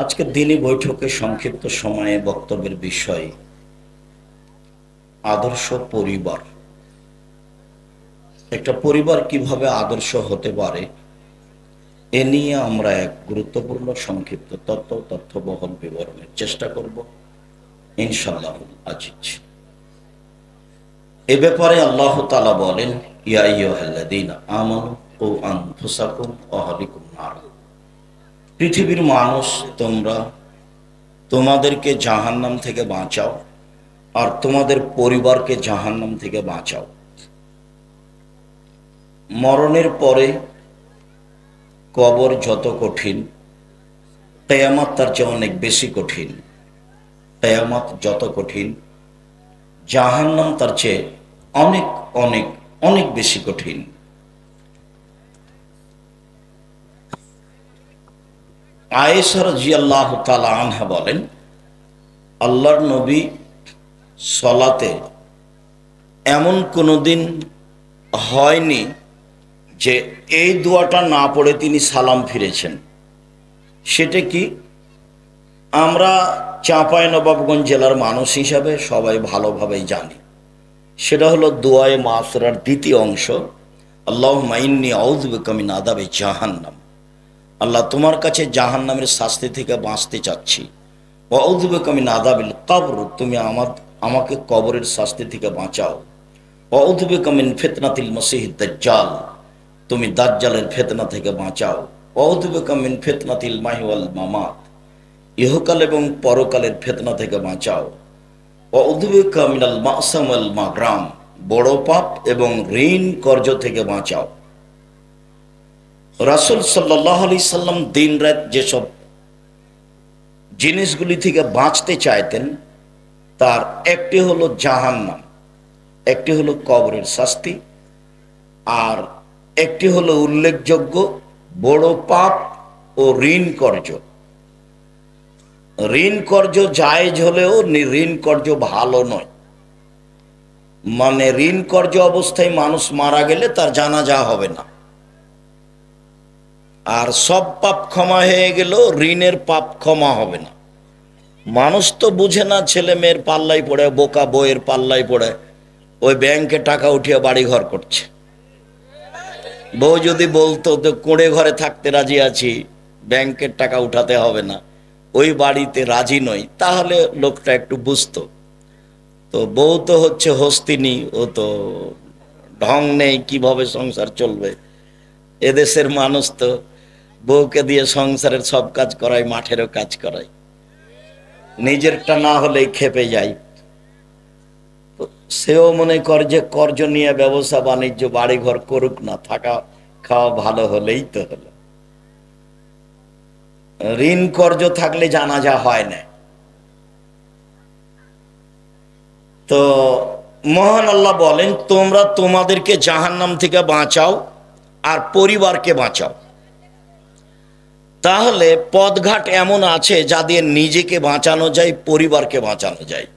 আজকে দিনী বৈঠকে সংক্ষিপ্ত সময়ে বক্তব্যের বিষয় আদর্শ পরিবার। একটা পরিবার কিভাবে আদর্শ হতে পারে এ নিয়ে আমরা এক গুরুত্বপূর্ণ সংক্ষিপ্ত তথ্যবহল বিবরণের চেষ্টা করব ইনশাআল্লাহ আজিজ। এ ব্যাপারে আল্লাহ তাআলা বলেন, ইয়া আইয়ুহাল্লাযীনা আমানু কু আনফুসাকুম ওয়া আহলিকুম নার। পৃথিবীর মানুষ, তোমরা তোমাদেরকে জাহান্নাম থেকে বাঁচাও আর তোমাদের পরিবারকে জাহান্নাম থেকে বাঁচাও। মরণের পরে কবর যত কঠিন, কিয়ামত তার চেয়ে অনেক বেশি কঠিন। কিয়ামত যত কঠিন, জাহান্নাম তার চেয়ে অনেক অনেক অনেক বেশি কঠিন। আয়েশা রাদিয়াল্লাহু তাআলা আনহা বলেন, আল্লাহর নবী সলাতে এমন কোনোদিন হয়নি যে এই দোয়াটা না পড়ে তিনি সালাম ফিরেছেন। সেটা কি? আমরা চাঁপাইনবাবগঞ্জ জেলার মানুষ হিসাবে সবাই ভালোভাবেই জানি। সেটা হলো দোয়ায়ে মাসুরার দ্বিতীয় অংশ, আল্লাহুম্মা ইন্নী আউযু বিকা মিন আযাবি জাহান্নাম। আল্লাহ, তোমার কাছে জাহান্নামের শাস্তি থেকে বাঁচতে চাচ্ছি। ওয়া আউযু বিকা মিন আযাবিল কবর, তুমি আমাকে কবরের শাস্তি থেকে বাঁচাও। ওয়া আউযু বিকা মিন ফিতনাতিল মাসিহিদ দাজ্জাল, তুমি দাজ্জালের ফিতনা থেকে বাঁচাও। ওয়া আউযু বিকা মিন ফিতনাতিল মাহি ওয়াল মামাত, ইহকাল এবং পরকালের ফিতনা থেকে বাঁচাও। ওয়া আউযু বিকা মিনাল মা'সাম ওয়াল মাগরাম, বড় পাপ এবং ঋণ কর্জ থেকে বাঁচাও। রাসূল সাল্লাল্লাহু আলাইহি সাল্লাম দিন রাত যেসব জিনিসগুলি থেকে বাঁচতে চাইতেন তার একটি হলো জাহান্নাম, একটি হলো কবরের শাস্তি, আর একটি হলো উল্লেখযোগ্য বড় পাপ ও ঋণ কর্জ। ঋণ কর্জ জায়েজ হলেও ঋণ কর্জ ভালো নয়। মানে ঋণ কর্জ অবস্থায় মানুষ মারা গেলে তার জানাজা হবে না, আর সব পাপ ক্ষমা হয়ে গেল, ঋণের পাপ ক্ষমা হবে না। মানুষ তো বুঝে না, ছেলে মেয়ের পাল্লাই পড়ে, বোকা বইয়ের পাল্লাই পড়ে ওই ব্যাংকে টাকা উঠিয়ে বাড়ি ঘর করছে। বউ যদি বলতো তো কুঁড়ে ঘরে থাকতে রাজি আছি, ব্যাংকের টাকা উঠাতে হবে না, ওই বাড়িতে রাজি নই, তাহলে লোকটা একটু বুঝতো। তো বউ তো হচ্ছে হস্তিনী, ও তো ঢং নেই, কিভাবে সংসার চলবে। এদেশের মানুষ তো বউকে দিয়ে সংসারের সব কাজ করায়, মাঠেরও কাজ করায়, নিজেরটা না হলেই খেপে যায়। তো সেও মনে করে যে কর্জ নিয়ে ব্যবসা বাণিজ্য বাড়িঘর করুক না, থাকা খাওয়া ভালো হলেই তো হলো। ঋণ কর্জ থাকলে জানাজা হয় না। তো মহান আল্লাহ বলেন, তোমরা তোমাদেরকে জাহান্নাম থেকে বাঁচাও আর পরিবারকে বাঁচাও। তাহলে পথঘাট এমন আছে যা দিয়ে নিজেকে বাঁচানো যায়, পরিবারকে বাঁচানো যায়।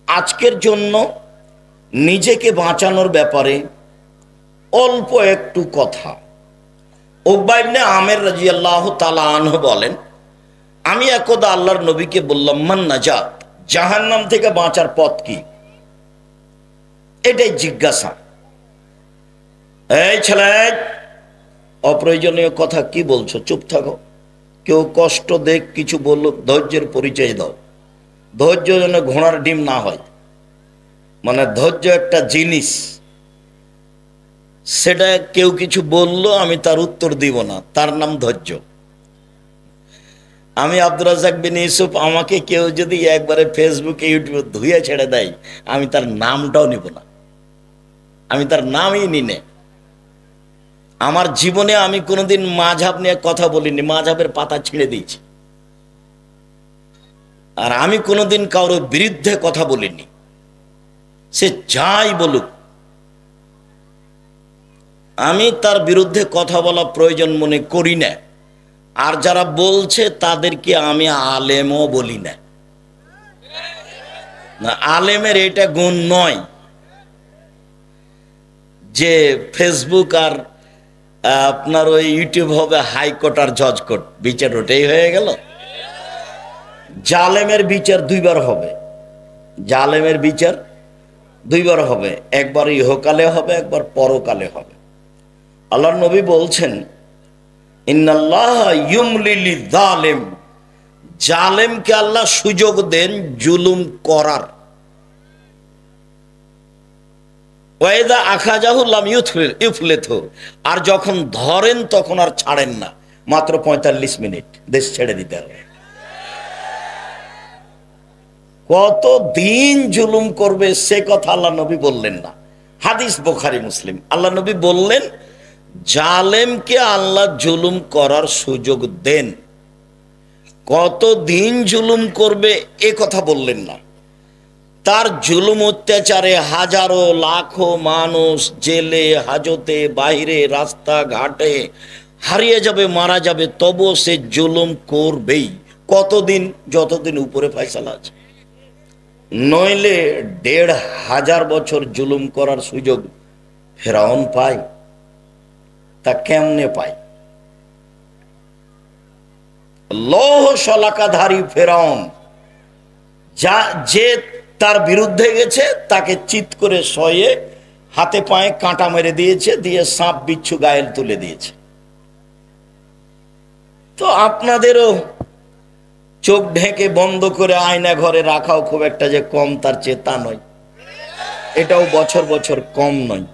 আজকের জন্য নিজেকে বাঁচানোর ব্যাপারে অল্প একটু কথা। উকবা ইবনে আমের রাদিয়াল্লাহু তাআলা আনহু বলেন, আমি একদা আল্লাহর নবীকে বললাম, মান নাজাত, জাহান্নাম থেকে বাঁচার পথ কি? এটাই জিজ্ঞাসা। এই ছেলে, অপ্রয়োজনীয় কথা কি বলছো, চুপ থাকো। কেউ কষ্ট দেখ, কিছু বললো, ধৈর্যের পরিচয় দাও। ধৈর্য যেন ঘোড়ার ডিম না হয়। মানে ধৈর্য একটা জিনিস, সেটা কেউ কিছু বললো আমি তার উত্তর দিব না, তার নাম ধৈর্য। আমি আব্দুর রাজ্জাক বিন ইউসুফ, আমাকে কেউ যদি একবারে ফেসবুকে ইউটিউবে ধুয়ে ছেড়ে দেয়, আমি তার নামটাও নিব না, আমি তার নামই নিনে। আমার জীবনে আমি কোনোদিন মাযহাব নিয়ে কথা বলিনি, মাযহাবের পাতা ছিঁড়ে দিয়েছি। আর আমি কোনোদিন কারোর বিরুদ্ধে কথা বলিনি, সে যাই বলুক। আমি তার বিরুদ্ধে কথা বলা প্রয়োজন মনে করি না। আর যারা বলছে তাদেরকে আমি আলেমও বলি না। আলেমের এটা গুণ নয় যে ফেসবুক আর আপনার ওই ইউটিউব হবে হাইকোর্ট আর জজ কোর্ট, বিচার ওটাই হয়ে গেল। জালেমের বিচার দুইবার হবে, জালেমের বিচার দুইবার হবে, একবার ইহকালে হবে, একবার পরকালে হবে। আল্লাহর নবী বলছেন ইন্নাল্লাহ ইউমলিল যালিম, জালেমকে আল্লাহ সুযোগ দেন জুলুম করার। ওয়াইদা আখাযাহু লাম ইউফলিথু, আর যখন ধরেন তখন আর ছাড়েন না, মাত্র 45 মিনিট দেশ ছেড়ে দিতে হবে। কত দিন জুলুম করবে সে কথা আল্লাহ নবী বললেন না, হাদিস বুখারী মুসলিম। আল্লাহ নবী বললেন জালেমকে আল্লাহ জুলুম করার সুযোগ দেন, কত দিন জুলুম করবে এ কথা বললেন না। তার জুলুম অত্যাচারে হাজারো লাখো মানুষ জেলে হাজতে বাইরে রাস্তাঘাটে হারিয়ে যাবে, মারা যাবে, তবু সে জুলুম করবেই। কতদিন? যতদিন উপরে ফয়সালা আছে। নইলে ১৫০০ বছর জুলুম করার সুযোগ ফেরাউন পায়? তা কেমনে পায়? লৌহ শলাকাধারী ফেরাউন যে তার বিরুদ্ধে গেছে তাকে চিৎ করে শয়ে হাতে পায়ে কাঁটা মেরে দিয়েছে, দিয়ে সাপ বিচ্ছু গায়ে তুলে দিয়েছে। তো আপনাদেরও চোখ ঢেকে বন্ধ করে আয়না ঘরে রাখাও খুব একটা যে কম তার চেয়ে তা নয়, এটাও বছর বছর কম নয়।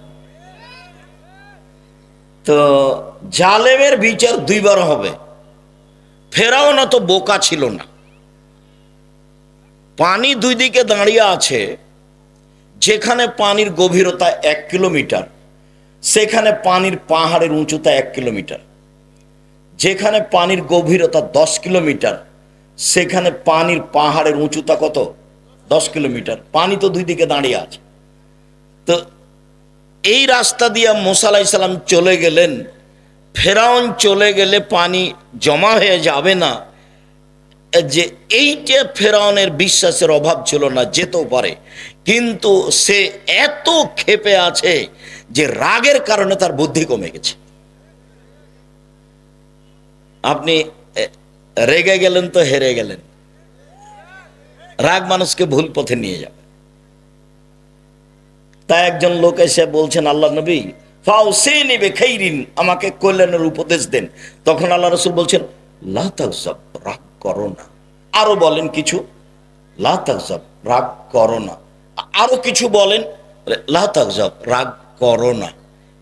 তো জালেমের বিচার দুইবার হবে। ফেরাউন অত বোকা ছিল না, পানি দুই দিকে দাঁড়িয়ে আছে, যেখানে পানির গভীরতা 1 কিলোমিটার সেখানে পানির পাহাড়ের উঁচুতা 1 কিলোমিটার, যেখানে পানির গভীরতা 10 কিলোমিটার সেখানে পানির পাহাড়ের উঁচুতা কত? 10 কিলোমিটার। পানি তো দুই দিকে দাঁড়িয়ে আছে। তো এই রাস্তা দিয়ে মুসা আলাইহিস সালাম চলে গেলেন, ফেরাউন চলে গেলে পানি জমা হয়ে যাবে না, যে এইটা ফেরাউনের বিশ্বাসের অভাব ছিল না, যেতেও পারে, কিন্তু সে এত ক্ষেপে আছে যে রাগের কারণে তার বুদ্ধি কমে গেছে। আপনি রেগে গেলেন তো হেরে গেলেন, রাগ মানুষকে ভুল পথে নিয়ে যাবে। তাই একজন লোক এসে বলছেন আল্লাহ নবী ফাউসিনি বিখাইরিন, আমাকে কল্যাণের উপদেশ দেন। তখন আল্লাহ রাসূল বলছেন লা তাগজাব, রাগ করো না। আরো বলেন কিছু, লা তাগজাব, রাগ করো না। আরো কিছু বলেন, লা তাগজাব, রাগ করো না।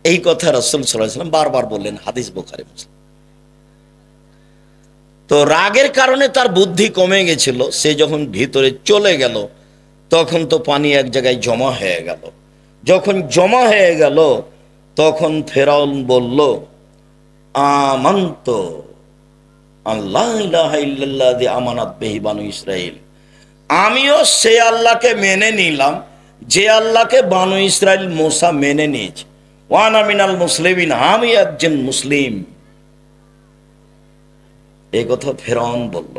এই কথা রাসূল সাল্লাল্লাহু আলাইহি ওয়াসাল্লাম বারবার বললেন, হাদিস বুখারী মুসলিম। তো রাগের কারণে তার বুদ্ধি কমে গেছিল, সে যখন ভিতরে চলে গেল তখন তো পানি এক জায়গায় জমা হয়ে গেল। যখন জমা হয়ে গেল তখন ফেরাউন বলল আমান্ত আল্লাহ ইলাহা ইল্লাল্লাযী আমানাত বিহি বানু ইসরাঈল, আমিও সে আল্লাহকে মেনে নিলাম যে আল্লাহকে বানু ইসরাঈল মুসা মেনে নিয়েছে। ওয়া আনা মিনাল মুসলিমিন, আমি একজন মুসলিম। এই কথা ফেরাউন বলল।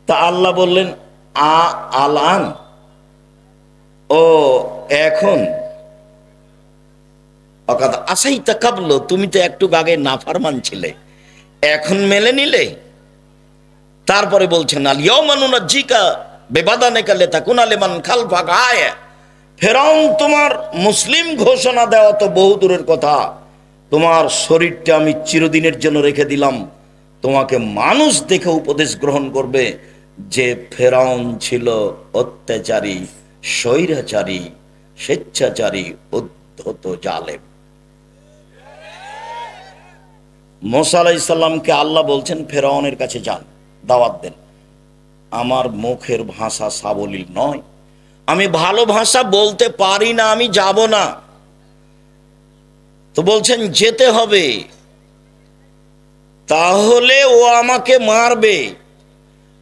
তা আল্লাহ বললেন আলান, ও এখন অকাদ আসাইতা কাবল, তুমি তো একটু আগে নাফরমান ছিলে, এখন মেনে নিলে? তারপরে বলছেন আল ইয়াউমা নুনাজ্জিকা বিবাদানিকা লিতাকুনা লিমান খালফাকা আয়া। ফেরাউন, তোমার মুসলিম ঘোষণা দেওয়া তো বহু দূরের কথা, তোমার শরীরটা আমি চিরদিনের জন্য রেখে দিলাম, তোমাকে মানুষ দেখে উপদেশ গ্রহণ করবে যে ফেরাউন ছিল অত্যাচারী, স্বৈরাচারী, স্বেচ্ছাচারী, উদ্ধত, জালেম। মুসা আলাইহিস সালামকে আল্লাহ বলছেন ফেরাউনের কাছে যান, দাওয়াত দেন। আমার মুখের ভাষা সাবলীল নয়, আমি ভালো ভাষা বলতে পারি না, আমি যাব না। তো বলছেন যেতে হবে, তাহলে ও আমাকে মারবে।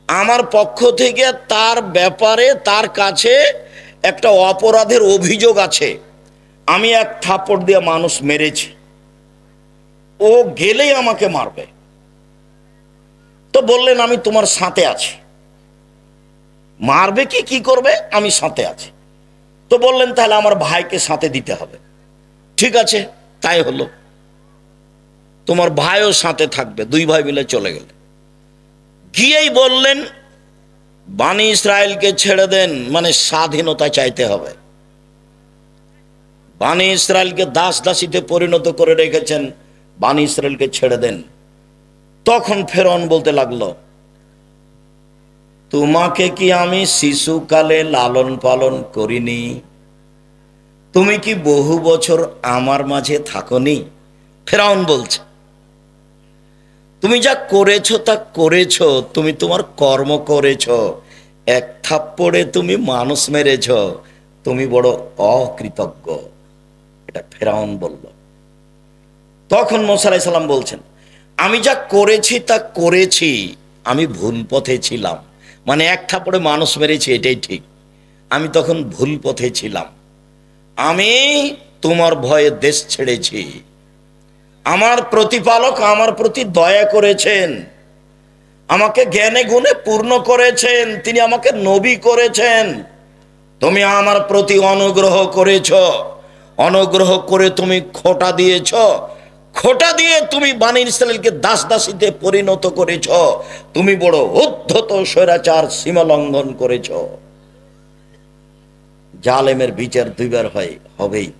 আমার পক্ষ থেকে তার ব্যাপারে তার কাছে একটা অপরাধের অভিযোগ আছে, আমি এক থাপ্পড় দিয়ে মানুষ মেরেছি, ও গেলেই আমাকে মারবে। তো বললেন আমি তোমার সাথে আছি। মারবে কি করবে, আমি সাথে আছি। তো বললেন তাহলে আমার ভাইকে সাথে দিতে হবে। ঠিক আছে, তাই হলো, তোমার ভাইও সাথে থাকবে। দুই ভাই মিলে চলে গেলেন, গিয়েই বললেন বানি ইসরায়েলকে ছেড়ে দেন, মানে স্বাধীনতা চাইতে হবে। বানি ইসরায়েলকে দাস দাসীতে পরিণত করে রেখেছেন, বানি ইসরায়েলকে ছেড়ে দেন। তখন ফেরআউন বলতে লাগলো, তোমাকে কি আমি শিশুকালে লালন পালন করিনি? তুমি কি বহু বছর আমার মাঝে থাকোনি? ফেরাউন বলছে, তুমি যা করেছো তা করেছো, তুমি তোমার কর্ম করেছো, এক থাপ্পড়ে তুমি মানুষ মেরেছ, তুমি বড় অকৃতজ্ঞ। এটা ফেরাউন বলল। তখন মুসা আলাইহিস সালাম বলছেন, আমি যা করেছি তা করেছি, আমি ভুল পথে ছিলাম। মানে এক থাপ্পড়ে মানুষ মেরেছি, এটাই ঠিক, আমি তখন ভুল পথে ছিলাম। আমি তোমার ভয়ে দেশ ছেড়েছি। আমার প্রতিপালক আমার প্রতি দয়া করেছেন, আমাকে জ্ঞানে গুণে পূর্ণ করেছেন, তিনি আমাকে নবী করেছেন। তুমি আমার প্রতি অনুগ্রহ করেছ, অনুগ্রহ করে তুমি খোঁটা দিয়েছ, খোঁটা দিয়ে তুমি বানি ইসরায়েলকে দাস দাসীতে পরিণত করেছ। তুমি বড় উদ্ধত স্বৈরাচার, সীমা লঙ্ঘন করেছ। জালেমের বিচার দুইবার হবেই।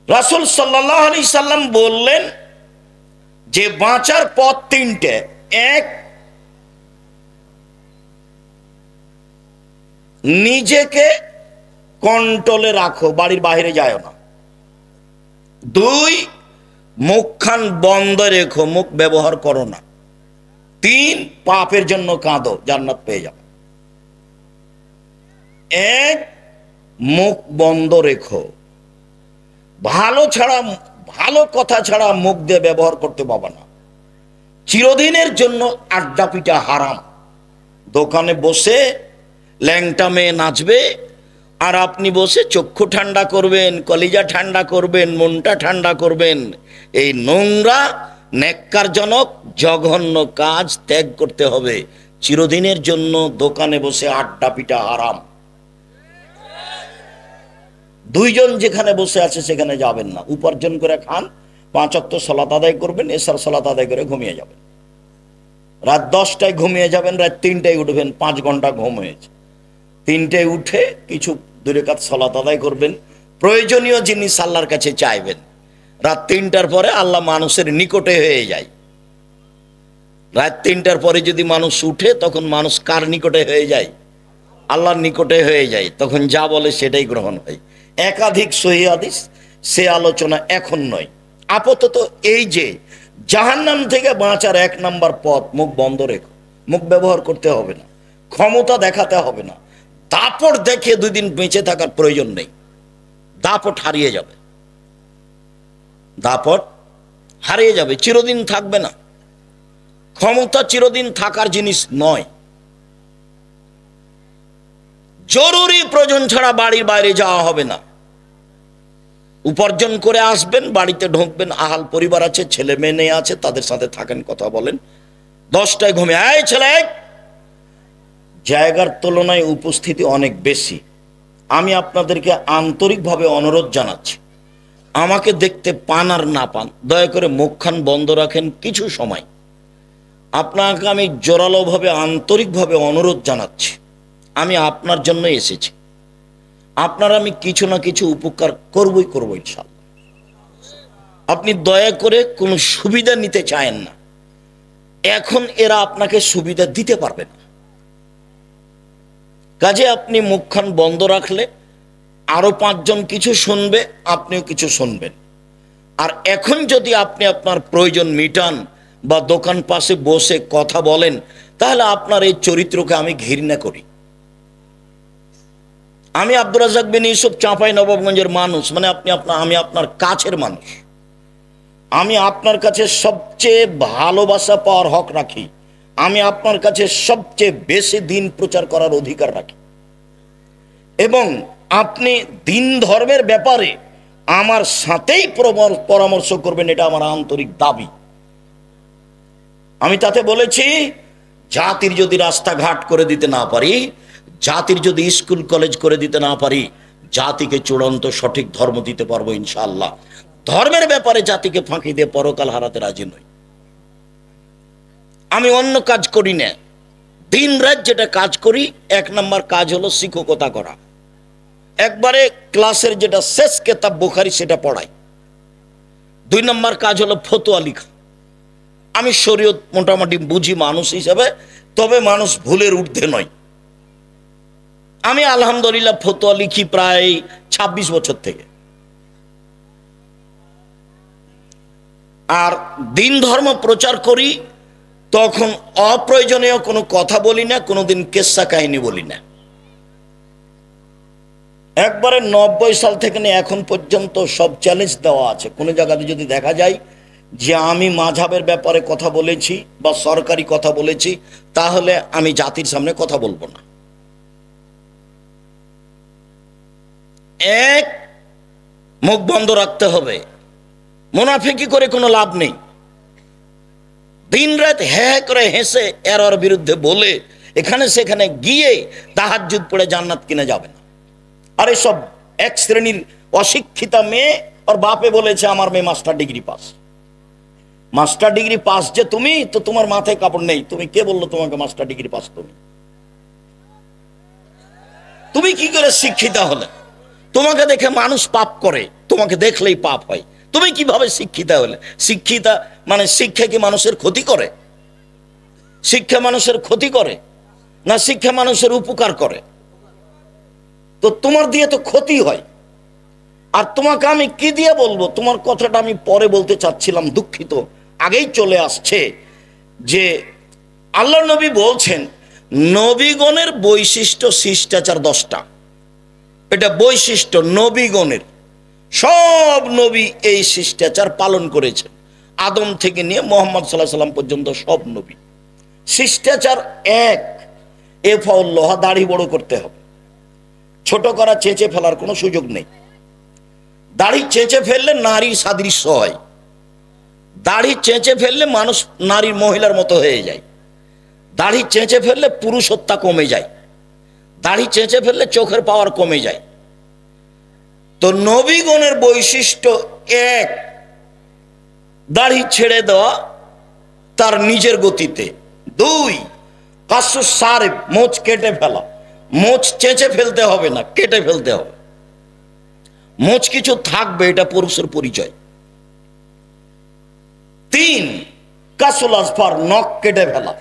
রাসূল সাল্লাল্লাহু আলাইহি সাল্লাম বললেন যে বাঁচার পথ তিনটে। এক, নিজেকে কন্ট্রোলে রাখো, বাড়ির বাইরে যায় না। দুই, মুখখান বন্ধ রেখো, মুখ ব্যবহার করো না। তিন, পাপের জন্য কাঁদো, জান্নাত পেয়ে যাবে। এক, মুখ বন্ধ রেখো, ভালো কথা ছাড়া মুখ দিয়ে ব্যবহার করতে পারবে না। চিরদিনের জন্য আড্ডা পিটা হারাম। দোকানে বসে ল্যাংটা মেয়ে নাচবে, আর আপনি বসে চক্ষু ঠান্ডা করবেন, কলিজা ঠান্ডা করবেন, মনটা ঠান্ডা করবেন। এই নোংরা ন্যাক্কারজনক জঘন্য কাজ ত্যাগ করতে হবে। চিরদিনের জন্য দোকানে বসে আড্ডা পিটা হারাম। দুইজন যেখানে বসে আছে সেখানে যাবেন না। উপার্জন করে খান, 5 ওয়াক্ত সালাত আদায় করবেন, এশার সালাত আদায় করে ঘুমিয়ে যাবেন। রাত 10টায় ঘুমিয়ে যাবেন, রাত 3টায় উঠবেন, 5 ঘন্টা ঘুম হয়েছে। 3টায় উঠে কিছু 2 রাকাত সালাত আদায় করবেন, প্রয়োজনীয় জিনিস আল্লাহর কাছে চাইবেন। রাত 3টার পরে আল্লাহ মানুষের নিকটে হয়ে যায়। রাত 3টার পরে যদি মানুষ উঠে, তখন মানুষ কার নিকটে হয়ে যায়? আল্লাহর নিকটে হয়ে যায়। তখন যা বলে সেটাই গ্রহণ হয়। একাধিক সহিহ হাদিস, সে আলোচনা এখন নয়। আপাতত এই যে জাহান্নাম থেকে বাঁচার 1 নাম্বার পথ, মুখ বন্ধ রেখো। মুখ ব্যবহার করতে হবে না, ক্ষমতা দেখাতে হবে না, দাপট দেখে 2 দিন বেঁচে থাকার প্রয়োজন নেই। দাপট হারিয়ে যাবে, দাপট হারিয়ে যাবে, চিরদিন থাকবে না। ক্ষমতা চিরদিন থাকার জিনিস নয়। জরুরি প্রয়োজন ছাড়া বাড়ির বাইরে যাওয়া হবে না। উপার্জন করে আসবেন, বাড়িতে ঢুকবেন, আহাল পরিবার আছে, ছেলে মেয়ে আছে, তাদের সাথে থাকেন, কথা বলেন। 10টায় ঘুমিয়ে, এই ছেলে, জায়গার তুলনায় উপস্থিতি অনেক বেশি। আমি আপনাদেরকে আন্তরিকভাবে অনুরোধ জানাচ্ছি, আমাকে দেখতে পান আর না পান, দয়া করে মুখখান বন্ধ রাখেন কিছু সময়। আপনাকে আমি জোরালোভাবে আন্তরিকভাবে অনুরোধ জানাচ্ছি, আমি আপনার জন্য এসেছি। আপনার আমি কিছু না কিছু উপকার করবই ইনশাআল্লাহ। আপনি দয়া করে কোনো সুবিধা নিতে চায়েন না, এখন এরা আপনাকে সুবিধা দিতে পারবে না। কাজে আপনি মুখখান বন্ধ রাখলে আরো 5 জন কিছু শুনবে, আপনিও কিছু শুনবেন। আর এখন যদি আপনি আপনার প্রয়োজন মিটান বা দোকান পাশে বসে কথা বলেন, তাহলে আপনার এই চরিত্রকে আমি ঘৃণা করি। আমি আব্দুর রাজ্জাক বিন ইউসুফ, চাঁপাইনবাবগঞ্জের মানুষ, মানে আমি আপনার কাছের মানুষ। আমি আপনার কাছে সবচেয়ে ভালোবাসা পাওয়ার হক রাখি। আমি আপনার কাছে সবচেয়ে বেশি দিন প্রচার করার অধিকার রাখি, এবং আপনি দিন ধর্মের ব্যাপারে আমার সাথেই পরামর্শ করবেন, এটা আমার আন্তরিক দাবি। আমি তাতে বলেছি, জাতির যদি রাস্তাঘাট করে দিতে না পারি, জাতির যদি স্কুল কলেজ করে দিতে না পারি, জাতিকে চূড়ান্ত সঠিক ধর্ম দিতে পারবো ইনশাআল্লাহ। ধর্মের ব্যাপারে জাতিকে ফাঁকি দিয়ে পরকাল হারাতে রাজি নই। আমি অন্য কাজ করি না, দিন রাত যেটা কাজ করি, 1 নম্বর কাজ হলো শিক্ষকতা করা। একবারে ক্লাসের যেটা শেষ কিতাব বুখারী সেটা পড়াই। 2 নম্বর কাজ হলো ফতোয়া লেখা। আমি শরীয়ত মোটামুটি বুঝি মানুষ হিসেবে, তবে মানুষ ভুলের ঊর্ধ্বে নয়। আমি আলহামদুলিল্লাহ ফতোয়া লিখি প্রায় 26 বছর থেকে। আর দিন ধর্ম প্রচার করি, তখন অপ্রয়োজনীয় কোনো কথা বলি না, কোনোদিন কেসা কাহিনী বলি না। একবারে 90 সাল থেকে নিয়ে এখন পর্যন্ত সব চ্যালেঞ্জ দেওয়া আছে। কোনো জায়গাতে যদি দেখা যায় যে আমি মাযহাবের ব্যাপারে কথা বলেছি বা সরকারি কথা বলেছি, তাহলে আমি জাতির সামনে কথা বলবো না। এক, মুখ বন্ধ রাখতে হবে, মুনাফিকি করে কোনো লাভ নেই। দিন রাত হ্যাঁ করে হেসে এর বিরুদ্ধে বলে এখানে সেখানে গিয়ে তাহাজ্জুদ পড়ে জান্নাত কিনে যাবে না। আর এসব এক শ্রেণীর অশিক্ষিতা মেয়ে, ওর বাপে বলেছে আমার মেয়ে master degree pass. Master degree pass যে তুমি, তো তোমার মাথায় কাপড় নেই। তুমি কে বললো তোমাকে মাস্টার ডিগ্রি পাস? তুমি কি করে শিক্ষিতা হলে? তোমাকে দেখে মানুষ পাপ করে, তোমাকে দেখলেই পাপ হয়। তুমি কিভাবে শিক্ষিতা হলে? শিক্ষিতা মানে শিক্ষা কি মানুষের ক্ষতি করে? শিক্ষা মানুষের ক্ষতি করে না শিক্ষা মানুষের উপকার করে? তো তোমার দিয়ে তো ক্ষতি হয়। আর তোমাকে আমি কি দিয়ে বলবো? তোমার কথাটা আমি পরে বলতে চাচ্ছিলাম, দুঃখিত, আগেই চলে আসছে। যে আল্লাহ নবী বলছেন নবীগণের বৈশিষ্ট্য শিষ্টাচার 10টা। এটা বৈশিষ্ট্য নবীগণের। সব নবী এই শিষ্টাচার পালন করেছেন, আদম থেকে নিয়ে মুহাম্মদ সাল্লাল্লাহু আলাইহি সাল্লাম পর্যন্ত সব নবী। শিষ্টাচার 1, এফাউল্লাহ, দাড়ি বড় করতে হবে। ছোট করা, চেঁচে ফেলার কোনো সুযোগ নেই। দাড়ি চেঁচে ফেললে নারীর সাদৃশ্য হয়। দাড়ি চেঁচে ফেললে মানুষ নারীর মহিলার মতো হয়ে যায়। দাড়ি চেঁচে ফেললে পুরুষত্বা কমে যায়। দাড়ি চেঁচে ফেললে চোখের পাওয়ার কমে যায়। তো নবীগণের বৈশিষ্ট্য 1, দাড়ি ছেড়ে দেওয়া তার নিজের গতিতে। 2, কাসুস সারেব, মোচ কেটে ফেলা। মোচ চেঁচে ফেলতে হবে না, কেটে ফেলতে হবে। মোচ কিছু থাকবে, এটা পুরুষের পরিচয়। 3, কাসুল আসফার, নখ কেটে ফেলা।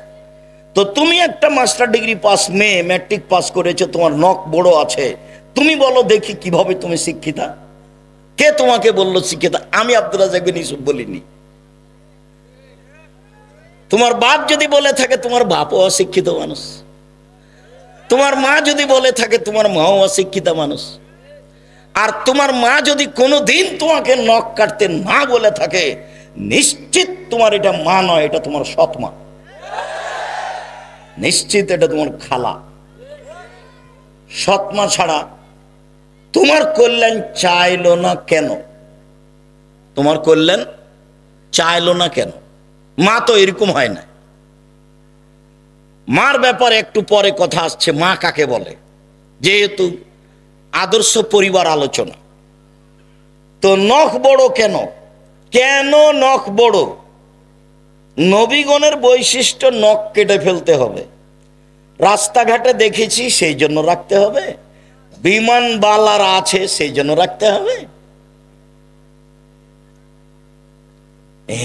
তো তুমি একটা মাস্টার ডিগ্রি পাস মেয়ে, ম্যাট্রিক পাস করেছো, তোমার নখ বড় আছে, তুমি বলো দেখি কিভাবে তুমি শিক্ষিতা? কে তোমাকে বললো শিক্ষিতা? আমি আব্দুর রাজ্জাক বিন ইউসুফ বলিনি। তোমার বাপ যদি বলে থাকে, তোমার বাপও অশিক্ষিত মানুষ। তোমার মা যদি বলে থাকে, তোমার মাও অশিক্ষিত মানুষ। আর তোমার মা যদি কোনোদিন তোমাকে নখ কাটতে না বলে থাকে, নিশ্চিত তোমার এটা মা নয়, এটা তোমার সৎ মা। নিশ্চিত এটা তোমার খালা। সৎ মা ছাড়া তোমার কল্যাণ চাইলো না কেন? তোমার কল্যাণ চাইলো না কেন? মা তো এরকম হয় না। মার ব্যাপারে একটু পরে কথা আসছে, মা কাকে বলে, যেহেতু আদর্শ পরিবার আলোচনা। তো নখ বড় কেন? কেন নখ বড়? নবীগণের বৈশিষ্ট্য নখ কেটে ফেলতে হবে। রাস্তাঘাটে দেখেছি সেই জন্য রাখতে হবে, বিমানবালার আছে সেই জন্য রাখতে হবে।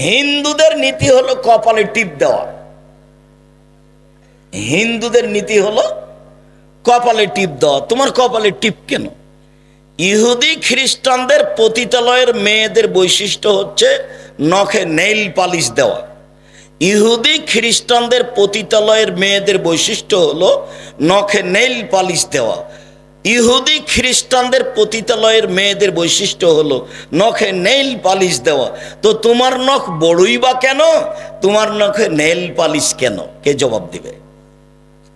হিন্দুদের নীতি হলো কপালে টিপ দেওয়া। হিন্দুদের নীতি হলো কপালে টিপ দেওয়া। তোমার কপালে টিপ কেন? ইহুদি খ্রিস্টানদের পতিতালয়ের মেয়েদের বৈশিষ্ট্য হচ্ছে নখে নেইল পালিশ দেওয়া। ইহুদি খ্রিস্টানদের পতিতালয়ের মেয়েদের বৈশিষ্ট্য হলো নখে নেইল পালিশ দেওয়া। ইহুদি খ্রিস্টানদের পতিতালয়ের মেয়েদের বৈশিষ্ট্য হলো নখে নেইল পালিশ দেওয়া। তো তোমার নখ বড়ই বা কেন? তোমার নখে নেইল পালিশ কেন? কে জবাব দিবে?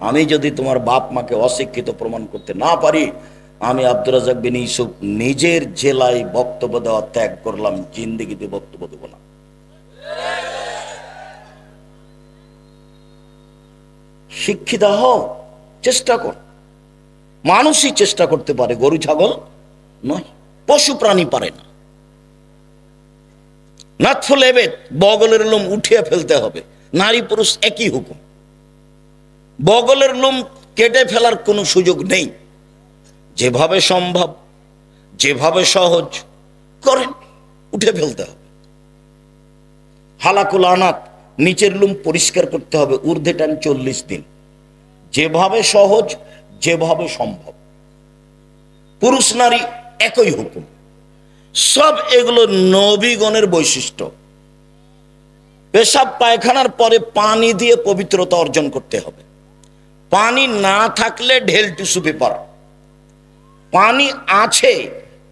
আমি যদি তোমার বাপ মাকে অশিক্ষিত প্রমাণ করতে না পারি, আমি আব্দুর রাজ্জাক বিন ইউসুফ নিজের জেলায় বক্তব্য দেওয়া ত্যাগ করলাম, জিন্দেগিতে বক্তব্য দেব না। শিক্ষিত হও, চেষ্টা কর। মানুষই চেষ্টা করতে পারে, গরু ছাগল নয়, পশু প্রাণী পারে না। নাতফুল এবেদ, বগলের লোম উঠিয়ে ফেলতে হবে, নারী পুরুষ একই হুকুম। বগলের লোম কেটে ফেলার কোনো সুযোগ নেই। যেভাবে সম্ভব, যেভাবে সহজ করেন, উঠে ফেলতে হবে। হালাকুল আনাত, নিচের লোম পরিষ্কার করতে হবে, ঊর্ধ্বে টান 40 দিন। যেভাবে সহজ, যেভাবে সম্ভব। পুরুষ নারী একই হুকুম। সব এগুলো নবীগণের বৈশিষ্ট্য। পেশাব পায়খানার পরে পানি দিয়ে পবিত্রতা অর্জন করতে হবে। পানি না থাকলে ঢেল টিস্যু পেপার, পানি আছে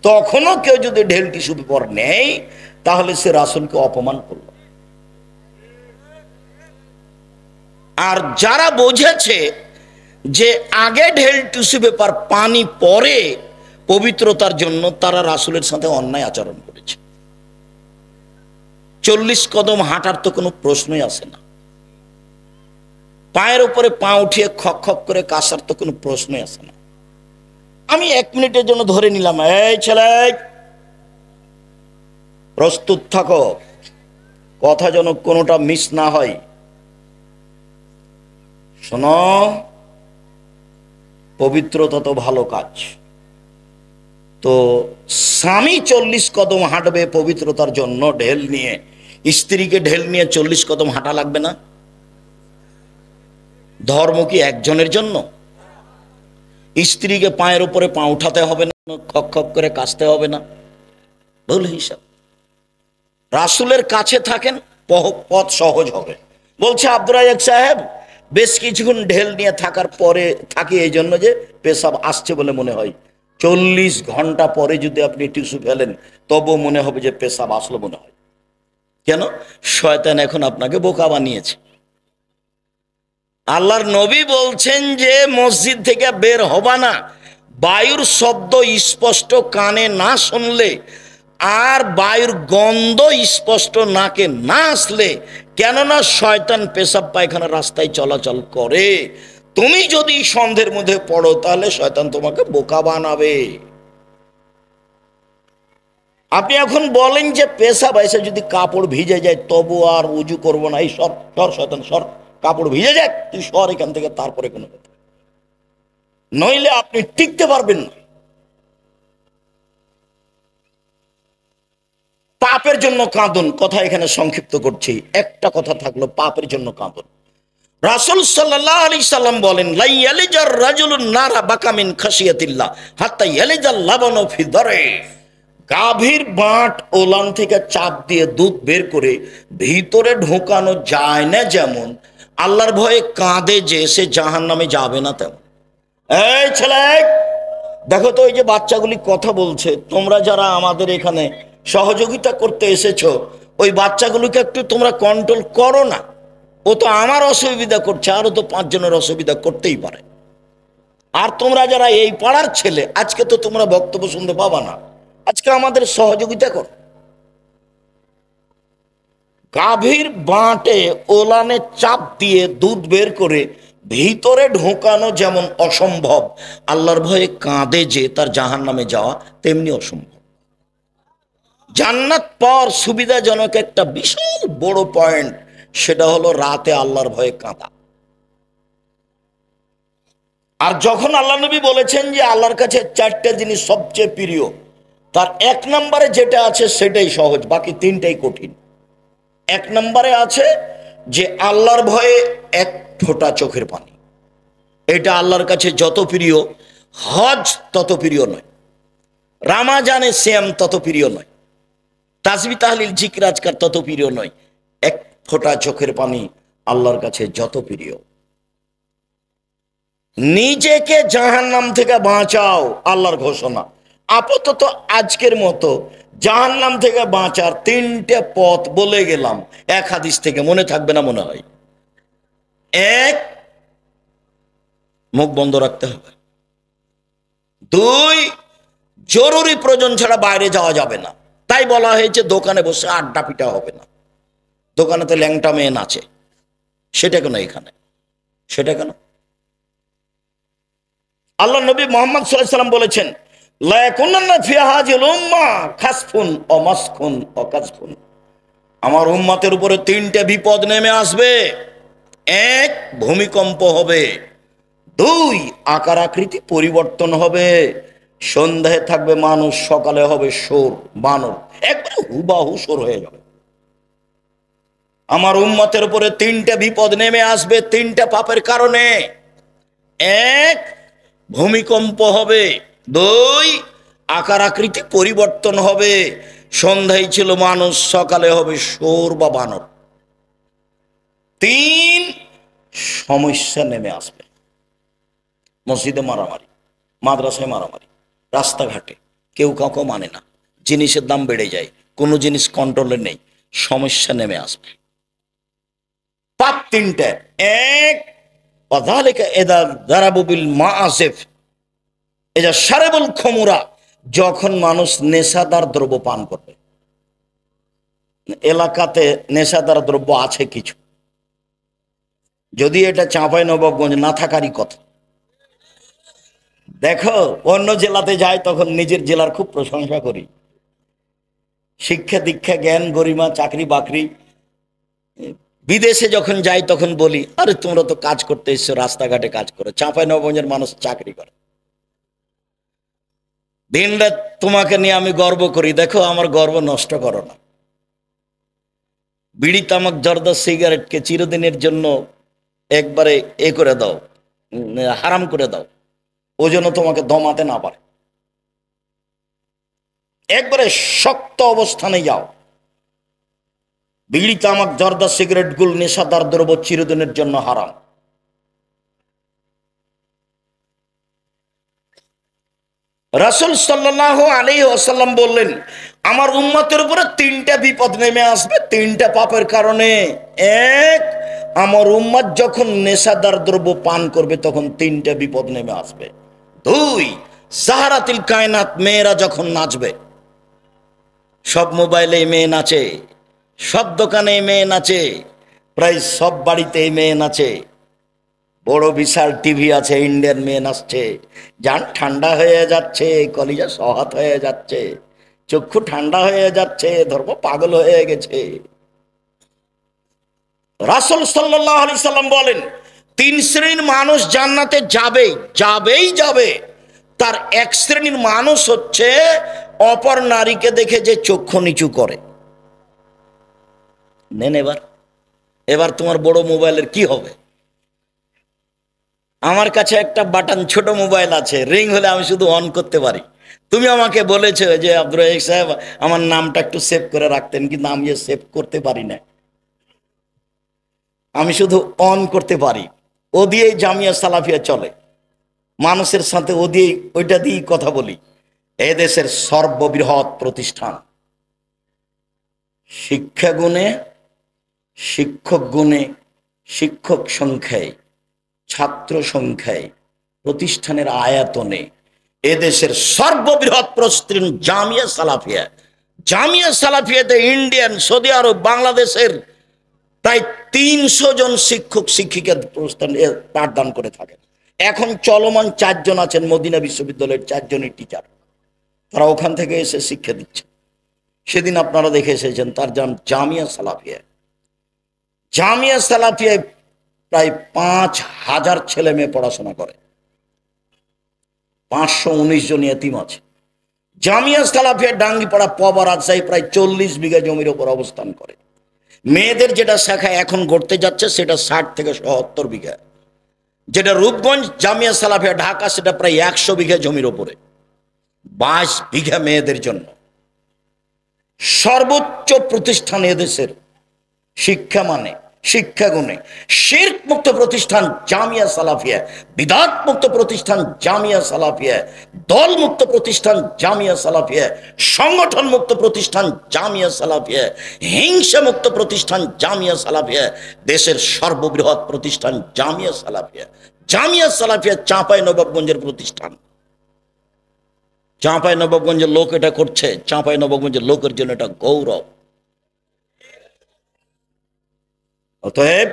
তখনও কেউ যদি ঢেল টিস্যু পেপার নেয় তাহলে সে রাসূলকে অপমান করল। আর যারা বুঝেছে যে আগে ঢেল টিস্যু পেপার পানি পরে পবিত্রতার জন্য, তারা রাসূলের সাথে অন্যায় আচরণ করেছে। 40 কদম হাঁটার তো কোনো প্রশ্নই আসে না। পায়ের উপরে পা উঠিয়ে খক খক করে কাশার তো কোনো প্রশ্নই আসে না। আমি 1 মিনিটের জন্য ধরে নিলাম, এই ছেলে প্রস্তুত থাকো, কথা যেন কোনোটা মিস না হয়। শোনো, পবিত্রতা তো ভালো কাজ। তো স্বামী 40 কদম হাঁটবে পবিত্রতার জন্য ঢেল নিয়ে, স্ত্রীকে ঢেল নিয়ে 40 কদম হাঁটা লাগবে না? ধর্ম কি একজনের জন্য? স্ত্রীকে পায়ের উপরে পা উঠাতে হবে না, খক খক করে কাশতে হবে না? ভুল হিসাব। রাসূলের কাছে থাকেন, পথ সহজ হবে। বলছে আব্দুর রাজ্জাক সাহেব, বেশ কিছুক্ষণ ঢেল নিয়ে থাকার পরে থাকি এই জন্য যে পেশাব আসছে বলে মনে হয়। 40 ঘন্টা পরে যদি আপনি টিস্যু ফেলেন তবু মনে হবে যে পেশাব আসলো মনে হয়। কেন? শয়তান এখন আপনাকে বোকা বানিয়েছে। আল্লাহর নবী বলছেন যে মসজিদ থেকে বের হবা না বায়ুর শব্দ স্পষ্ট কানে না শুনলে, আর বায়ুর গন্ধ স্পষ্ট নাকে না আসলে। কেননা শয়তান পেশাব পায়খানা রাস্তায় চলাচল করে। তুমি যদি সন্দেহের মধ্যে পড়ো তাহলে শয়তান তোমাকে বোকা বানাবে। আপনি এখন বলেন যে পেশাব এসে যদি কাপড় ভিজে যায় তবু আর উজু করবো না, এই সর সর শয়তান সর, কাপড় ভিজে যাক তুই সর এখান থেকে, তারপরে কোনো কথা, নইলে আপনি টিকতে পারবেন না। পাপের জন্য কাঁদুন, কথা এখানে সংক্ষিপ্ত করছি, একটা কথা থাকলো, পাপের জন্য কাঁদুন। রাসূল সাল্লাল্লাহু আলাইহি সাল্লাম বলেন, লা ইয়ালিজার রাজুলুন নারা বাকা মিন খাশিয়াতিল্লাহ হাত্তা ইয়ালিজাল লাবানু ফি দারে। গাভীর বাঁট ওলান থেকে চাপ দিয়ে দুধ বের করে ভিতরে ঢোকানো যায় না যেমন, আল্লাহর ভয়ে কাঁদে যে সে জাহান্নামে যাবে না তেমন। এই ছেলে দেখো তো, ওই যে বাচ্চাগুলি কথা বলছে, তোমরা যারা আমাদের এখানে সহযোগিতা করতে এসেছো, ওই বাচ্চাগুলোকে একটু তোমরা কন্ট্রোল করো না। ও তো আমার অসুবিধা করছে, আরো তো 5 জনের অসুবিধা করতেই পারে। আর তোমরা যারা এই পাড়ার ছেলে, আজকে তো তোমরা বক্তব্য শুনতে পাবা না, আজকে আমাদের সহযোগিতা করো। গাভীর বাঁটে ওলানে চাপ দিয়ে দুধ বের করে ভিতরে ঢোকানো যেমন অসম্ভব, আল্লাহর ভয়ে কাঁদে যে তার জাহান্নামে যাওয়া তেমনি অসম্ভব। জান্নাত পাওয়ার সুবিধাজনক একটা বিশাল বড় পয়েন্ট, সেটা হলো রাতে আল্লাহর ভয়ে কাঁদা। আর যখন আল্লাহ নবী বলেছেন যে আল্লাহর কাছে 4টে জিনিস সবচেয়ে প্রিয়, তার 1 নম্বরে যেটা আছে সেটাই সহজ, বাকি 3টাই কঠিন। 1 নম্বরে আছে যে আল্লাহর ভয়ে 1 ফোঁটা চোখের পানি। এটা আল্লাহর কাছে যত প্রিয়, হজ তত প্রিয় নয়, রামাজানে শ্যাম তত প্রিয় নয়, তাসবিহ তাহলিল জিকির আজকার তত প্রিয় নয়। 1 ফোঁটা চোখের পানি আল্লাহর কাছে যত প্রিয়। নিজেকে জাহান্নাম থেকে বাঁচাও, আল্লাহর ঘোষণা। আপাতত আজকের মতো জাহান্নাম থেকে বাঁচার 3টে পথ বলে গেলাম, 1 হাদিস থেকে, মনে থাকবে না মনে হয়। 1, মুখ বন্ধ রাখতে হবে। 2, জরুরি প্রয়োজন ছাড়া বাইরে যাওয়া যাবে না। তাই বলা হয়েছে দোকানে বসে আড্ডা পিটা হবে না। দোকানেতে ল্যাংটা মেয়ে নাচে, সেটা কেন এখানে? সেটা কেন? আল্লাহ নবী মুহাম্মদ সাল্লাল্লাহু আলাইহি সাল্লাম বলেছেন, লা ইয়াকুনান্না ফি হাযিল উম্মাহ খাসফুন ওয়া মাসখুন ওয়া কাযফুন। আমার উম্মতের উপরে তিনটে বিপদ নেমে আসবে। এক, ভূমিকম্প হবে। দুই, আকার আকৃতি পরিবর্তন হবে। সন্ধ্যায় থাকবে মানুষ, সকালে হবে সোর, বানর, একবারে হুবাহু সোর হয়ে যাবে। আমার উম্মতের উপরে তিনটে বিপদ নেমে আসবে তিনটা পাপের কারণে। এক, ভূমিকম্প হবে। দুই, আকার আকৃতি পরিবর্তন হবে। সন্ধ্যায় ছিল মানুষ, সকালে হবে সোর বা বানর। তিন, সমস্যা নেমে আসবে। মসজিদে মারামারি, মাদ্রাসায় মারামারি, রাস্তাঘাটে কেউ কাউকে মানে না, জিনিসের দাম বেড়ে যায়, কোনো জিনিস কন্ট্রোলে নেই, সমস্যা নেমে আসবে। পাপ তিনটে। এক, ওয়াযালিকা ইযা যারাবু বিল মাআসিফ ইযা শারাবুল খুমুরা, যখন মানুষ নেশাদার দ্রব্য পান করবে। এলাকাতে নেশাদার দ্রব্য আছে কিছু, যদি এটা চাঁপাইনবাবগঞ্জ না থাকারই কথা। দেখো, অন্য জেলাতে যায় তখন নিজের জেলার খুব প্রশংসা করি, শিক্ষা দীক্ষা জ্ঞান গরিমা চাকরি বাকরি। বিদেশে যখন যাই তখন বলি, আরে তোমরা তো কাজ করতে এসছো, রাস্তাঘাটে কাজ করো, চাঁপাইনবাবগঞ্জের মানুষ চাকরি করে। দিনরাত তোমাকে নিয়ে আমি গর্ব করি, দেখো আমার গর্ব নষ্ট করো না। বিড়ি তামাক জর্দা সিগারেটকে চিরদিনের জন্য একবারে করে দাও, হারাম করে দাও, ও যেন তোমাকে দমাতে না পারে। একবারে শক্ত অবস্থানে যাও। বিড়ি তামাক জর্দা সিগারেট গুল নেশাদার দ্রব্য চিরদিনের জন্য হারাম। রাসূল সাল্লাল্লাহু আলাইহি ওয়াসাল্লাম বললেন, আমার উম্মতের উপরে তিনটা বিপদ নেমে আসবে তিনটা পাপের কারণে। এক, আমার উম্মত যখন নেশাদার দ্রব্য পান করবে তখন তিনটা বিপদ নেমে আসবে। দুই, সাহারাতিল কায়নাত, মেয়েরা যখন নাচবে, সব মোবাইলে মেয়ে নাচে, সব দোকানে মেয়ে নাচে, প্রায় সব বাড়িতে মেয়ে নাচে, বড় বিশাল টিভি আছে, ইন্ডিয়ান মেয়ে নাচছে, জান ঠান্ডা হয়ে যাচ্ছে, কলিজা সহাত হয়ে যাচ্ছে, চক্ষু ঠান্ডা হয়ে যাচ্ছে, ধর্ম পাগল হয়ে গেছে। রাসূল সাল্লাল্লাহু আলাইহি সাল্লাম বলেন, তিন শ্রেণীর মানুষ জান্নাতে যাবে। তার এক শ্রেণীর মানুষ হচ্ছে অপর নারীকে দেখে যে চক্ষু নিচু করে। নেন এবার তোমার বড় মোবাইলের কি হবে? আমার কাছে একটা বাটন ছোট মোবাইল আছে, রিং হলে আমি শুধু অন করতে পারি। তুমি আমাকে বলেছো যে আব্দুর রাজ্জাক সাহেব আমার নামটা একটু সেভ করে রাখতেন, কিন্তু আমি সেভ করতে পারি না, আমি শুধু অন করতে পারি। ও দিয়েই জামিয়া সালাফিয়া চলে, মানুষের সাথে ওইটা দিয়েই কথা বলি। এদেশের সর্ববৃহৎ প্রতিষ্ঠান, শিক্ষা গুণে, শিক্ষক গুণে, শিক্ষক সংখ্যায়, ছাত্র সংখ্যায়, প্রতিষ্ঠানের আয়তনে এদেশের সর্ববৃহৎ প্রতিষ্ঠান জামিয়া সালাফিয়া। জামিয়া সালাফিয়াতে ইন্ডিয়ান, সৌদি আরব, বাংলাদেশের প্রায় 300 জন শিক্ষক শিক্ষিকা পাঠদান করে থাকেন। এখন চলমান 4 জন আছেন মদিনা বিশ্ববিদ্যালয়ের, 4 জনের টিচার, তারা ওখান থেকে এসে শিক্ষা দিচ্ছে। সেদিন আপনারা দেখে এসেছেন তার জামিয়া সালাফিয়া। জামিয়া সালাফিয়ায় প্রায় 5000 ছেলে মেয়ে পড়াশোনা করে, 519 জন ইতিম আছে। জামিয়া সালাফিয়া ডাঙ্গিপাড়া পবা রাজশাহী প্রায় 40 বিঘা জমির উপর অবস্থান করে। মেয়েদের যেটা শাখা এখন গড়তে যাচ্ছে সেটা 60 থেকে 70 বিঘা। যেটা রূপগঞ্জ জামিয়া সালাফিয়া ঢাকা, সেটা প্রায় 100 বিঘা জমির উপরে, 22 বিঘা মেয়েদের জন্য। সর্বোচ্চ প্রতিষ্ঠান এদেশের শিক্ষা মানে, শিক্ষা গুণে। শিরক মুক্ত প্রতিষ্ঠান জামিয়া সালাফিয়া, বিদআত মুক্ত প্রতিষ্ঠান জামিয়া সালাফিয়া, দল মুক্ত প্রতিষ্ঠান জামিয়া সালাফিয়া, সংগঠন মুক্ত প্রতিষ্ঠান জামিয়া সালাফিয়া, হিংসা মুক্ত প্রতিষ্ঠান জামিয়া সালাফিয়া, দেশের সর্ববৃহৎ প্রতিষ্ঠান জামিয়া সালাফিয়া। জামিয়া সালাফিয়া চাঁপাইনবাবগঞ্জের প্রতিষ্ঠান। চাঁপাইনবাবগঞ্জের লোক এটা করছে, চাঁপাইনবাবগঞ্জের লোকের জন্য এটা গৌরব। অতএব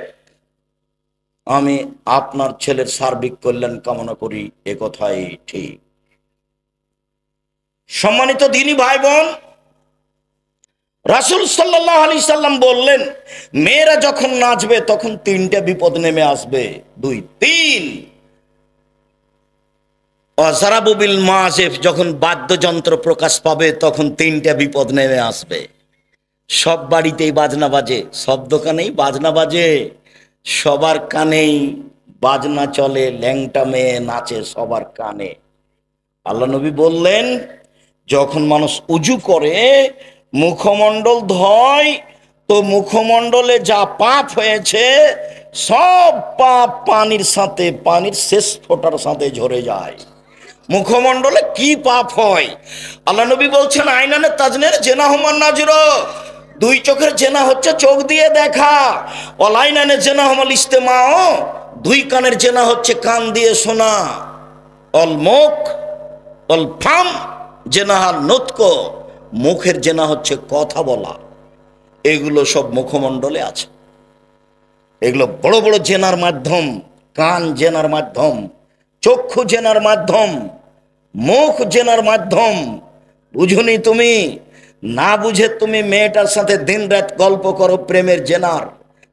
আমি আপনার ছেলের সার্বিক কল্যাণ কামনা করি, এ কথাই ঠিক। সম্মানিত দিনী ভাই বোন, রাসূল সাল্লাল্লাহু আলাইহি সাল্লাম বললেন, মেয়েরা যখন নাচবে তখন তিনটা বিপদ নেমে আসবে। দুই তিন, অজারাবুবিল মাযিফ, যখন বাদ্যযন্ত্র প্রকাশ পাবে তখন তিনটা বিপদ নেমে আসবে। সব বাড়িতেই বাজনা বাজে, সব দোকানেই বাজনা বাজে, সবার কানেই বাজনা চলে, ল্যাংটা মেয়ে নাচে সবার কানে। আল্লাহ নবী বললেন, যখন মানুষ উজু করে মুখমণ্ডল ধয়, তো মুখমণ্ডলে যা পাপ হয়েছে সব পাপ পানির সাথে, পানির শেষ ফোঁটার সাথে ঝরে যায়। মুখমণ্ডলে কি পাপ হয়? আল্লাহ নবী বলছেন, আইনানে তাজনের জেনা হুমান নাজর, দুই চোখের জেনা হচ্ছে চোখ দিয়ে দেখা। অলাইনানে জেনা হুমাল ইস্তেমাও, দুই কানের জেনা হচ্ছে কান দিয়ে শোনা। অল মুখ অল ফাম জেনাহাল নতক, মুখের জেনা হচ্ছে কথা বলা। এগুলো সব মুখমণ্ডলে আছে। এগুলো বড় বড় জেনার মাধ্যম, কান জেনার মাধ্যম, চক্ষু জেনার মাধ্যম, মুখ জেনার মাধ্যম। বুঝুনি তুমি? না বুঝে তুমি মেয়েটার সাথে দিন রাত গল্প করো প্রেমের জেনার,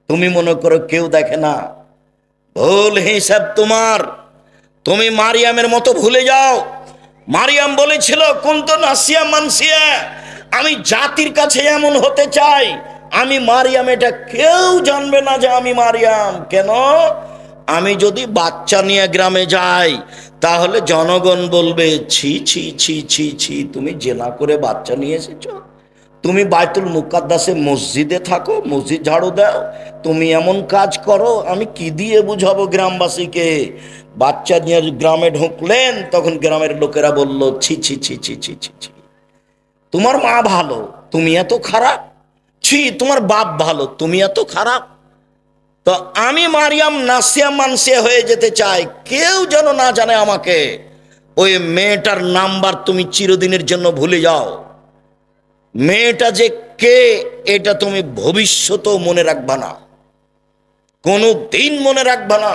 তুমি মনে করো কেউ দেখে না। ভুল হিসাব তোমার। তুমি মারিয়ামের মতো ভুলে যাও। মারিয়াম বলেছিল, কুনতু নাসিয়া মানসিয়া, আমি জাতির কাছে এমন হতে চাই, আমি মারিয়াম, এটা কেউ জানবে না যে আমি মারিয়াম। কেন? আমি যদি বাচ্চা নিয়ে গ্রামে যাই তাহলে জনগণ বলবে, ছি ছি ছি ছি ছি, তুমি জেনা করে বাচ্চা নিয়ে এসেছো। তুমি বাইতুল মুকাদ্দাসে মসজিদে থাকো, মসজিদ ঝাড়ু দাও, তুমি এমন কাজ করো, আমি কি দিয়ে বুঝাবো গ্রামবাসীকে? বাচ্চা নিয়ে গ্রামে ঢুকলেন, তখন গ্রামের লোকেরা বলল, ছি ছি ছি ছি ছি ছি ছি, তোমার মা ভালো, তুমি এত খারাপ। ছি, তোমার বাপ ভালো, তুমি এত খারাপ। তো আমি মারিয়াম নাসিয়া মানসিয়া হয়ে যেতে চাই, কেউ যেন না জানে আমাকে। ওই মেয়েটার নাম্বার তুমি চিরদিনের জন্য ভুলে যাও। মেয়েটা যে কে এটা তুমি ভবিষ্যতেও মনে রাখবা না, কোনো দিন মনে রাখবা না।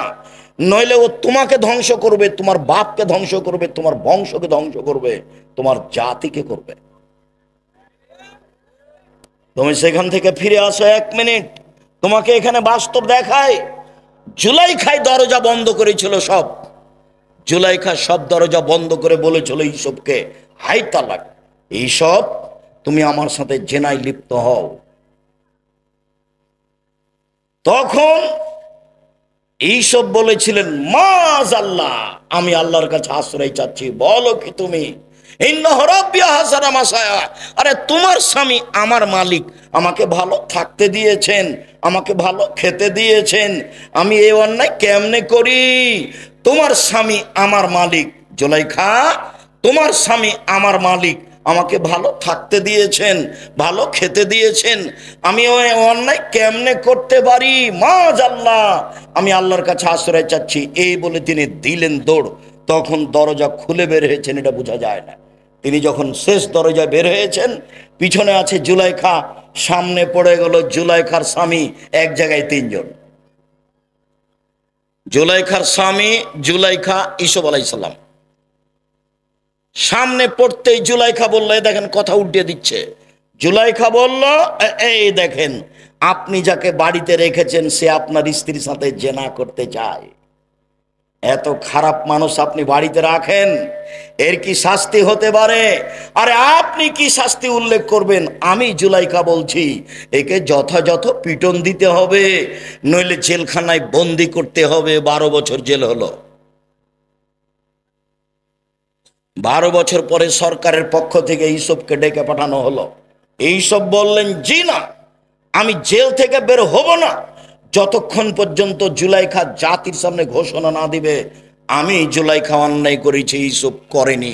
নইলে ও তোমাকে ধ্বংস করবে, তোমার বাপকে ধ্বংস করবে, তোমার বংশকে ধ্বংস করবে, তোমার জাতিকে করবে। তুমি সেখান থেকে ফিরে আসো 1 মিনিট, তোমাকে এখানে বাস্তব দেখায়। জুলাইখায় দরজা বন্ধ করেছিল সব। জুলাইখা সব দরজা বন্ধ করে বলেছিল ইসবকে, হাই তালাক, এইসব তুমি আমার সাথে জেনায় লিপ্ত হও। তখন এইসব বলেছিলেন, মাযাল্লাহ, আমি আল্লাহর কাছে আশ্রয় চাচ্ছি। বলো কি তুমি? আরে তোমার স্বামী আমার মালিক, আমাকে ভালো থাকতে দিয়েছেন, আমাকে ভালো খেতে দিয়েছেন, আমি এই অন্যায় কেমনে করি? তোমার স্বামী আমার মালিক জুলাইখা, তোমার স্বামী আমার মালিক, আমাকে ভালো থাকতে দিয়েছেন, ভালো খেতে দিয়েছেন, আমি ওই অন্যায় কেমনে করতে পারি? মাযাল্লাহ, আমি আল্লাহর কাছে আশ্রয় চাচ্ছি। এই বলে তিনি দিলেন দৌড়। তখন দরজা খুলে বের হয়েছেন, এটা বোঝা যায় না। তিনি যখন শেষ দরজায় বের হয়েছেন, পিছনে আছে জুলাইখা, সামনে পড়ে গেল জুলাইখার স্বামী, এক জায়গায় 3 জন। জুলাইখার স্বামী, জুলাইখা, ইসুফ আলাইহিস সালাম। সামনে পড়তেই জুলাইখা বলল, এই দেখেন, কথা উল্টে দিচ্ছে। জুলাইখা বলল, এই দেখেন, আপনি যাকে বাড়িতে রেখেছেন সে আপনার স্ত্রীর সাথে জেনা করতে চায়। এত খারাপ মানুষ আপনি বাড়িতে রাখেন, এর কি শাস্তি হতে পারে? আরে আপনি কি শাস্তি উল্লেখ করবেন? আমি জুলাইখা বলছি, একে যথাযথ পিটন দিতে হবে, নইলে জেলখানায় বন্দি করতে হবে। 12 বছর জেল হলো। 12 বছর পরে সরকারের পক্ষ থেকে ইসবকে ডেকে পাঠানো হলো। এইসব বললেন, জি না, আমি জেল থেকে বের হব না যতক্ষণ পর্যন্ত জুলাইখা জাতির সামনে ঘোষণা না দিবে আমি জুলাইখা অন্যায় করেছি, ইসব করেনি।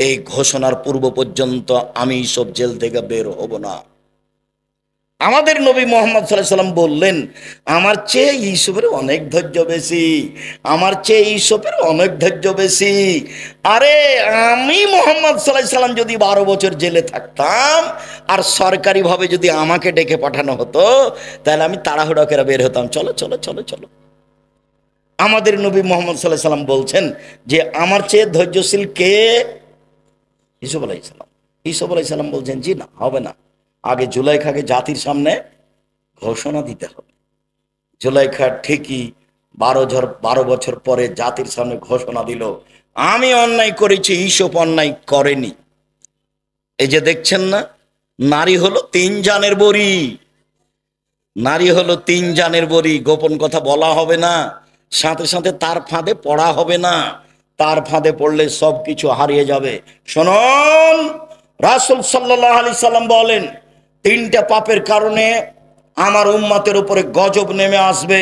এই ঘোষণার পূর্ব পর্যন্ত আমি ইসব জেল থেকে বের হব না। আমাদের নবী মুহাম্মদ সাল্লাল্লাহু আলাইহি সাল্লাম বললেন, আমার চেয়ে ইউসুফের অনেক ধৈর্য বেশি, আমার চেয়ে ইউসুফের অনেক ধৈর্য বেশি। আরে আমি মুহাম্মদ সাল্লাল্লাহু আলাইহি সাল্লাম যদি 12 বছর জেলে থাকতাম আর সরকারিভাবে যদি আমাকে ডেকে পাঠানো হতো, তাহলে আমি তাড়াহুড়ো করে বের হতাম, চলো চলো চলো চলো। আমাদের নবী মুহাম্মদ সাল্লাল্লাহু আলাইহি সাল্লাম বলছেন যে আমার চেয়ে ধৈর্যশীল কে? ইউসুফ আলাইহিস সালাম। ইউসুফ আলাইহিস সালাম বলছেন, জি না, হবে না, আগে জুলাইখাকে জাতির সামনে ঘোষণা দিতে হবে। জুলাইখা ঠিকই 12 বছর পরে জাতির সামনে ঘোষণা দিল, আমি অন্যায় করেছি, ঈশপ অন্যায় করেনি। এই যে দেখছেন না, নারী হলো 3 জানের বড়ি, নারী হলো 3 জানের বড়ি। গোপন কথা বলা হবে না, সাথে সাথে তার ফাঁদে পড়া হবে না, তার ফাঁদে পড়লে সব কিছু হারিয়ে যাবে। শুনুন, রাসূল সাল্লাল্লাহু আলাইহি সাল্লাম বলেন, 3টা পাপের কারণে আমার উম্মতের উপরে গজব নেমে আসবে।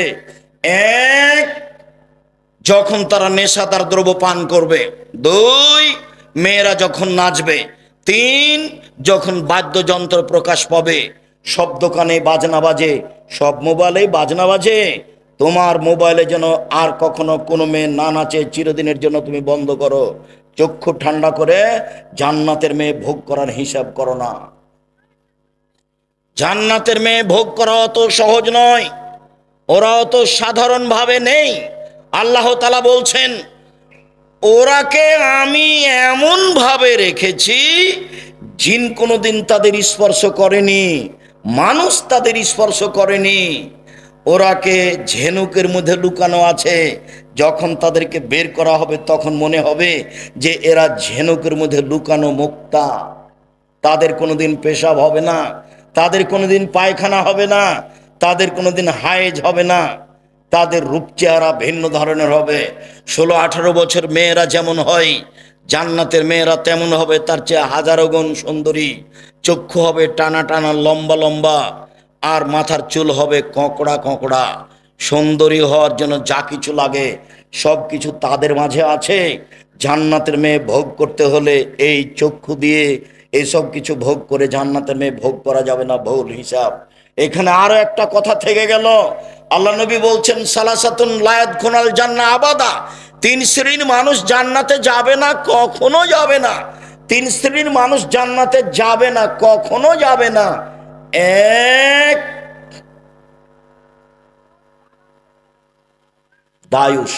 1, যখন তারা নেশাদার দ্রব্য পান করবে। 2, মেয়েরা যখন নাচবে। 3, যখন বাদ্যযন্ত্র প্রকাশ পাবে। সব দোকানে বাজনা বাজে, সব মোবাইলে বাজনা বাজে। তোমার মোবাইলে যেন আর কখনো কোনো মেয়ে না নাচে, চিরদিনের জন্য তুমি বন্ধ করো। চক্ষু ঠান্ডা করে জান্নাতের মেয়ে ভোগ করার হিসাব করো না। জান্নাতের মেয়ে ভোগ করা অত সহজ নয়, ওরা অত সাধারণ ভাবে নেই। আল্লাহ তাআলা বলছেন, ওরাকে আমি এমন ভাবে রেখেছি জিন কোনোদিন তাদের স্পর্শ করেনি, মানুষ তাদের স্পর্শ করেনি। ওরাকে ঝিনুকের মধ্যে লুকানো আছে, যখন তাদেরকে বের করা হবে তখন মনে হবে যে এরা ঝিনুকের মধ্যে লুকানো মুক্তা। তাদের কোনোদিন পেশাব হবে না, তাদের কোনোদিন পায়খানা হবে না, তাদের কোনোদিন হায়েজ হবে না, তাদের রূপ চেহারা ভিন্ন ধরনের হবে। 16-18 বছর মেয়েরা যেমন হয়, জান্নাতের মেয়েরা তেমন হবে, তার চেয়ে হাজারো গুণ সুন্দরী। চক্ষু হবে টানা টানা, লম্বা লম্বা, আর মাথার চুল হবে কঁকড়া কঁকড়া। সুন্দরী হওয়ার জন্য যা কিছু লাগে সব কিছু তাদের মাঝে আছে। জান্নাতের মেয়ে ভোগ করতে হলে এই চক্ষু দিয়ে এইসব কিছু ভোগ করে জান্নাতের মেয়ে ভোগ করা যাবে না, ভুল হিসাব। এখানে আরো একটা কথা থেকে গেল, আল্লাহ নবী বলছেন, সালাসাতুন লা ইয়াদখুলুল জান্নাহ আবাদা, 3 শ্রেণীর মানুষ জান্নাতে যাবে না, কখনো যাবে না। 3 শ্রেণীর মানুষ জান্নাতে যাবে না, কখনো যাবে না। 1, দায়ুস,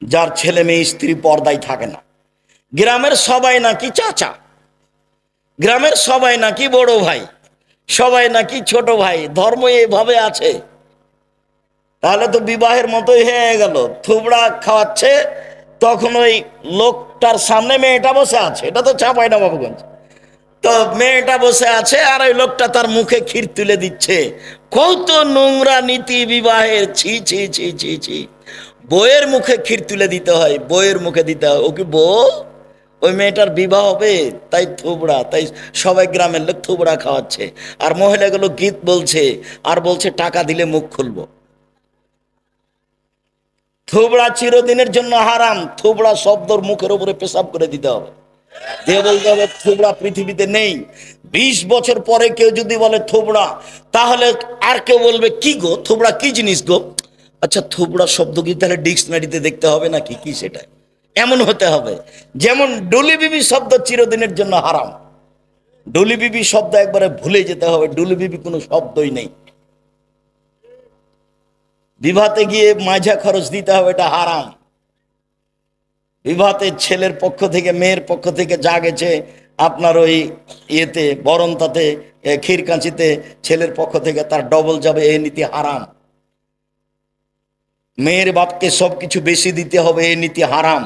যার ছেলে মেয়ে স্ত্রী পর্দায় থাকে না। গ্রামের সবাই নাকি চাচা, গ্রামের সবাই নাকি বড় ভাই, সবাই নাকি ছোট ভাই, ধর্ম এভাবে আছে। তাহলে তো বিবাহের মতোই হয়ে গেল। থুবড়া খাওয়াচ্ছে, তখন ওই লোকটার সামনে মেয়েটা বসে আছে, এটা তো চাপায় না বাবুগঞ্জ, তো মেয়েটা বসে আছে আর ওই লোকটা তার মুখে ক্ষীর তুলে দিচ্ছে। কত নোংরা নীতি বিবাহের, ছি ছি ছি ছি ছি। বইয়ের মুখে ক্ষীর তুলে দিতে হয়, বইয়ের মুখে দিতে হয়। ও কি বউ? ওই মেয়েটার বিবাহ হবে, তাই থুবড়া, তাই সবাই গ্রামের লোক থুবড়া খাওয়াচ্ছে। আর মহিলাগুলো গীত বলছে আর বলছে টাকা দিলে মুখ খুলবো। থুবড়া চিরদিনের জন্য হারাম। থুবড়া শব্দর মুখের উপরে পেশাব করে দিতে হবে, দিয়ে বলতে হবে থুবড়া পৃথিবীতে নেই। 20 বছর পরে কেউ যদি বলে থুবড়া, তাহলে আর কেউ বলবে কি গো, থুবড়া কি জিনিস গো? আচ্ছা, থুবড়া শব্দ কি তাহলে ডিকশনারিতে দেখতে হবে নাকি, কি সেটা এমন হতে হবে। যেমন ডুলি বিবি শব্দ চিরদিনের জন্য হারাম, ডুলি বিবি শব্দ একবারে ভুলে যেতে হবে, ডুলি বিবি কোনো শব্দই নেই। বিবাহতে গিয়ে মাঝা খরচ দিতে হবে, এটা হারাম। বিবাহতে ছেলের পক্ষ থেকে মেয়ের পক্ষ থেকে যা গেছে আপনার ওই ইয়েতে বরণতাতে ক্ষীর কাঁচিতে ছেলের পক্ষ থেকে তার ডবল যাবে, এই নীতি হারাম। মেয়ের বাপকে সবকিছু বেশি দিতে হবে, এই নীতি হারাম।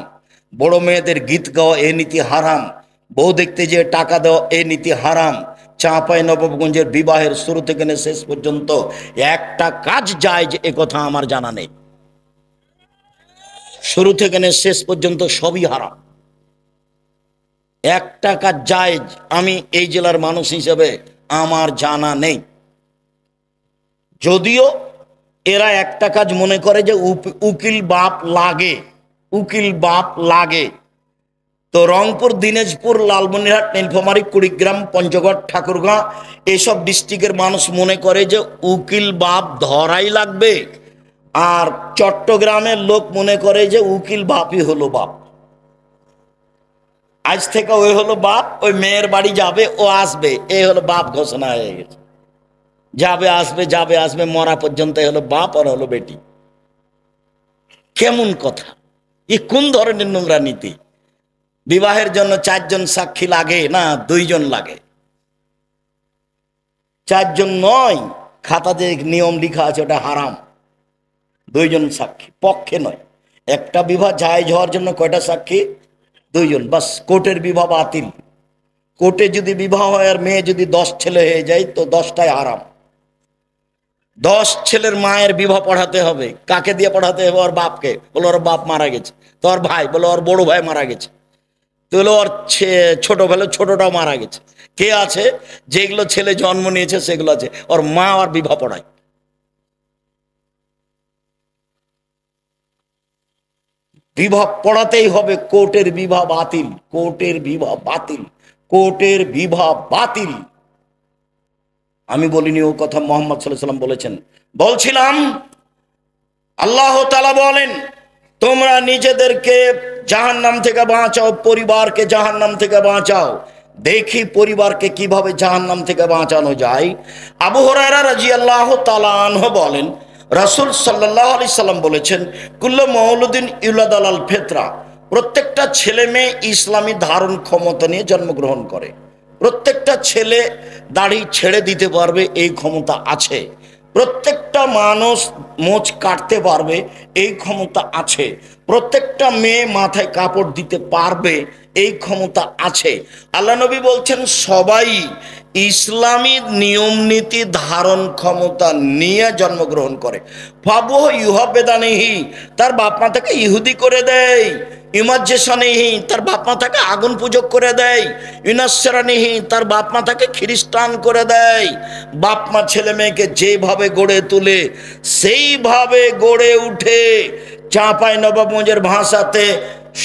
বড় মেয়েদের গীত গাওয়া, এই নীতি হারাম। বউ দেখতে যে টাকা দেওয়া, এই নীতি হারাম। চাঁপাই নবাবগঞ্জের বিবাহের শুরু থেকে শেষ পর্যন্ত একটা কাজ যায় যে একথা আমার জানা নেই। শুরু থেকে শেষ পর্যন্ত সবই হারাম। একটা কাজ যায় আমি এই জেলার মানুষ হিসেবে আমার জানা নেই। যদিও এরা একটা কাজ মনে করে যে উকিল বাপ লাগে, উকিল বাপ লাগে। তো রংপুর, দিনাজপুর, লালমনিরহাট, নীলফামারী, কুড়িগ্রাম, পঞ্চগড়, ঠাকুরগাঁ এসব ডিস্ট্রিক্টের মানুষ মনে করে যে উকিল বাপ ধরাই লাগবে। আর চট্টগ্রামের লোক মনে করে যে উকিল বাপই হলো বাপ। আজ থেকে ওই হলো বাপ, ওই মেয়ের বাড়ি যাবে, ও আসবে, এই হলো বাপ ঘোষণা হয়ে গেছে। যাবে আসবে, যাবে আসবে, মরা পর্যন্ত হলো বাপ আর হলো বেটি। কেমন কথা, এ কোন ধরনের নোংরা নীতি? বিবাহের জন্য 4 জন সাক্ষী লাগে না, 2 জন লাগে। চারজন নয়, খাতা যে নিয়ম লিখা আছে ওটা হারাম। দুইজন সাক্ষী, পক্ষে নয়। একটা বিবাহ জায়েজ হওয়ার জন্য কয়টা সাক্ষী? দুইজন, বাস। কোর্টের বিবাহ বাতিল। কোর্টে যদি বিবাহ হয় আর মেয়ে যদি 10 ছেলে হয়ে যায় তো 10টাই হারাম। 10 ছেলের মায়ের বিবাহ পড়াতে হবে। কাকে দিয়ে পড়াতে হবে? ওর বাপকে। বলো ওর বাপ মারা গেছে। তো ওর ভাই, বলো ওর বড় ভাই মারা গেছে। তো হলো ওর ছোট ভাই, ছোটটাও মারা গেছে। কে আছে? যেগুলো ছেলে জন্ম নিয়েছে সেগুলো আছে। ওর মা আর বিবাহ পড়ায়। বিবাহ পড়াতেই হবে। কোর্টের বিবাহ বাতিল, কোর্টের বিবাহ বাতিল, কোর্টের বিবাহ বাতিল। আমি বলিনি, ও কথা মোহাম্মদ সাল্লাল্লাহু আলাইহি ওয়াসাল্লাম বলেছেন। বলছিলাম আল্লাহ তাআলা বলেন, তোমরা নিজেদেরকে জাহান্নাম থেকে বাঁচাও, পরিবারকে জাহান্নাম থেকে বাঁচাও। দেখি পরিবারকে কিভাবে জাহান্নাম থেকে বাঁচানো যায়। আবু হুরায়রা রাদিয়াল্লাহু তাআলা আনহু বলেন, রাসূল সাল্লাল্লাহু আলাইহি সাল্লাম বলেছেন, কুল্লু মাউলুদিন ইউলাদ আলাল ফিতরা, প্রত্যেকটা ছেলে মেয়ে ইসলামী ধারণ ক্ষমতা নিয়ে জন্মগ্রহণ করে। প্রত্যেকটা ছেলে দাড়ি ছেড়ে দিতে পারবে, এই ক্ষমতা আছে। প্রত্যেকটা মানুষ মোচ কাটতে পারবে, এই ক্ষমতা আছে। প্রত্যেকটা মেয়ে মাথায় কাপড় দিতে পারবে, এই ক্ষমতা আছে। আল্লাহ নবী বলছেন সবাই ইসলামী নিয়ম নীতি ধারণ ক্ষমতা নিয়ে জন্মগ্রহণ করে। ফাবু ইউহাবেদানিহি, তার বাপ মা তাকে ইহুদি করে দেয়। ইমাজ্জেশানিহি, তার বাপ মা তাকে আগুন পূজক করে দেয়। ইনাসরানিহি, তার বাপ মা তাকে খ্রিস্টান করে দেয়। বাপ মা ছেলে মেয়েকে যেভাবে গড়ে তুলে সেইভাবে গড়ে উঠে। চাঁপাই নবাবগঞ্জের ভাষাতে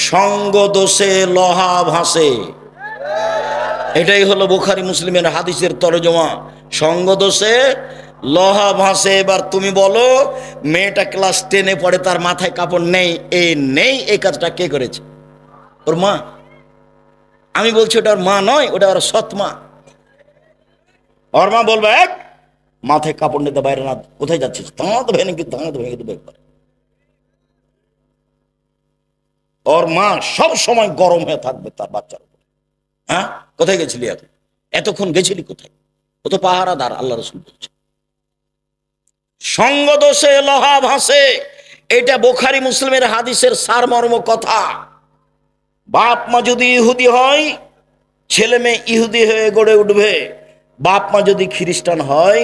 সঙ্গ দোষে লোহা ভাসে। এটাই হলো বুখারী মুসলিমের হাদিসের তরজমা। সঙ্গ দোষে লোহা ভাসে। এবার তুমি বলো, মেয়েটা ক্লাস 10-এ পড়ে, তার মাথায় কাপড় নেই, এই কাজটা কে করেছে? ওর মা। আমি বলছি ওটা ওর মা নয়, ওটা ওর সৎ মা। ওর মা বলবে, এক মাথায় কাপড় নিতে বাইরে না, কোথায় যাচ্ছিস? দাঁত ভেঙে দেবে একবারে। ওর মা সব সময় গরম হয়ে থাকবে তার বাচ্চার উপর। হ্যাঁ, কোথায় গেছিলি এখন? এতক্ষণ গেছিলি কোথায়? ও তো পাহারাদার, আল্লাহ রাসূল বলছে। সঙ্গ দোষে লোহা ভাসে, এটা বুখারী মুসলিমের হাদিসের সারমর্ম কথা। বাপ মা যদি ইহুদি হয়, ছেলে মেয়ে ইহুদি হয়ে গড়ে উঠবে। বাপ মা যদি খ্রিস্টান হয়,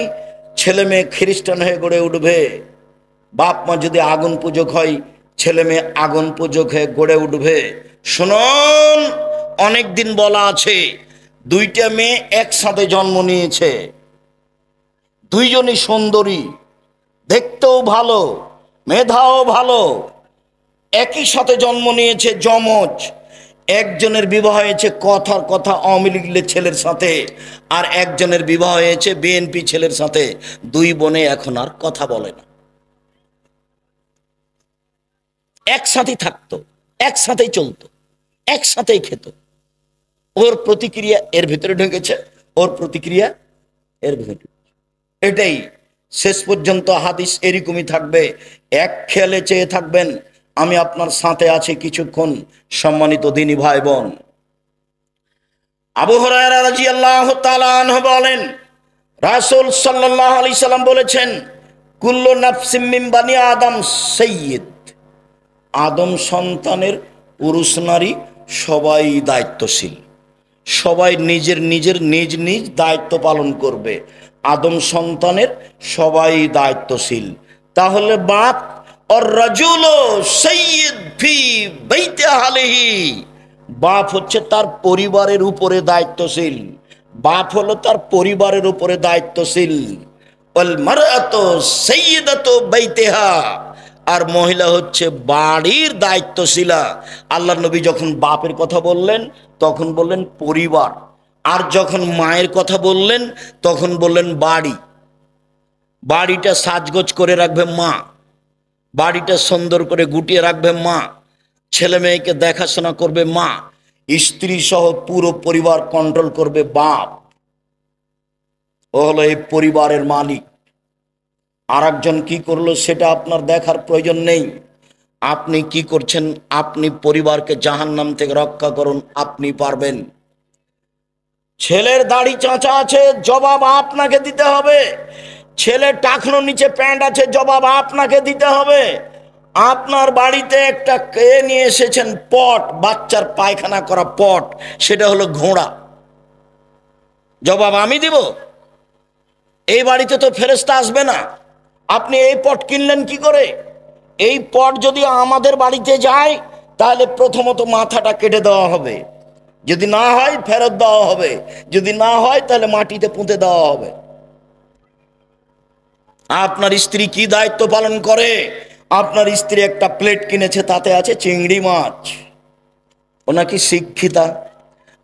ছেলে মেয়ে খ্রিস্টান হয়ে গড়ে উঠবে। বাপ মা যদি আগুন পূজক হয়, ছেলে মেয়ে আগুন পূজক হয়ে গড়ে উঠবে। শুনুন, অনেকদিন বলা আছে, দুইটা মেয়ে একসাথে জন্ম নিয়েছে, দুইজনই সুন্দরী, দেখতেও ভালো, মেধাও ভালো, একই সাথে জন্ম নিয়েছে, যমজ। একজনের বিবাহ হয়েছে কথার কথা আওয়ামী লীগের ছেলের সাথে, আর একজনের বিবাহ হয়েছে বিএনপি ছেলের সাথে। দুই বোনে এখন আর কথা বলে না। একসাথেই থাকতো, একসাথেই চলতো, একসাথেই খেত। ওর প্রতিক্রিয়া এর ভিতরে ঢুকেছে, ওর প্রতিক্রিয়া এর ভিতরে। এটাই শেষ পর্যন্ত হাদিস এরকমই থাকবে। এক খেয়ালে চেয়ে থাকবেন, আমি আপনার সাথে আছি কিছুক্ষণ। সম্মানিত দিনী ভাই বোন, আবু হুরায়রা রাদিয়াল্লাহু তাআলা আনহু বলেন, রাসূল সাল্লাল্লাহু আলাইহি সাল্লাম বলেছেন, কুল্লু নাফসিম মিন বানি আদম সাইয়্যিদ, আদম সন্তানের পুরুষ নারী সবাই দায়িত্বশীল। সবাই নিজের নিজের নিজ নিজ দায়িত্ব পালন করবে। আদম সন্তানের সবাই দায়িত্বশীল। তাহলে বাপ আর রাজুল সাইয়্যিদ ফি বাইতি আহলিহি, বাপ হচ্ছে তার পরিবারের উপরে দায়িত্বশীল। বাপ হলো তার পরিবারের উপরে দায়িত্বশীল। ওয়াল মারআতু সাইয়্যিদাতু বাইতিহা, আর মহিলা হচ্ছে বাড়ির দায়িত্বশীলা। আল্লাহ নবী যখন বাপের কথা বললেন তখন বললেন পরিবার, আর যখন মায়ের কথা বললেন তখন বললেন বাড়ি। বাড়িটা সাজগোজ করে রাখবে মা, বাড়িটা সুন্দর করে গুটিয়ে রাখবে মা, ছেলে মেয়েকে দেখাশোনা করবে মা, স্ত্রী সহ পুরো পরিবার কন্ট্রোল করবে বাপ। ও হলো এই পরিবারের মালিক। আর একজন কি করলো সেটা আপনার দেখার প্রয়োজন নেই। আপনি কি করছেন, আপনি পরিবারকে জাহান্নাম থেকে রক্ষা করুন, আপনি পারবেন। ছেলের দাড়ি চাঁচা আছে, জবাব আপনাকে দিতে হবে। ছেলের টাকনোর নিচে প্যান্ট আছে, জবাব আপনাকে দিতে হবে। আপনার বাড়িতে একটা কে নিয়ে এসেছেন পট, বাচ্চার পায়খানা করা পট, সেটা হলো ঘোড়া, জবাব আমি দিব? এই বাড়িতে তো ফেরেশতা আসবে না, আপনি এই পট কিনলেন কি করে? এই পট যদি আমাদের বাড়িতে যায় তাহলে প্রথমত মাথাটা কেটে দেওয়া হবে, যদি না হয় ফেরত দেওয়া হবে, যদি না হয় তাহলে মাটিতে পুঁতে দেওয়া হবে। আপনার স্ত্রী কি দায়িত্ব পালন করে? আপনার স্ত্রী একটা প্লেট কিনেছে, তাতে আছে চিংড়ি মাছ, ও নাকি শিক্ষিতা।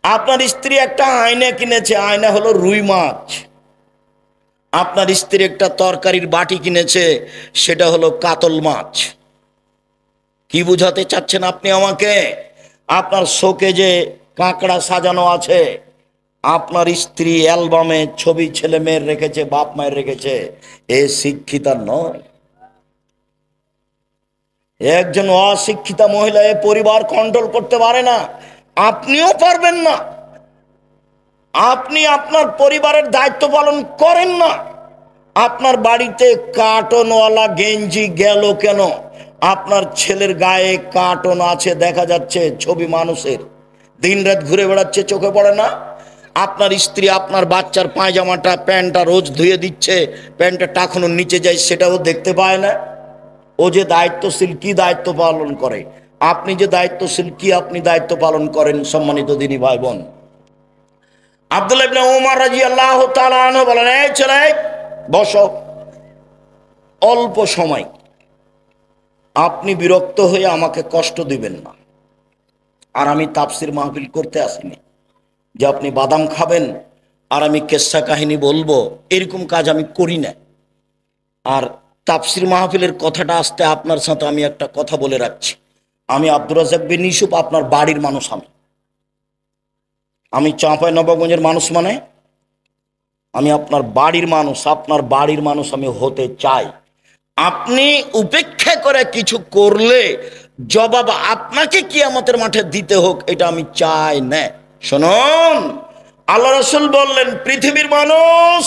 আপনার স্ত্রী একটা আয়না কিনেছে, আয়না হলো রুই মাছ। আপনার স্ত্রী একটা তরকারির বাটি কিনেছে, সেটা হলো কাতল মাছ। কি বুঝাতে চাচ্ছেন আপনি আমাকে? আপনার শোকে যে কাঁকড়া সাজানো আছে, আপনার স্ত্রী অ্যালবামে ছবি ছেলে মেয়ের রেখেছে, বাপ মায়ের রেখেছে, এ শিক্ষিতা নয়। একজন অশিক্ষিতা মহিলা এ পরিবার কন্ট্রোল করতে পারে না, আপনিও পারবেন না। আপনি আপনার পরিবারের দায়িত্ব পালন করেন না। আপনার বাড়িতে কার্টনওয়ালা গেঞ্জি গেল কেন? আপনার ছেলের গায়ে কার্টন আছে, দেখা যাচ্ছে ছবি মানুষের, দিনরাত ঘুরে বেড়াচ্ছে, চোখে পড়ে না? আপনার স্ত্রী আপনার বাচ্চার পায়জামাটা প্যান্টটা রোজ ধুয়ে দিচ্ছে, প্যান্টটা টাকানোর নিচে যায়, সেটাও দেখতে পায় না। ও যে দায়িত্বশীল, কি দায়িত্ব পালন করে? আপনি যে দায়িত্বশীল, কি আপনি দায়িত্ব পালন করেন? সম্মানিত দিনী ভাই বোন, আব্দুল্লাহ ইবনে ওমর রাদিয়াল্লাহু তাআলা আনহু বলেন, এই ছেলে বসো, অল্প সময়, আপনি বিরক্ত হয়ে আমাকে কষ্ট দিবেন না। আর আমি তাফসির মাহফিল করতে আসিনি যে আপনি বাদাম খাবেন আর আমি কেসা কাহিনী বলবো, এরকম কাজ আমি করি না। আর তাফসির মাহফিলের কথাটা আসতে আপনার সাথে আমি একটা কথা বলে রাখছি, আমি আব্দুর রাজ্জাক বিন ইউসুফ আপনার বাড়ির মানুষ। আমি চাঁপাইনবাবগঞ্জের মানুষ, মানে আমি আপনার বাড়ির মানুষ, আপনার বাড়ির মানুষ আমি হতে চাই। আপনি উপেক্ষা করে কিছু করলে জবাব আপনাকে কিয়ামতের মাঠে দিতে হোক, এটা আমি চাই না। শুনুন, আল্লাহ রাসূল বললেন, পৃথিবীর মানুষ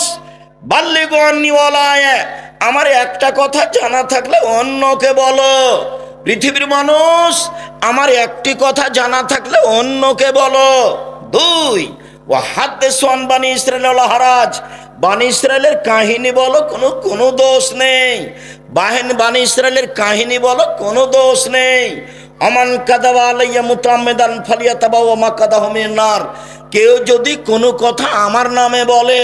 বাল্লিগু আন্নী ওয়ালা আয়া, আমার একটা কথা জানা থাকলে অন্যকে বলো। পৃথিবীর মানুষ, আমার একটি কথা জানা থাকলে অন্যকে বলো। দুই, ও হাদ্দিসু আন বানি ইসরাঈল ওয়ালা হারাজ, বানি ইসরায়েলের কাহিনী বলো, কোনো দোষ নেই। বানি ইসরায়েলের কাহিনী বলো, কোনো দোষ নেই। আমান কাযাবা আলাইয়া মুতাআম্মিদান ফালিয়াতাবাওয়া মাকআদাহু মিনান নার, কেউ যদি কোনো কথা আমার নামে বলে,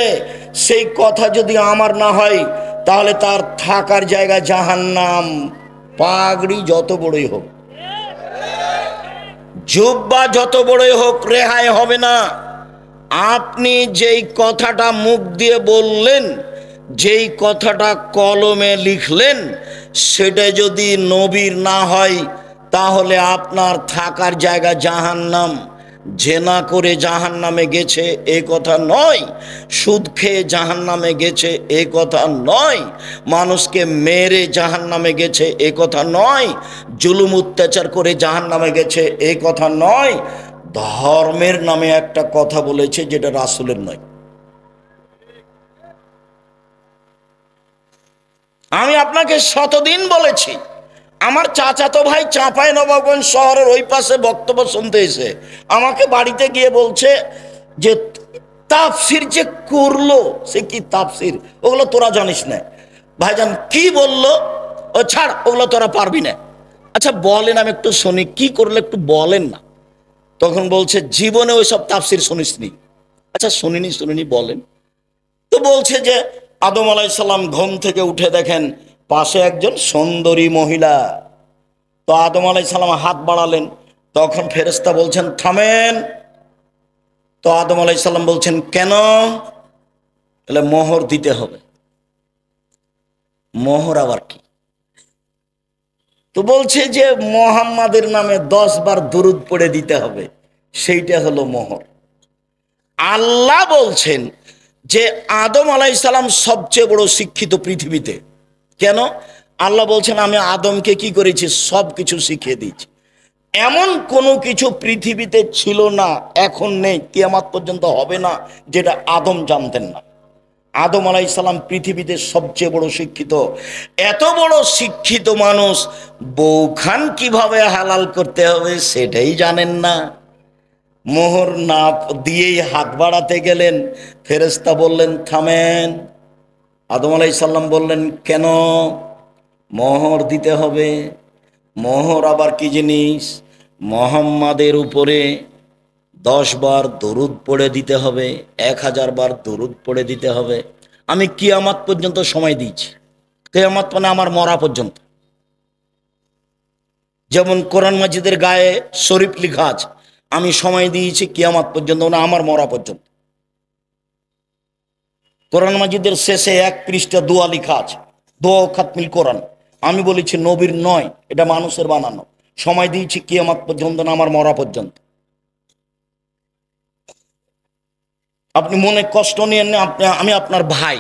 সেই কথা যদি আমার না হয়, তাহলে তার থাকার জায়গা জাহান্নাম। পাগড়ি যত বড়ই হোক, জুব্বা যত বড়ই হোক, রেহাই হবে না। আপনি যেই কথাটা মুখ দিয়ে বললেন, যেই কথাটা কলমে লিখলেন, সেটা যদি নবীর না হয়, তাহলে আপনার থাকার জায়গা জাহান্নাম। জেনা করে জাহান্নামে গেছে এ কথা নয়, সুদ খেয়ে জাহান্নামে গেছে এ কথা নয়, মানুষকে মেরে জাহান্নামে গেছে এ কথা নয়, জুলুম অত্যাচার করে জাহান্নামে গেছে এ কথা নয়। ধর্মের নামে একটা কথা বলেছে যেটা রাসূলের নয়। আমি আপনাকে শতদিন বলেছি, আমার চাচাতো ভাই চাঁপাইনবাবগঞ্জ শহরের ওই পাশে বক্তব্য শুনতে এসে আমাকে বাড়িতে গিয়ে বলছে যে তাফসির যে করলো, সে কি তাফসির, ওগুলো তোরা জানিস না। ভাইজান কি বললো? ও ছাড়, ওগুলো তোরা পারবি না। আচ্ছা বলেন, আমি একটু শুনি, কি করলে একটু বলেন না। তখন বলছে, জীবনে ওই সব তাফসির শুনিসনি। আচ্ছা শুনিনি বলেন। তো বলছে যে আদম আলাইহিস সালাম ঘুম থেকে উঠে দেখেন পাশে একজন সুন্দরী মহিলা। তো আদম আলাইহিস সালাম হাত বাড়ালেন, তখন ফেরেশতা বলছেন থামেন। তো আদম আলাইহিস সালাম বলছেন কেন? তাহলে মোহর দিতে হবে। মোহর আবার কি? তো বলছে যে মুহাম্মাদের নামে 10 বার দুরূদ পড়ে দিতে হবে, সেইটা হলো মোহর। আল্লাহ বলছেন যে আদম আলাইহিস সালাম সবচেয়ে বড় শিক্ষিত পৃথিবীতে। কেন? আল্লাহ বলছেন আমি আদমকে কি করেছি? সব কিছু শিখিয়ে দিয়েছি। এমন কোনো কিছু পৃথিবীতে ছিল না, এখন নেই, কিয়ামত পর্যন্ত হবে না, যেটা আদম জানতেন না। আদম আলাইহিস সালাম পৃথিবীতে সবচেয়ে বড় শিক্ষিত। এত বড় শিক্ষিত মানুষ বউখান কিভাবে হালাল করতে হবে সেটাই জানেন না। মোহর না দিয়েই হাত বাড়াতে গেলেন, ফেরেশতা বললেন থামেন। আদম আলাইহিস সালাম বললেন কেন? মোহর দিতে হবে। মোহর আবার কি জিনিস? মুহাম্মাদের উপরে 10 বার দরুদ পড়ে দিতে হবে, 1000 বার দরুদ পড়ে দিতে হবে। আমি কিয়ামত পর্যন্ত সময় দিয়েছি, কিয়ামত মানে আমার মরা পর্যন্ত। যেমন কোরআন মাজিদের গায়ে শরীফ লেখা আছে, আমি সময় দিয়েছি কিয়ামত পর্যন্ত, না আমার মরা পর্যন্ত। কোরআন মাজিদের শেষে 1 পৃষ্ঠা দোয়া লেখা আছে, দোয়া খাতমিল কোরআন। আমি বলেছি নবীর নয়, এটা মানুষের বানানো। সময় দিয়েছি কিয়ামত পর্যন্ত, না আমার মরা পর্যন্ত। আপনি মনে কষ্ট নিয়েন না, আমি আপনার ভাই।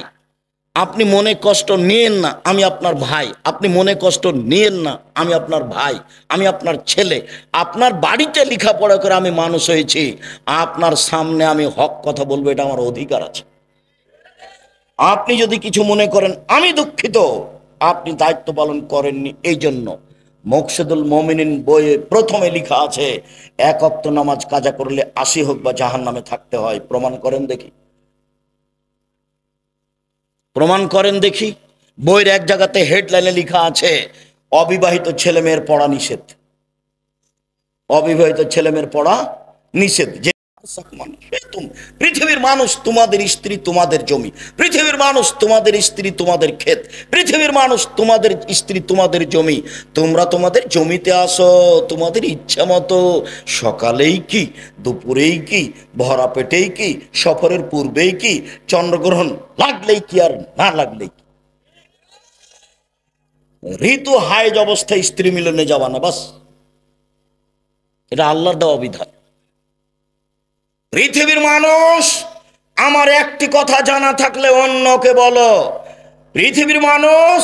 আপনি মনে কষ্ট নিয়েন না, আমি আপনার ভাই। আপনি মনে কষ্ট নিয়েন না, আমি আপনার ভাই, আমি আপনার ছেলে। আপনার বাড়িতে লেখাপড়া করে আমি মানুষ হয়েছি, আপনার সামনে আমি হক কথা বলবো, এটা আমার অধিকার আছে। আপনি যদি কিছু মনে করেন আমি দুঃখিত, আপনি দায়িত্ব পালন করেননি। এই জন্য মকসুদুল মুমিনিন বইয়ে প্রথমে লেখা আছে 1 ওয়াক্ত নামাজ কাজা করলে 80 হোক বা জাহান্নামে থাকতে হয়। প্রমাণ করেন দেখি, প্রমাণ করেন দেখি। বইয়ের এক জায়গাতে হেডলাইনে লেখা আছে অবিবাহিত ছেলে মেয়ের পড়া নিষেধ। অবিবাহিত ছেলে মেয়ের পড়া নিষেধ। যে পৃথিবীর মানুষ তোমাদের স্ত্রী তোমাদের জমি, পৃথিবীর মানুষ তোমাদের স্ত্রী তোমাদের ক্ষেত, পৃথিবীর মানুষ তোমাদের স্ত্রী তোমাদের জমি। তোমরা তোমাদের জমিতে আসো তোমাদের ইচ্ছা মতো, সকালেই কি, দুপুরেই কি, ভরা পেটেই কি, সফরের পূর্বেই কি, চন্দ্রগ্রহণ লাগলেই কি আর না লাগলেই কি। ঋতু হাইজ অবস্থায় স্ত্রী মিলনে যাওয়া না, বাস। এটা আল্লাহর দেওয়া বিধান। পৃথিবীর মানুষ, আমার একটি কথা জানা থাকলে অন্যকে বলো। পৃথিবীর মানুষ,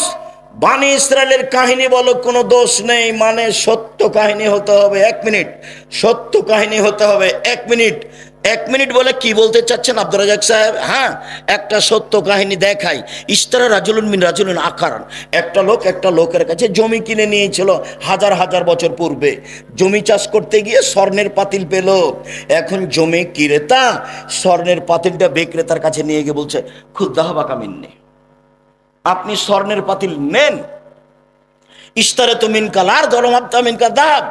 বানি ইসরায়েলের কাহিনী বলো, কোনো দোষ নেই, মানে সত্য কাহিনী হতে হবে। 1 মিনিট, সত্য কাহিনী হতে হবে। 1 মিনিট, 1 মিনিট বলে কি বলতে চাচ্ছেন আব্দুর রাজ্জাক সাহেব? হ্যাঁ, একটা সত্য কাহিনী দেখাই। ইস্তারা রাজুলুন মিন রাজুলুন আকারান। একটা লোকের কাছে জমি কিনে নিয়েছিল হাজার হাজার বছর পূর্বে। জমি চাষ করতে গিয়ে স্বর্ণের পাতিল পেল। এখন জমি ক্রেতা স্বর্ণের পাতিলটা বিক্রেতার কাছে নিয়ে গিয়ে বলছে খুদ্দাহ বাকামিন্নে, আপনি স্বর্ণের পাতিল নেন। ইস্তারে তো মিনকালার দরমাপ্তা মিনকা দাব,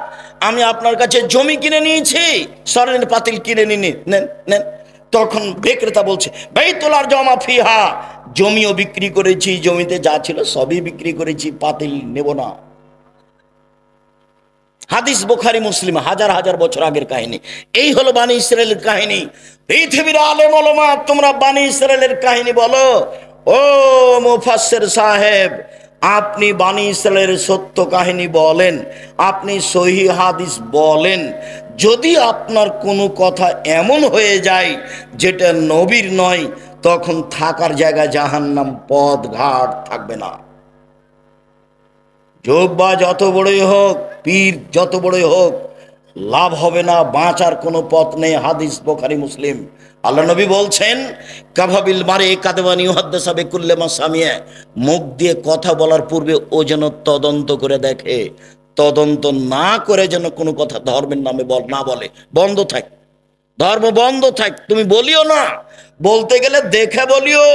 আমি আপনার কাছে জমি কিনে নিয়েছি, স্বর্ণের পাতিল কিনে নিয়ে নেন নেন। তখন বিক্রেতা বলছে বাইতুলার জমা ফিহা, জমিও বিক্রি করেছি, জমিতে যা ছিল সবই বিক্রি করেছি, পাতিল নেব না। হাদিস বুখারী মুসলিম, হাজার হাজার বছর আগের কাহিনী। এই হলো বানি ইসরায়েলের কাহিনী। পৃথিবীর আলেম ওলামা, তোমরা বানি ইসরায়েলের কাহিনী বলো। ও মুফাসসির সাহেব, আপনি বানি ইসরায়েলের সত্য কাহিনী বলেন, আপনি সহিহ হাদিস বলেন। যদি আপনার কোনো কথা এমন হয়ে যায় যেটা নবীর নয়, তখন থাকার জায়গা জাহান্নাম, পথ ঘাট থাকবে না। জোব্বা যত বড়ই হোক, পীর যত বড়ই হোক, লাভ হবে না, বাঁচার কোনো পথ নেই। হাদিস বুখারী মুসলিম। আল্লাহ নবী বলছেন কাভাবিল মারে কাদওয়ানি ইউহাদ্দিসু বিকুল্লি মা সামিয়া, মুখ দিয়ে কথা বলার পূর্বে ও যেন তদন্ত করে দেখে। তদন্ত না করে যেন কোনো কথা ধর্মের নামে না বলে। বন্ধ থাক, ধর্ম বন্ধ থাক, তুমি বলিও না। বলতে গেলে দেখে বলিও।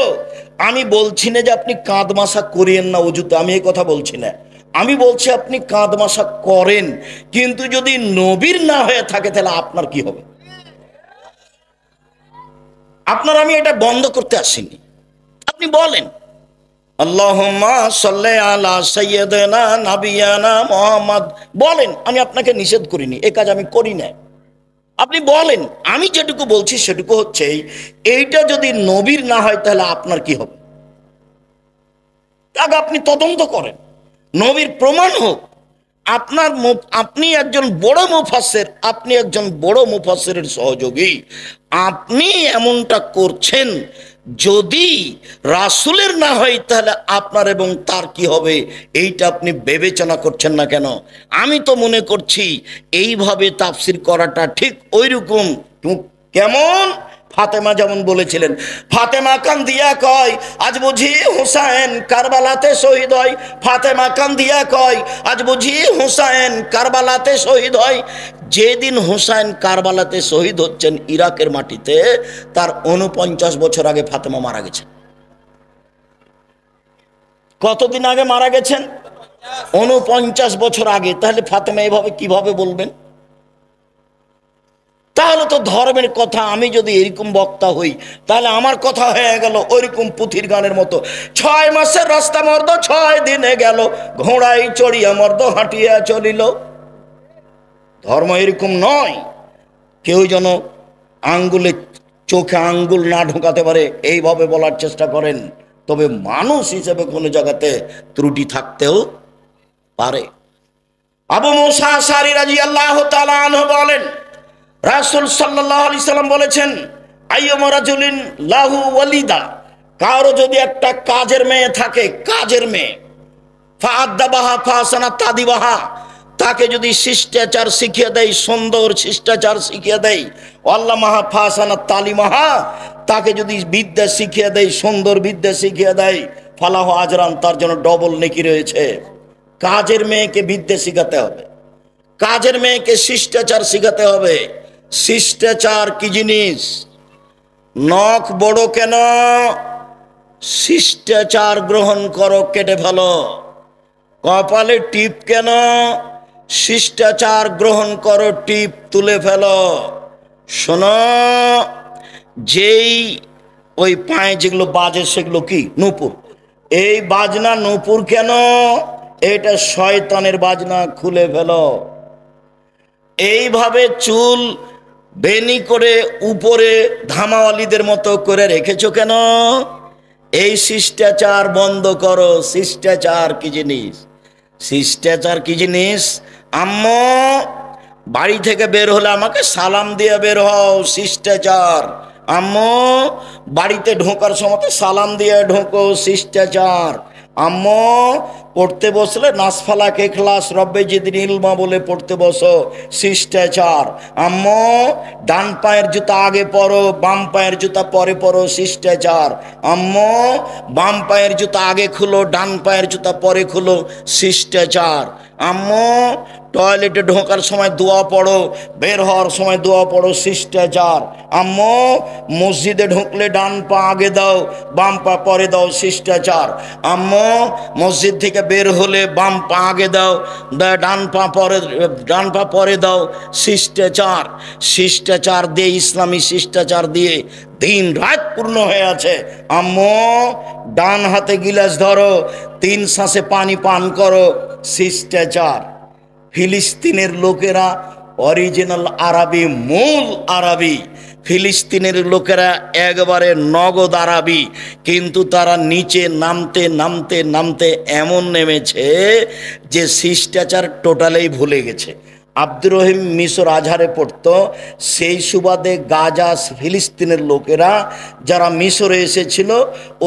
আমি বলছি না যে আপনি কাঁদ মাসা করিয়েন না অজুতে, আমি এই কথা বলছি না। আমি বলছি আপনি কাঁদ মাসা করেন, কিন্তু যদি নবীর না হয়ে থাকে তাহলে আপনার কি হবে? আপনার আমি এটা বন্ধ করতে আসিনি। আপনি বলেন আল্লাহুম্মা সাল্লি আলা সাইয়্যিদিনা নাবিয়ানা মুহাম্মদ, বলেন। আমি আপনাকে নিষেধ করিনি, এই কাজ আমি করি না। আপনি বলেন। আমি যেটুকু বলছি সেটুকু হচ্ছে এইটা যদি নবীর না হয় তাহলে আপনার কি হবে? আগে আপনি তদন্ত করেন, নবীর প্রমাণ হোক। আপনি একজন বড় মুফাসসির, আপনি একজন বড় মুফাসসিরের সহযোগী, আপনি এমনটা করছেন, যদি রাসূলের না হয় তাহলে আপনার এবং তার কি হবে, এইটা আপনি বিবেচনা করছেন না কেন? আমি তো মনে করছি এইভাবে তাফসির করাটা ঠিক ওইরকম। কেমন? ফাতেমা যেমন বলেছিলেন, ফাতেমা কান্দিয়া কয় আজ বুঝি হুসাইন কারবালাতে শহীদ হয়। ফাতেমা কান্দিয়া কয় আজ বুঝি হুসাইন কারবালাতে শহীদ হয়। যেদিন হুসাইন কারবালাতে শহীদ হচ্ছেন ইরাকের মাটিতে, তার 49 বছর আগে ফাতেমা মারা গেছেন। কতদিন আগে মারা গেছেন? 49 বছর আগে। তাহলে ফাতেমা এভাবে কিভাবে বলবেন? তাহলে তো ধর্মের কথা, আমি যদি এরকম বক্তা হই তাহলে আমার কথা হয়ে গেল ওইরকম পুথির গানের মতো, 6 মাসের রাস্তা মর্দ 6 দিনে গেল, ঘোড়ায় চড়িয়া মর্দ হাঁটিয়া চলিল। ধর্ম এরকম নয়। কেউ যেন আঙ্গুলে চোখে আঙ্গুল না ঢোকাতে পারে এইভাবে বলার চেষ্টা করেন, তবে মানুষ হিসেবে কোনো জায়গাতে ত্রুটি থাকতেও পারে। আবু মুসা আশআরী রাদিয়াল্লাহু তাআলা আনহু বলেন, রাসূল সাল্লাল্লাহু আলাইহি সাল্লাম বলেছেন, আইয়ুমা রাজুলিন লাহু ওয়ালিদা, কারো যদি একটা কাজের মেয়ে থাকে, কাজের মেয়ে, ফাআদ্দাবাহা ফাসানা তাদিবাহা, তাকে যদি শিষ্টাচার শিখিয়ে দেয়, সুন্দর শিষ্টাচার শিখিয়ে দেয়, আল্লামাহা ফাসানা তালিমাহা, তাকে যদি বিদ্যা শিখিয়ে দেয়, সুন্দর বিদ্যা শিখিয়ে দেয়, ফালাহু আজরান, তার জন্য ডবল নেকি রয়েছে। কাজের মেয়েকে বিদ্যা শিখাতে হবে, কাজের মেয়েকে শিষ্টাচার শিখাতে হবে। শিষ্টাচার কি জিনিস? নখ বড় কেন? শিষ্টাচার গ্রহণ করো, কেটে ফেলো। কপালে টিপ কেন? শিষ্টাচার গ্রহণ করো, টিপ তুলে ফেলো। শোনো, যেই ওই পায়ে যেগুলো বাজে সেগুলো কি? নূপুর। এই বাজনা নূপুর কেন? এটা শয়তানের বাজনা, খুলে ফেলো। এইভাবে চুল বেনি করে উপরে ধামাওয়ালিদের মতো করে রেখেছো কেন? এই শিষ্টাচার বন্ধ করো। শিষ্টাচার কি জিনিস? শিষ্টাচার কি জিনিস? আম্মু বাড়ি থেকে বের হলে আমাকে সালাম দিয়ে বের হও, শিষ্টাচার। আম্মু বাড়িতে ঢোকার সময় সালাম দিয়ে ঢোকো, শিষ্টাচার। আম্মু পড়তে বসলে নাসফালাক ইখলাস রব্বে জিদনি ইলমা বলে পড়তে বসো, শিষ্টাচার। আম্মু ডান পায়ের জুতা আগে পরো, বাম পায়ের জুতা পরে পরো, শিষ্টাচার। আম্মু বাম পায়ের জুতা আগে খুলো, ডান পায়ের জুতা পরে খুলো, শিষ্টাচার। আম্মু টয়লেটে ঢোকার সময় দোয়া পড়ো, বের হওয়ার সময় দোয়া পড়ো, শিষ্টাচার। আম্মু মসজিদে ঢুকলে ডান পা আগে দাও, বাম পা পরে দাও, শিষ্টাচার। আম্মু মসজিদ থেকে বের হলে বাম পা আগে দাও, ডান পা পরে দাও, শিষ্টাচার। শিষ্টাচার দিয়ে, ইসলামী শিষ্টাচার দিয়ে দিন রাত পূর্ণ হয়ে আছে। আম্মু ডান হাতে গিলাস ধরো, 3 শ্বাসে পানি পান করো, শিষ্টাচার। ফিলিস্তিনের লোকেরা অরিজিনাল আরবি, মূল আরবি। ফিলিস্তিনের লোকেরা একবারে নগদ আরবি, কিন্তু তারা নিচে নামতে নামতে নামতে এমন নেমেছে যে শিষ্টাচার টোটালেই ভুলে গেছে। আব্দুর রহিম মিশর আজহারে পড়তো, সেই সুবাদে গাজা ফিলিস্তিনের লোকেরা যারা মিশরে এসেছিল,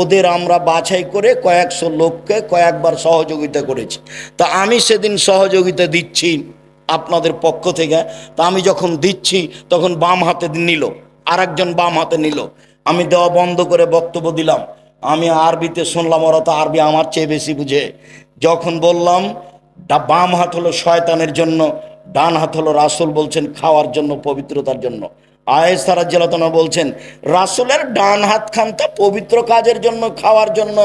ওদের আমরা বাছাই করে কয়েকশো লোককে কয়েকবার সহযোগিতা করেছি। তা আমি সেদিন সহযোগিতা দিচ্ছি আপনাদের পক্ষ থেকে। তা আমি যখন দিচ্ছি তখন বাম হাতে নিল, আর একজন বাম হাতে নিল। আমি দেওয়া বন্ধ করে বক্তব্য দিলাম। আমি আরবিতে শুনলাম, ওরা তো আরবি আমার চেয়ে বেশি বুঝে। যখন বললাম বাম হাত হলো শয়তানের জন্য, ডান হাত হলো রাসূল বলছেন খাওয়ার জন্য, পবিত্রতার জন্য। আয়েশা রাদিয়াল্লাহু তাআলা বলছেন রাসূলের ডান হাত খানটা পবিত্র কাজের জন্য, খাওয়ার জন্য,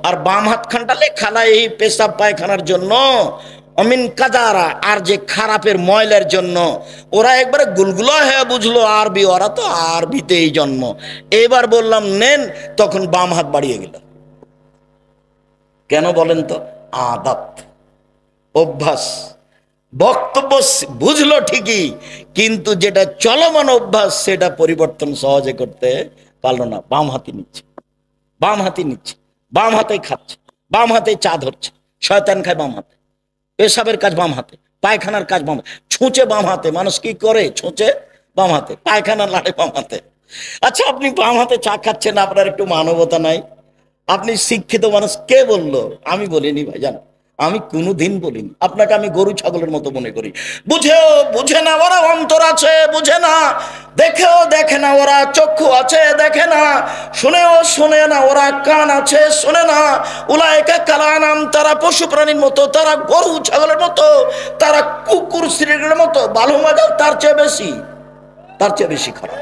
আর বাম হাত খানটা লেখালা এই পেশাব পায়খানার জন্য, অমিন কাদারা, আর যে খারাপের ময়লার জন্য। ওরা একবারে গুলগুলো হয়ে বুঝলো আরবি, ওরা তো আরবিতেই জন্ম। এবার বললাম নেন, তখন বাম হাত বাড়িয়ে গেল। কেন বলেন তো? আদত, অভ্যাস। বক্তব্য বুঝলো ঠিকই, কিন্তু যেটা চলমান অভ্যাস সেটা পরিবর্তন সহজে করতে পারলো না। বাম হাতি নিচ্ছে, বাম হাতি নিচ্ছে, বাম হাতে খাচ্ছে, বাম হাতে চা ধরছে। শয়তান খায় বাম হাতে, পেশাবের কাজ বাম হাতে, পায়খানার কাজ বাম হাতে, ছুঁচে বাম হাতে। মানুষ কি করে? ছুঁচে বাম হাতে, পায়খানা লাড়ে বাম হাতে। আচ্ছা, আপনি বাম হাতে চা খাচ্ছেন, আপনার একটু মানবতা নাই? আপনি শিক্ষিত মানুষ, কে বললো? আমি বলিনি ভাইজান, আমি কোনোদিন বলিনি। আপনাকে আমি গরু ছাগলের মতো মনে করি। বুঝেও বুঝে না ওরা, অন্তর আছে বুঝে না, দেখেও দেখে না ওরা, চক্ষু আছে দেখে না, শুনেও শুনে না ওরা, কান আছে শোনে না। উলাইকা কালানাম, তারা পশু প্রাণীর মতো, তারা গরু ছাগলের মতো, তারা কুকুর শ্রীর মতো। ভালো মজা তার চেয়ে বেশি, তার চেয়ে বেশি খারাপ।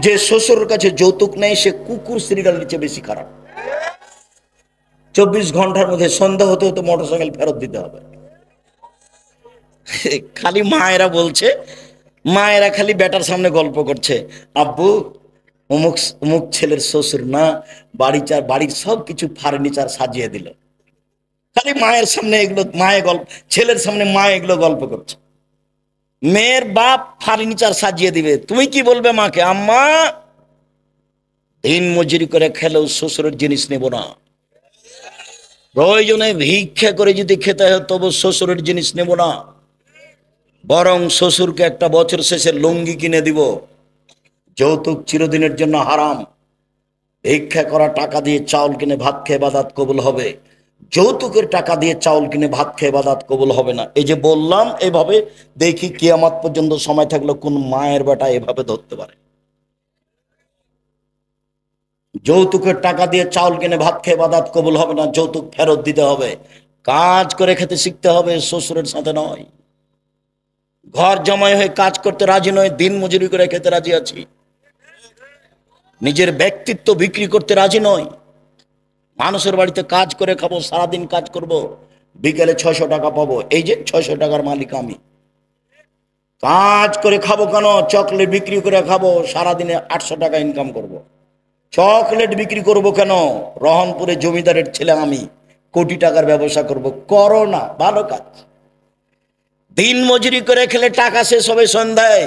যে শ্বশুরের কাছে যৌতুক নেই সে কুকুর শ্রীরালের চেয়ে বেশি খারাপ। 24 ঘন্টার মধ্যে সন্ধ্যা হতে হতে মোটরসাইকেল ফেরত দিতে হবে। খালি মায়েরা বলছে, মায়েরা খালি বেটার সামনে গল্প করছে, আব্বু অমুক অমুক ছেলের শ্বশুর না বাড়ির সব কিছু ফার্নিচার সাজিয়ে দিল। খালি মায়ের সামনে এগুলো, মায়ের গল্প, ছেলের সামনে মা এগুলো গল্প করছে। মেয়ের বাপ ফার্নিচার সাজিয়ে দিবে, তুমি কি বলবে মাকে? আম্মা দিন মজুরি করে খেলেও শ্বশুরের জিনিস নেব না, প্রয়োজনে ভিক্ষা করে যদি খেতে হয় তবু শ্বশুরের জিনিস নেব না, বরং শ্বশুরকে একটা বছর শেষে লুঙ্গি কিনে দিব। যৌতুক চিরদিনের জন্য হারাম। ভিক্ষা করা টাকা দিয়ে চাউল কিনে ভাত খেয়ে ইবাদত কবুল হবে, যৌতুকের টাকা দিয়ে চাউল কিনে ভাত খেয়ে ইবাদত কবুল হবে না। এই যে বললাম, এভাবে দেখি কিয়ামত পর্যন্ত সময় থাকলে কোন মায়ের বেটা এভাবে ধরতে পারে। যৌতুকের টাকা দিয়ে চাউল কিনে ভাত খেয়ে ইবাদত কবুল হবে না, যৌতুক ফেরত দিতে হবে। কাজ করে খেতে শিখতে হবে, শ্বশুরের সাথে নয়। ঘর জমাই হয়ে কাজ করতে রাজি নয়, দিন মজুরি করে খেতে রাজি আছি। নিজের ব্যক্তিত্ব বিক্রি করতে রাজি নয়। মানুষের বাড়িতে কাজ করে খাবো, সারাদিন কাজ করব, বিকেলে 600 টাকা পাবো। এই যে 600 টাকার মালিক আমি। কাজ করে খাবো কেন? চকলেট বিক্রি করে খাবো, সারাদিনে 800 টাকা ইনকাম করব। চকলেট বিক্রি করব কেন? রহনপুরে জমিদারের ছেলে আমি, কোটি টাকার ব্যবসা করব। করো না, ভালো কাজ। দিন মজুরি করে খেলে টাকা শেষ হবে সন্ধ্যায়,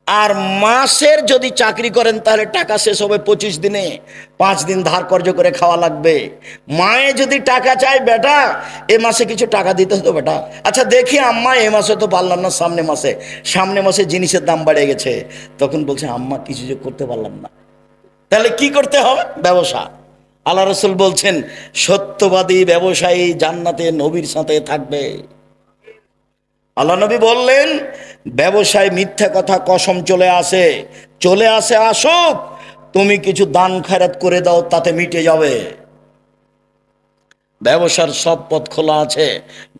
আর মাসের যদি চাকরি করেন তাহলে টাকা শেষ হবে 25 দিনে। 5 দিন ধার কর্জ করে খাওয়া লাগবে। মায়ে যদি টাকা চায়, বেটা এ মাসে কিছু টাকা দিতে হতো বেটা। আচ্ছা দেখি আম্মা, এ মাসে তো পারলাম না, সামনে মাসে জিনিসের দাম বেড়ে গেছে। তখন বলছে আম্মা কিছু যে করতে পারলাম না। তাহলে কি করতে হবে? ব্যবসা। আল্লাহ রসুল বলছেন, সত্যবাদী ব্যবসায়ী জান্নাতে নবীর সাথে থাকবে। আল্লাহ নবী বললেন, ব্যবসায় মিথ্যা কথা কসম চলে আসে, আসুক, তুমি কিছু দান খয়রাত করে দাও, তাতে মিটে যাবে। ব্যবসার সব পথ খোলা আছে।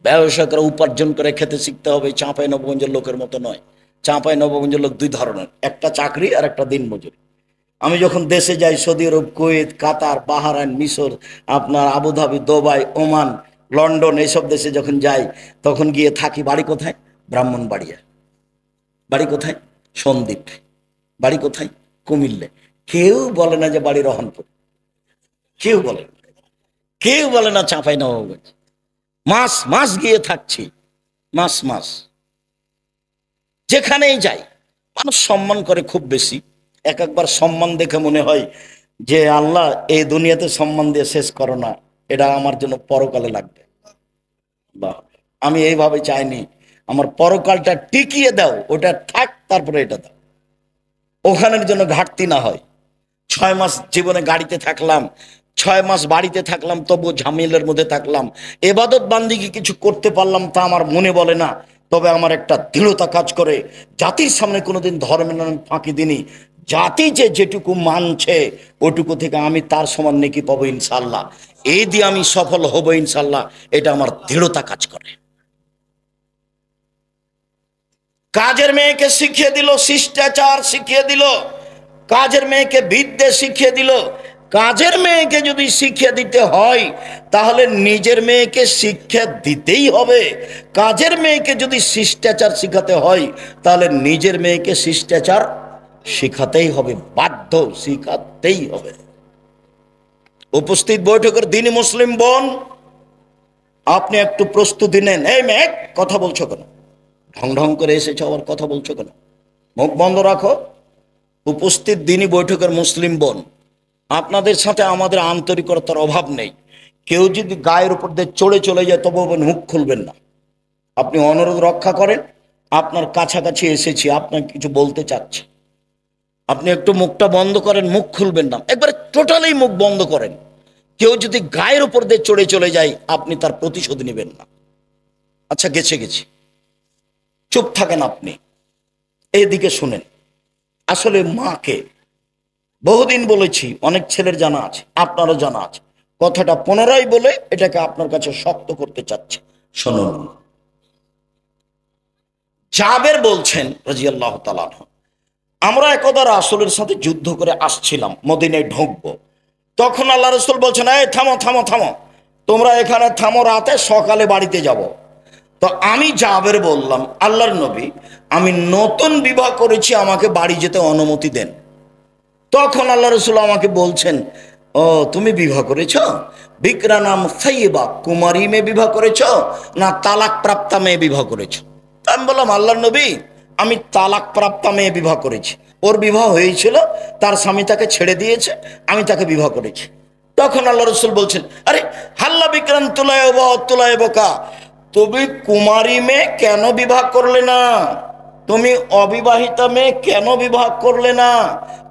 ব্যবসা করে উপার্জন করে খেতে শিখতে হবে। চাঁপাই নবগঞ্জের লোকের মতো নয়। চাঁপাই নবগঞ্জের লোক 2 ধরনের, একটা চাকরি আর একটা দিন মজুরি। আমি যখন দেশে যাই, সৌদি আরব, কুয়েত, কাতার, বাহরাইন, মিশর, আপনার আবুধাবি, দুবাই, ওমান, লন্ডন, এইসব দেশে যখন যাই, তখন গিয়ে থাকি। বাড়ি কোথায়? ব্রাহ্মণবাড়িয়া। বাড়ি কোথায়? সন্দ্বীপ। বাড়ি কোথায়? কুমিল্লে। কেউ বলে না যে বাড়ি রহনপুর, কেউ বলে না, কেউ বলে না চাঁপাই নবাবগঞ্জ। মাস গিয়ে থাকছি, মাস যেখানেই যাই মানুষ সম্মান করে খুব বেশি। একবার সম্মান দেখে মনে হয় যে আল্লাহ, এই দুনিয়াতে সম্মান দিয়ে শেষ করো না, এটা আমার জন্য পরকালে লাগবে। বাহ, আমি এইভাবে চাইনি, আমার পরকালটা টিকিয়ে দাও, ওটা থাক, তারপরে এটা দাও, ওখানের জন্য ঘাটতি না হয়। 6 মাস জীবনে গাড়িতে থাকলাম, 6 মাস বাড়িতে থাকলাম, তবু ঝামেলার মধ্যে থাকলাম, এবাদত বান্দিকে কিছু করতে পারলাম তা আমার মনে বলে না। তবে আমার একটা দৃঢ়তা কাজ করে, জাতির সামনে কোনোদিন ধর্মের নামে ফাঁকি দিনি। জাতি যে যেটুকু মানছে ওটুকু থেকে আমি তার সমান নেকি পাবো ইনশাল্লাহ। এই দিয়ে আমি সফল হব ইনশাল্লাহ, এটা আমার দৃঢ়তা কাজ করে। কাজের মেয়েকে শিখিয়ে দিল, শিষ্টাচার শিখিয়ে দিল, কাজের মেয়েকে বিদ্যে শিখিয়ে দিল। কাজের মেয়েকে যদি শিক্ষা দিতে হয় তাহলে নিজের মেয়েকে শিক্ষা দিতেই হবে। কাজের মেয়েকে যদি শিষ্টাচার শিখাতে হয় তাহলে নিজের মেয়েকে শিষ্টাচার শিখাতেই হবে, বাধ্য, শিখাতেই হবে। উপস্থিত বৈঠকের দিনই মুসলিম বোন, আপনি একটু প্রস্তুতি নেন। এই মেয়ে, কথা বলছো কেন? ঢং ঢং করে এসেছো, আবার কথা বলছো কেন? মুখ বন্ধ রাখো। উপস্থিত দিনই বৈঠকের মুসলিম বোন, আপনাদের সাথে আমাদের আন্তরিকতার অভাব নেই। কেউ যদি গায়ের উপর দিয়ে চলে যায় তবু মুখ খুলবেন না। আপনি অনুরোধ রক্ষা করেন, আপনার কাছাকাছি এসেছি, আপনাকে কিছু বলতে চাচ্ছি। আপনি একটু মুখটা বন্ধ করেন, মুখ খুলবেন না, একবারে টোটালি মুখ বন্ধ করেন। কেউ যদি গায়ের উপর দিয়ে চড়ে চলে যায়, আপনি তার প্রতিশোধ নেবেন না। আচ্ছা, গেছে গেছে, চুপ থাকেন আপনি। এইদিকে শুনেন, আসলে মাকে বহুদিন বলেছি, অনেক ছেলের জানা আছে, আপনারও জানা আছে। কথাটা পুনরায় বলে এটাকে আপনার কাছে শক্ত করতে চাচ্ছি, শুনুন। জাবের বলছেন রাদিয়াল্লাহু তাআলা আনহু, আমরা একদা রাসূলের সাথে যুদ্ধ করে আসছিলাম, মদিনায় ঢুকবো। তখন আল্লাহ রাসূল বলছেন, এই থামো থামো থামো, তোমরা এখানে থামো, রাতে সকালে বাড়িতে যাব। তো আমি জাবের বললাম, আল্লাহর নবী, আমি নতুন বিবাহ করেছি, আমাকে বাড়ি যেতে অনুমতি দেন। তখন আল্লাহ রাসূল আমাকে বলছেন, ও তুমি বিবাহ করেছ? বিকরা নাম সাইয়্যিবা, কুমারী মেয়ে বিবাহ করেছ না তালাক প্রাপ্তা মেয়ে বিবাহ করেছ? আমি বললাম, আল্লাহর নবী, আমি তালাক প্রাপ্তা মেয়ে বিবাহ করেছি। ওর বিবাহ হয়েছিল, তার স্বামী তাকে ছেড়ে দিয়েছে, আমি তাকে বিবাহ করেছি। তখন আল্লাহ রাসূল বলছেন, আরে হাল্লা বিক্রান তুলায় বোকা, তুমি কুমারী মেয়ে কেন বিবাহ করলে না? তুমি অবিবাহিতা মেয়ে কেন বিবাহ করলে না?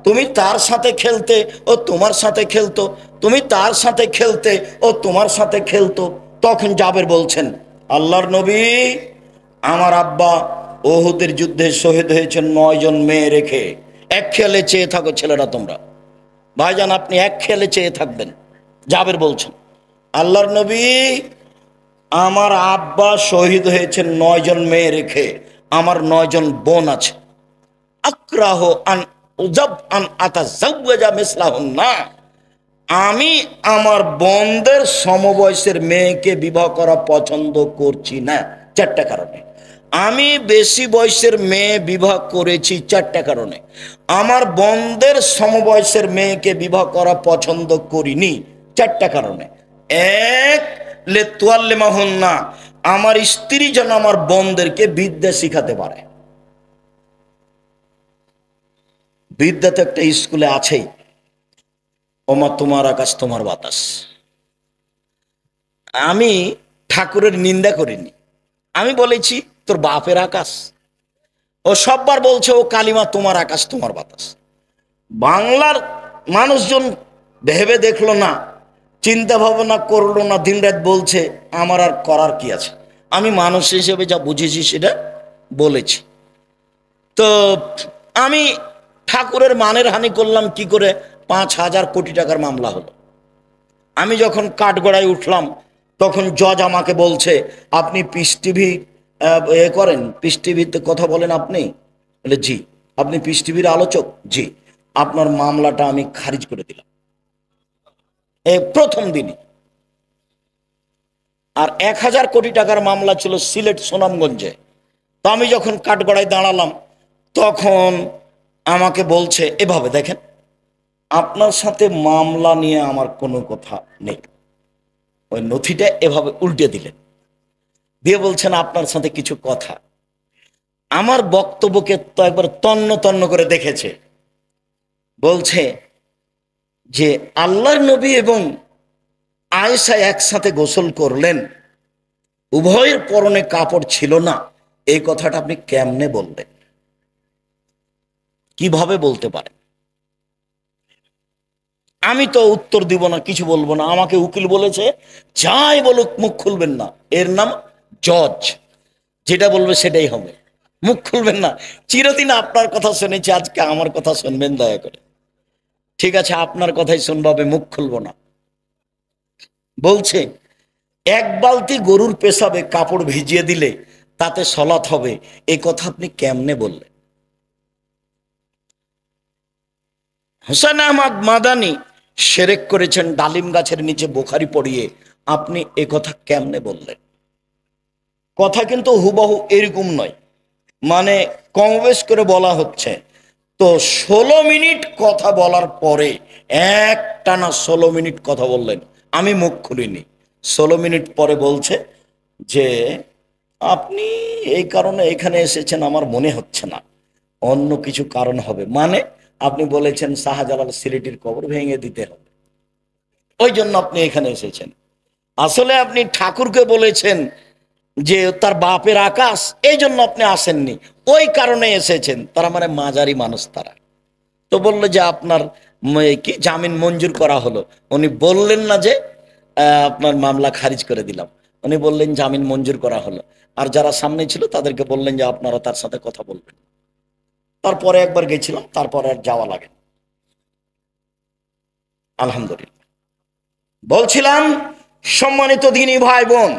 তুমি তার সাথে খেলতে, ও তোমার সাথে খেলতো, তুমি তার সাথে খেলতে, ও তোমার সাথে খেলতো। তখন জাবের বলছেন, আল্লাহর নবী, আমার আব্বা ওহুদের যুদ্ধে শহীদ হয়েছেন 9 জন মেয়ে রেখে। এক খেয়ালে চেয়ে থাকো ছেলেরা তোমরা, ভাইজান আপনি এক খেয়ালে চেয়ে থাকবেন। জাবের বলছেন, আল্লাহর নবী, আমার আব্বা শহীদ হয়েছেন 9 জন মেয়ে রেখে, আমার 9 জন বোন আছে। আক্রাহ আন উজাব আন আতাজাওয়াজা মিসলাহুন্না, আমি আমার বোনদের সমবয়সের মেয়েকে বিবাহ করা পছন্দ করছি না 4টা কারণে। আমি বেশি বয়সের মেয়ে বিবাহ করেছি 4টা কারণে। আমার বোনদের সমবয়সের মেয়েকে বিবাহ করা পছন্দ করিনি 4টা কারণে। এক, লেতুয়াল্লিমাহুন্না, আমার স্ত্রী যেন আমার বোনদেরকে বিদ্যা শিখাতে পারে। বিদ্যা তো একটা স্কুলে আছেই, ওমা তোমার আকাশ তোমার বাতাস। আমি ঠাকুরের নিন্দা করিনি, আমি বলেছি তোর বাপের আকাশ। ও সববার বলছে ও কালিমা তোমার আকাশ তোমার বাতাস। বাংলার মানুষজন ভেবে দেখলো না, চিন্তা ভাবনা করলো না, দিনরাত বলছে, আমার আর করার কি আছে? আমি মানুষ হিসেবে যা বুঝেছি সেটা বলেছি। তো আমি ঠাকুরের মানের হানি করলাম কি করে? 5,000 কোটি টাকার মামলা হলো। আমি যখন কাঠগড়ায় উঠলাম, তখন জজ আমাকে বলছে, আপনি পিস টিভি এ করেন, পিস টিভিতে কথা বলেন আপনি? বলে জি। আপনি পিস টিভির আলোচক? জি। আপনার মামলাটা আমি খারিজ করে দিলাম এই প্রথম দিনই। আর 1,000 কোটি টাকার মামলা ছিল সিলেট সুনামগঞ্জে। তো আমি যখন কাঠগড়ায় দাঁড়ালাম, তখন আমাকে বলছে, এভাবে দেখেন, আপনার সাথে মামলা নিয়ে আমার কোনো কথা নেই। ওই নথিটা এভাবে উল্টে দিলেন, দিয়ে বলছেন আপনার সাথে কিছু কথা। আমার বক্তব্যকে তো একবার তন্ন তন্ন করে দেখেছে। বলছে যে আল্লাহর নবী এবং আয়েশা একসাথে গোসল করলেন, উভয়ের পরনে কাপড় ছিল না, এই কথাটা আপনি কেমনে বললেন? কিভাবে বলতে পারেন? আমি তো উত্তর দিব না, কিছু বলবো না। আমাকে উকিল বলেছে, যাই বলুক মুখ খুলবেন না, এর নাম জজ, যেটা বলবে সেটাই হবে, মুখ খুলবেন না। চিরদিন আপনার কথা শুনেছি, আজকে আমার কথা শুনবেন দয়া করে। ঠিক আছে, আপনার কথাই শুনবো, মুখ খুলবো না। বলছে 1 বালতি গরুর পেশাবে কাপড় ভিজিয়ে দিলে তাতে সলাৎ হবে, এই কথা আপনি কেমনে বললেন? হোসেন আহমদ মাদানি শিরক করেছেন ডালিম গাছের নিচে বোখারি পড়িয়ে, আপনি এ কথা কেমনে বললেন? কথা কিন্তু হুবহু এরকম নয়, মানে কম বেশ করে বলা হচ্ছে। তো 16 মিনিট কথা বলার পরে একটানা 16 মিনিট কথা বললেন, আমি মুখ খুলিনি। 16 মিনিট পরে বলছে যে আপনি এই কারণে এখানে এসেছেন আমার মনে হচ্ছে না, অন্য কিছু কারণ হবে। মানে আপনি বলেছেন শাহজালাল সিলেটির কবর ভেঙে দিতে হবে, ওই জন্য আপনি এখানে এসেছেন। আসলে আপনি ঠাকুরকে বলেছেন যে তার বাপের আকাশ, এই জন্য আপনি আসেননি, ওই কারণে এসেছেন। তারা মানে মাঝারি মানুষ তারা। তো বললো যে আপনার কি জামিন মঞ্জুর করা হলো। উনি বললেন না যে আপনার মামলা খারিজ করে দিলাম, উনি বললেন জামিন মঞ্জুর করা হলো। আর যারা সামনে ছিল তাদেরকে বললেন যে আপনারা তার সাথে কথা বলবেন। তারপরে একবার গেছিলাম, তারপরে আর যাওয়া লাগে। আলহামদুলিল্লাহ। বলছিলাম সম্মানিত দ্বীনী ভাই বোন,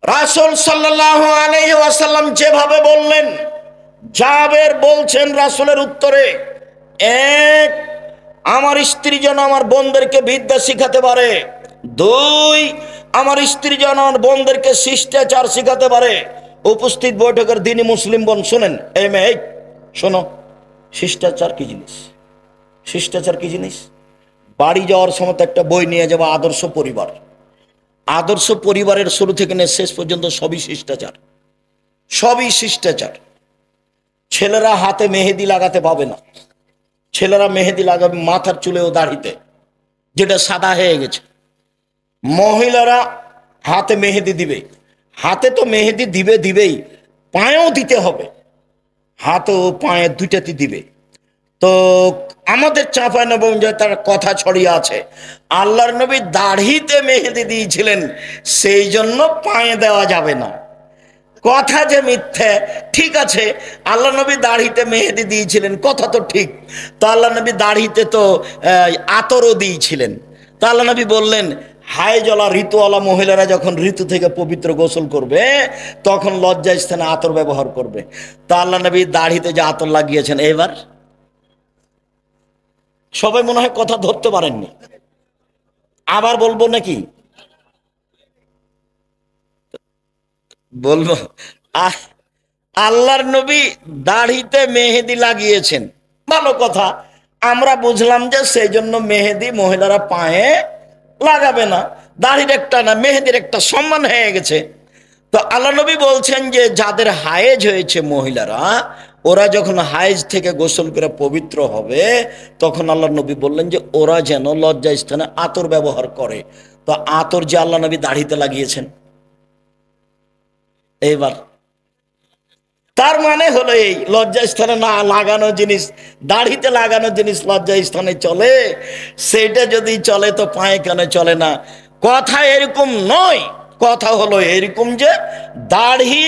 রাসূল সাল্লাল্লাহু আলাইহি ওয়াসাল্লাম যেভাবে বললেন, জাবের বলছেন রাসূলের উত্তরে, এক, আমার স্ত্রী যেন আমার বোনদেরকে বিদ্যা শিখাতে পারে। দুই, আমার স্ত্রী যেন আমার বোনদেরকে শিষ্টাচার শিখাতে পারে। উপস্থিত বৈঠকের দ্বীনী মুসলিম বোন শোনেন, এই মেয়ে শোনো, শিষ্টাচার কি জিনিস? শিষ্টাচার কি জিনিস? বাড়ি যাওয়ার সময় একটা বই নিয়ে যাবো, আদর্শ পরিবার। আদর্শ পরিবারের শুরু থেকে নিয়ে শেষ পর্যন্ত সবই শিষ্টাচার, সবই শিষ্টাচার। ছেলেরা হাতে মেহেদি লাগাতে পাবে না, ছেলেরা মেহেদি লাগাবে মাথার চুলে ও দাড়িতে, যেটা সাদা হয়ে গেছে। মহিলারা হাতে মেহেদি দিবে, হাতে তো মেহেদি দিবেই, পায়েও দিতে হবে, হাতে ও পায়ে দুইটাতে দিবে। তো আমাদের চাঁপাইনবাবগঞ্জে তার কথা ছড়িয়ে আছে, আল্লাহর নবী দাড়িতে মেহেদি দিয়েছিলেন, সেই জন্য পায়ে দেওয়া যাবে না। কথা যে মিথ্যে, ঠিক আছে, আল্লাহ নবী দাড়িতে মেহেদি দিয়েছিলেন, কথা তো ঠিক। তো আল্লাহ নবী দাড়িতে তো আতরও দিয়েছিলেন। তো আল্লাহ নবী বললেন, হায়জলা ঋতুওয়ালা মহিলারা যখন ঋতু থেকে পবিত্র গোসল করবে তখন লজ্জা স্থানে আতর ব্যবহার করবে। তো আল্লাহ নবী দাড়িতে যে আতর লাগিয়েছেন, এবার সবাই মনে হয় কথা ধরতে পারেননি, আবার বলবো নাকি? বলবো। আল্লাহর নবী দাড়িতে মেহেদি লাগিয়েছেন, ভালো কথা, আমরা বুঝলাম যে সেই জন্য মেহেদি মহিলারা পায়ে লাগাবে না। দাড়ির একটা না, মেহেদির একটা সম্মান হয়ে গেছে। তো আল্লাহ নবী বলছেন যে যাদের হায়েজ হয়েছে মহিলারা, ওরা যখন হায়েজ থেকে গোসল করে পবিত্র হবে তখন আল্লাহ নবী বললেন যে ওরা যেন লজ্জা স্থানে আতর ব্যবহার করে। তো আতর যে আল্লাহ নবী দাড়িতে লাগিয়েছেন, এইবার তার মানে হলো এই লজ্জা স্থানে না লাগানো জিনিস, দাড়িতে লাগানো জিনিস লজ্জা স্থানে চলে, সেটা যদি চলে তো পায়ে কেন চলে না? কথা এরকম নয়, কথা হলো এরকম যে দাড়ি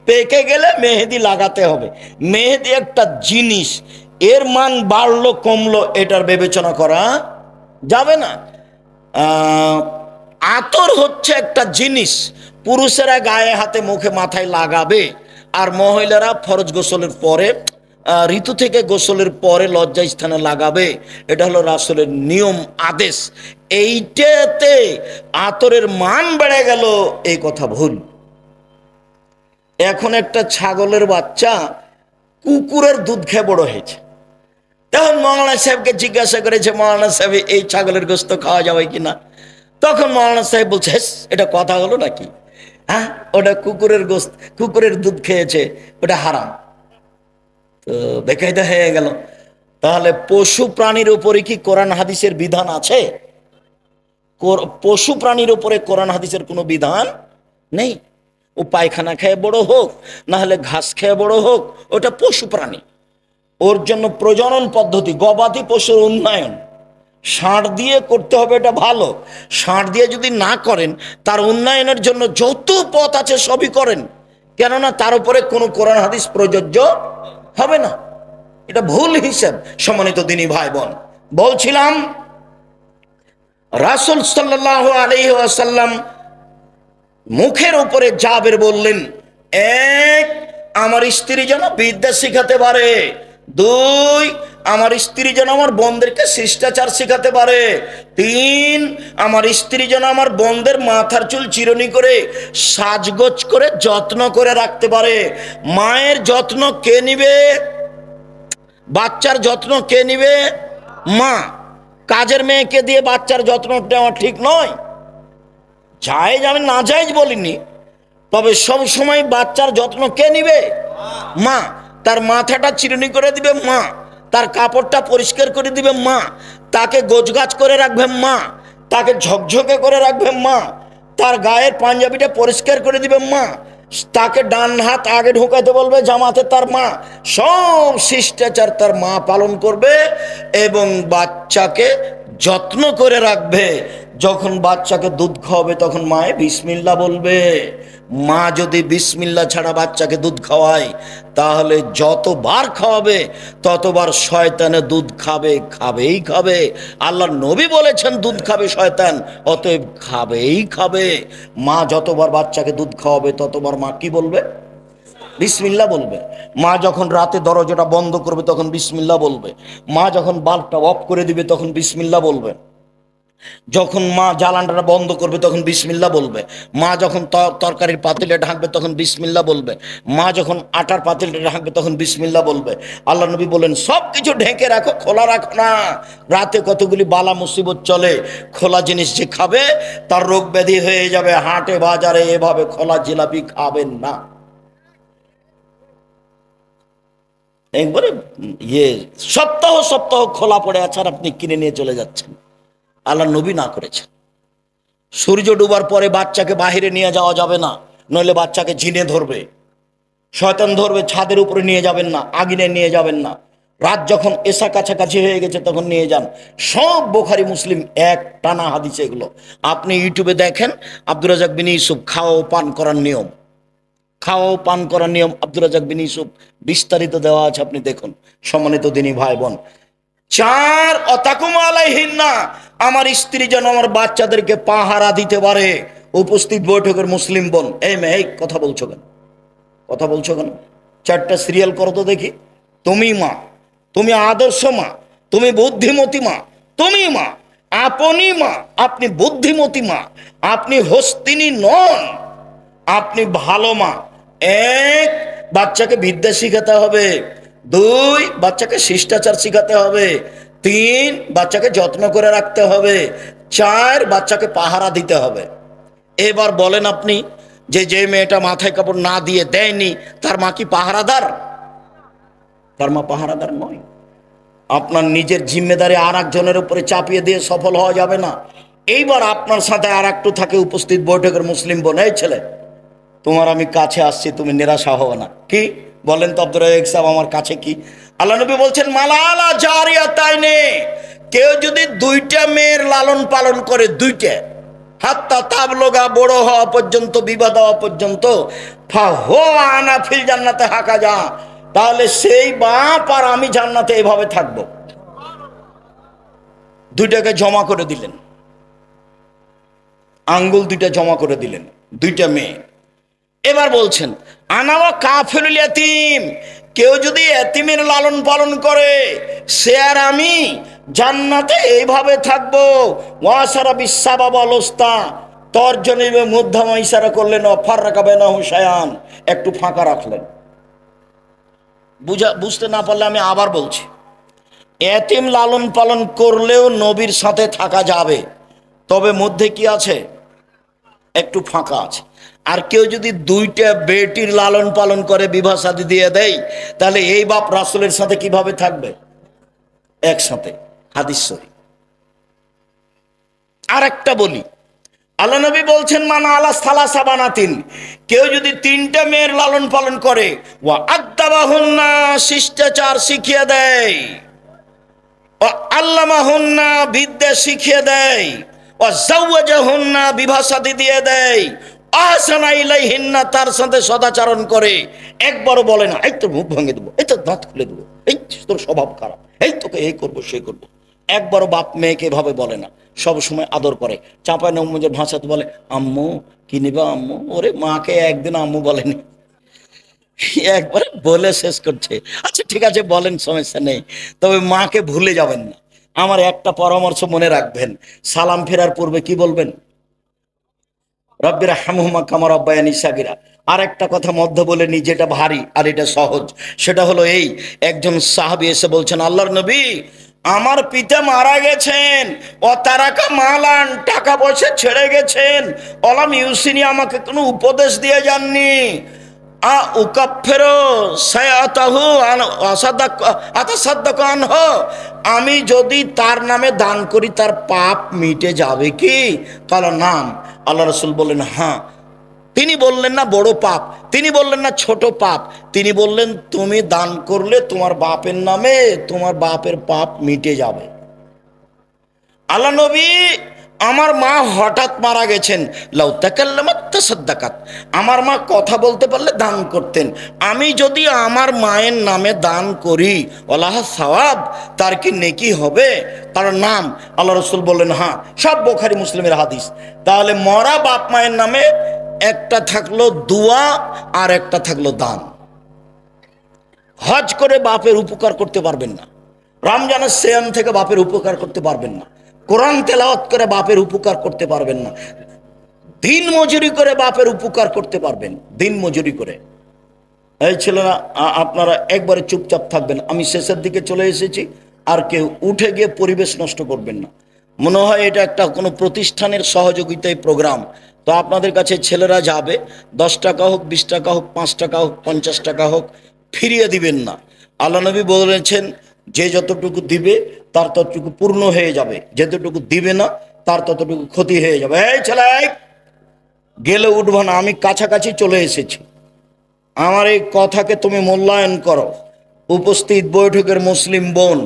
পেকে গেলে মেহেদি লাগাতে হবে। মেহেদি একটা জিনিস, এর মান বাড়লো কমলো এটার বিবেচনা করা যাবে না। আতর হচ্ছে একটা জিনিস, পুরুষেরা গায়ে হাতে মুখে মাথায় লাগাবে, আর মহিলারা ফরজ গোসলের পরে ঋতু থেকে গোসলের পরে লজ্জা স্থানে লাগাবে। এটা হলো রাসূলের নিয়ম, আদেশ। এইটাতে আতরের মান বেড়ে গেল, এই কথা ভুল। এখন একটা ছাগলের বাচ্চা কুকুরের দুধ খেয়ে বড় হয়েছে, তখন মৌলানা সাহেবকে জিজ্ঞাসা করেছে, মৌলানা সাহেব এই ছাগলের গোস্ত খাওয়া যাবে কিনা? তখন মৌলানা সাহেব বলছে, এটা কথা হলো নাকি? হ্যাঁ, ওটা কুকুরের গোস্ত, কুকুরের দুধ খেয়েছে, ওটা হারাম। তো বেকায়দা হয়ে গেল। তাহলে পশু প্রাণীর উপরে কি কোরআন হাদিসের বিধান আছে? পশু প্রাণীর উপরে কোরআন হাদিসের কোনো বিধান নেই। ও পায়খানা খেয়ে বড় হোক, না হলে ঘাস খেয়ে বড় হোক, ওটা পশু প্রাণী। ওর জন্য প্রজনন পদ্ধতি, গবাদি পশুর উন্নয়ন ষাঁড় দিয়ে করতে হবে, এটা ভালো। ষাঁড় দিয়ে যদি না করেন, তার উন্নয়নের জন্য যত পথ আছে সবই করেন, কেননা তার উপরে কোনো কোরআন হাদিস প্রযোজ্য হবে না। এটা ভুল হিসাব। সম্মানিত দ্বীনী ভাই বোন, বলছিলাম রাসূল সাল্লাল্লাহু আলাইহি ওয়াসাল্লাম মুখের উপরে জাবের বললেন, এক, আমার স্ত্রী যেন বিদ্যা শিখাতে পারে। দুই, আমার স্ত্রী যেন আমার বোনদেরকে শিষ্টাচার শিখাতে পারে। তিন, আমার স্ত্রী যেন আমার বোনদের মাথার চুল চিরুনি করে সাজগোজ করে যত্ন করে রাখতে পারে। মায়ের যত্ন কে নিবে? বাচ্চার যত্ন কে নিবে? মা। কাজের মেয়েকে দিয়ে বাচ্চার যত্ন নেওয়া ঠিক নয়। জায়েজ আমি না জায়েজ বলিনি, তবে সব সময় বাচ্চার যত্ন কে নিবে? মা। তার মাথাটা চিরুনি করে দিবে মা, তার কাপড়টা পরিষ্কার করে দিবে মা, তাকে গোছগাছ করে রাখবে মা, তাকে ঝকঝকে করে রাখবে মা, তার গায়ের পাঞ্জাবিটা পরিষ্কার করে দিবে মা। তাকে ডান হাত আগে ঢোকাতে বলবে, জামাতে তার মা, সব শিষ্টাচার তার মা পালন করবে এবং বাচ্চাকে যত্ন করে রাখবে। যখন বাচ্চাকে দুধ খাওয়াবে তখন মায়ে বিসমিল্লাহ বলবে। মা যদি বিসমিল্লাহ ছাড়া বাচ্চাকে দুধ খাওয়ায় তাহলে যতবার খাওয়াবে ততবার শয়তানে দুধ খাবে, খাবেই খাবে। আল্লাহর নবী বলেছেন দুধ খাবে শয়তান, অতএব খাবেই খাবে। মা যতবার বাচ্চাকে দুধ খাওয়াবে ততবার মা কি বলবে? বিসমিল্লাহ বলবে। মা যখন রাতে দরজাটা বন্ধ করবে তখন বিসমিল্লাহ বলবে। মা যখন বাল্বটা অফ করে দিবে তখন বিসমিল্লাহ বলবে। যখন মা জ্বালানটা বন্ধ করবে তখন বিসমিল্লাহ বলবে। মা যখন তরকারির পাতিলে ঢাকবে তখন বিসমিল্লাহ বলবে। মা যখন আটার পাতিলটা ঢাকবে তখন বিসমিল্লাহ বলবে। আল্লাহ নবী বলেন সব কিছু ঢেকে রাখো, খোলা রাখো না। রাতে কতগুলি বালা মুসিবত চলে, খোলা জিনিস যে খাবে তার রোগ ব্যাধি হয়ে যাবে। হাটে বাজারে এভাবে খোলা জিলাপি খাবেন না। একবারে সপ্তাহ সপ্তাহ খোলা পড়ে আছে আর আপনি কিনে নিয়ে চলে যাচ্ছেন। আল্লাহ নবী না করেছেন। সূর্য ডুবার পরে বাচ্চাকে বাহিরে নিয়ে যাওয়া যাবে না, নইলে বাচ্চাকে ঝিনে ধরবে, শয়তান ধরবে। ছাদের উপরে নিয়ে যাবেন না, আগুনে নিয়ে যাবেন না। রাত যখন এসা কাছাকাছি হয়ে গেছে তখন নিয়ে যান। সব বুখারী মুসলিম এক টানা হাদিস এগুলো। আপনি ইউটিউবে দেখেন আব্দুর রাজ্জাক বিন ইউসুফ খাওয়া ও পান করার নিয়ম, খাওয়া ও পান করার নিয়ম আব্দুর রাজ্জাক বিন ইউসুফ বিস্তারিত দেওয়া আছে, আপনি দেখুন। সম্মানিত দিনী ভাই বোন, 4 অতাকুম আলাইহিন্না, আমার স্ত্রী যেন আমার বাচ্চাদেরকে পাহারা দিতে পারে। উপস্থিত বৈঠকের মুসলিম বোন, এই মেয়ে কথা বলছো কেন? কথা বলছো কেন? 4টা সিরিয়াল করো তো দেখি। তুমি মা, তুমি আদর্শ মা, তুমি বুদ্ধিমতী মা, তুমি মা, আপনি মা, আপনি বুদ্ধিমতী মা, আপনি হস্তিনী নন, আপনি ভালো মা। 1, বাচ্চাকে বিদ্যা শিখাতে হবে। 2, বাচ্চাকে শিষ্টাচার শিখাতে হবে। 3, বাচ্চাকে যত্ন করে রাখতে হবে। 4, বাচ্চাকে পাহারা দিতে হবে। এবার বলেন আপনি যে মেয়েটা মাথায় কাপড় না দিয়ে দেয়নি তার মা কি পাহারাদার? তার মা পাহারাদার নয়। আপনার নিজের জিম্মেদারি আর একজনের উপরে চাপিয়ে দিয়ে সফল হওয়া যাবে না। এইবার আপনার সাথে আর একটু থাকে উপস্থিত বৈঠকের মুসলিম বোন, এই ছেলে তোমার আমি কাছে আসছি, তুমি নিরাশা হও না। কি বলেন তো আব্দুর রাজ্জাক সাহেব, আমার কাছে কি? আল্লাহ নবী বলছেন মালালা জারিয়াতাইনে, কেউ যদি 2টা মেয়ের লালন পালন করে, 2টা, হাত্তা তাবলগা, বড় হওয়া পর্যন্ত, বিবাহ দেওয়া পর্যন্ত, ফাহুয়া ফিল জান্নাতে হাকাজা, তাহলে সেই বাপ আর আমি জান্নাতে এভাবে থাকবো। 2টাকে জমা করে দিলেন, আঙ্গুল 2টা জমা করে দিলেন, 2টা মেয়ে। এবার বলছেন আনাওয়া কাফিরুল ইয়াতীম, কেউ যদি এতিমের লালন পালন করে সে আর আমি জান্নাতে এইভাবে থাকবো। ওয়াসারা বিসাবাব অলস্তা, তর্জনীবে মধ্যমা ইশারা করলেন, ফাররাকা বাইনাহু শায়ান, একটু ফাঁকা রাখলেন। বুঝতে না পারলে আমি আবার বলছি, এতিম লালন পালন করলেও নবীর সাথে থাকা যাবে, তবে মধ্যে কি আছে? একটু ফাঁকা আছে। আর কেউ যদি 2টা বেটির লালন পালন করে, বিবাহ শাদী দিয়ে দেয়, তাহলে এই বাপ রাসূলের সাথে কিভাবে থাকবে? একসাথে। হাদিস সহিহ। আর একটা বলি, আল্লাহ নবী বলছেন মানা আলা সালাসা বানাতিন, কেউ যদি 3টা মেয়ের লালন পালন করে, ওয়া আদাবাহুন্না, শিষ্টাচার শিখিয়ে দেয়, ও আল্লামাহুন্না, বিদ্যা শিখিয়ে দেয়, ও জাওয়াজাহুন্না, বিবাহ শাদী দিয়ে দেয়, আহসানা ইলাইহিন্না, তার সাথে সদাচরণ করে, একবারও বলে না এই তোর মুখ ভেঙে দেবো, এই তোর দাঁত খুলে দেবো, এই তোর স্বভাব খারাপ, এই তোকে এই করবো সেই করবো, একবারও বাপ মেয়েকে এভাবে বলে না। সব সময় আদর করে। চাঁপাই নবমুজের ভাষাতে বলে আম্মু কি নিবা আম্মু, ওরে মাকে একদিন আম্মু বলেনি, একবারে বলে শেষ করছে। আচ্ছা ঠিক আছে বলেন, সমস্যা নেই, তবে মাকে ভুলে যাবেন না। আমার একটা পরামর্শ মনে রাখবেন, সালাম ফেরার পূর্বে কি বলবেন? রব্বির হামহুমা কামা রাব্বায়ানি সাগীরা। আর একটা কথা মধ্য বলে নি, যেটা ভারী আর এটা সহজ, সেটা হলো এই, একজন সাহাবী এসে বলছেন আল্লাহর নবী, আমার পিতা মারা গেছেন, ও তারাকা মালান, টাকা পয়সা ছেড়ে গেছেন, অলাম ইউসিনি, আমাকে কোনো উপদেশ দিয়ে যাননি, আমি যদি তার নামে দান করি তার পাপ মিটে যাবে কি? কাল নাম। আল্লাহ রাসূল বললেন হ্যাঁ, তিনি বললেন না বড় পাপ, তিনি বললেন না ছোট পাপ, তিনি বললেন তুমি দান করলে তোমার বাপের নামে তোমার বাপের পাপ মিটে যাবে। আল্লাহ নবী, আমার মা হঠাৎ মারা গেছেন, লাউ তাকাল্লামাত তাসাদ্দাকাত, আমার মা কথা বলতে পারলে দান করতেন, আমি যদি আমার মায়ের নামে দান করি ওয়ালাহ সওয়াব, তার কি নেকি হবে, তার নাম? আল্লাহ রাসূল বললেন হ্যাঁ, সব বুখারী মুসলিমের হাদিস। তাহলে মরা বাপ মায়ের নামে একটা থাকলো দোয়া আর একটা থাকলো দান। হজ করে বাপের উপকার করতে পারবেন না, রমজানের সিয়াম থেকে বাপের উপকার করতে পারবেন না, কোরআন তেলাওয়াত করে বাপের উপকার করতে পারবেন না, দিন মজুরি করে বাপের উপকার করতে পারবেন, দিন মজুরি করে। এই ছেলেরা, আপনারা একবারে চুপচাপ থাকবেন, আমি শেষের দিকে চলে এসেছি, আর কেউ উঠে গিয়ে পরিবেশ নষ্ট করবেন না। মনে হয় এটা একটা কোনো প্রতিষ্ঠানের সহযোগিতায় প্রোগ্রাম, তো আপনাদের কাছে ছেলেরা যাবে, 10 টাকা হোক, 20 টাকা হোক, 5 টাকা হোক, 50 টাকা হোক, ফিরিয়ে দিবেন না। আল্লাহ নবী বলেছেন যে যতটুকু দিবে তার ততটুকু পূর্ণ হয়ে যাবে, যতটুকু দিবে না তার ততটুকু ক্ষতি হয়ে যাবে। এই ছেলে, গেলে উঠব না, আমি কাছাকাছি চলে এসেছি, আমার এই কথাকে তুমি মূল্যায়ন করো। উপস্থিত বৈঠকের মুসলিম বোন,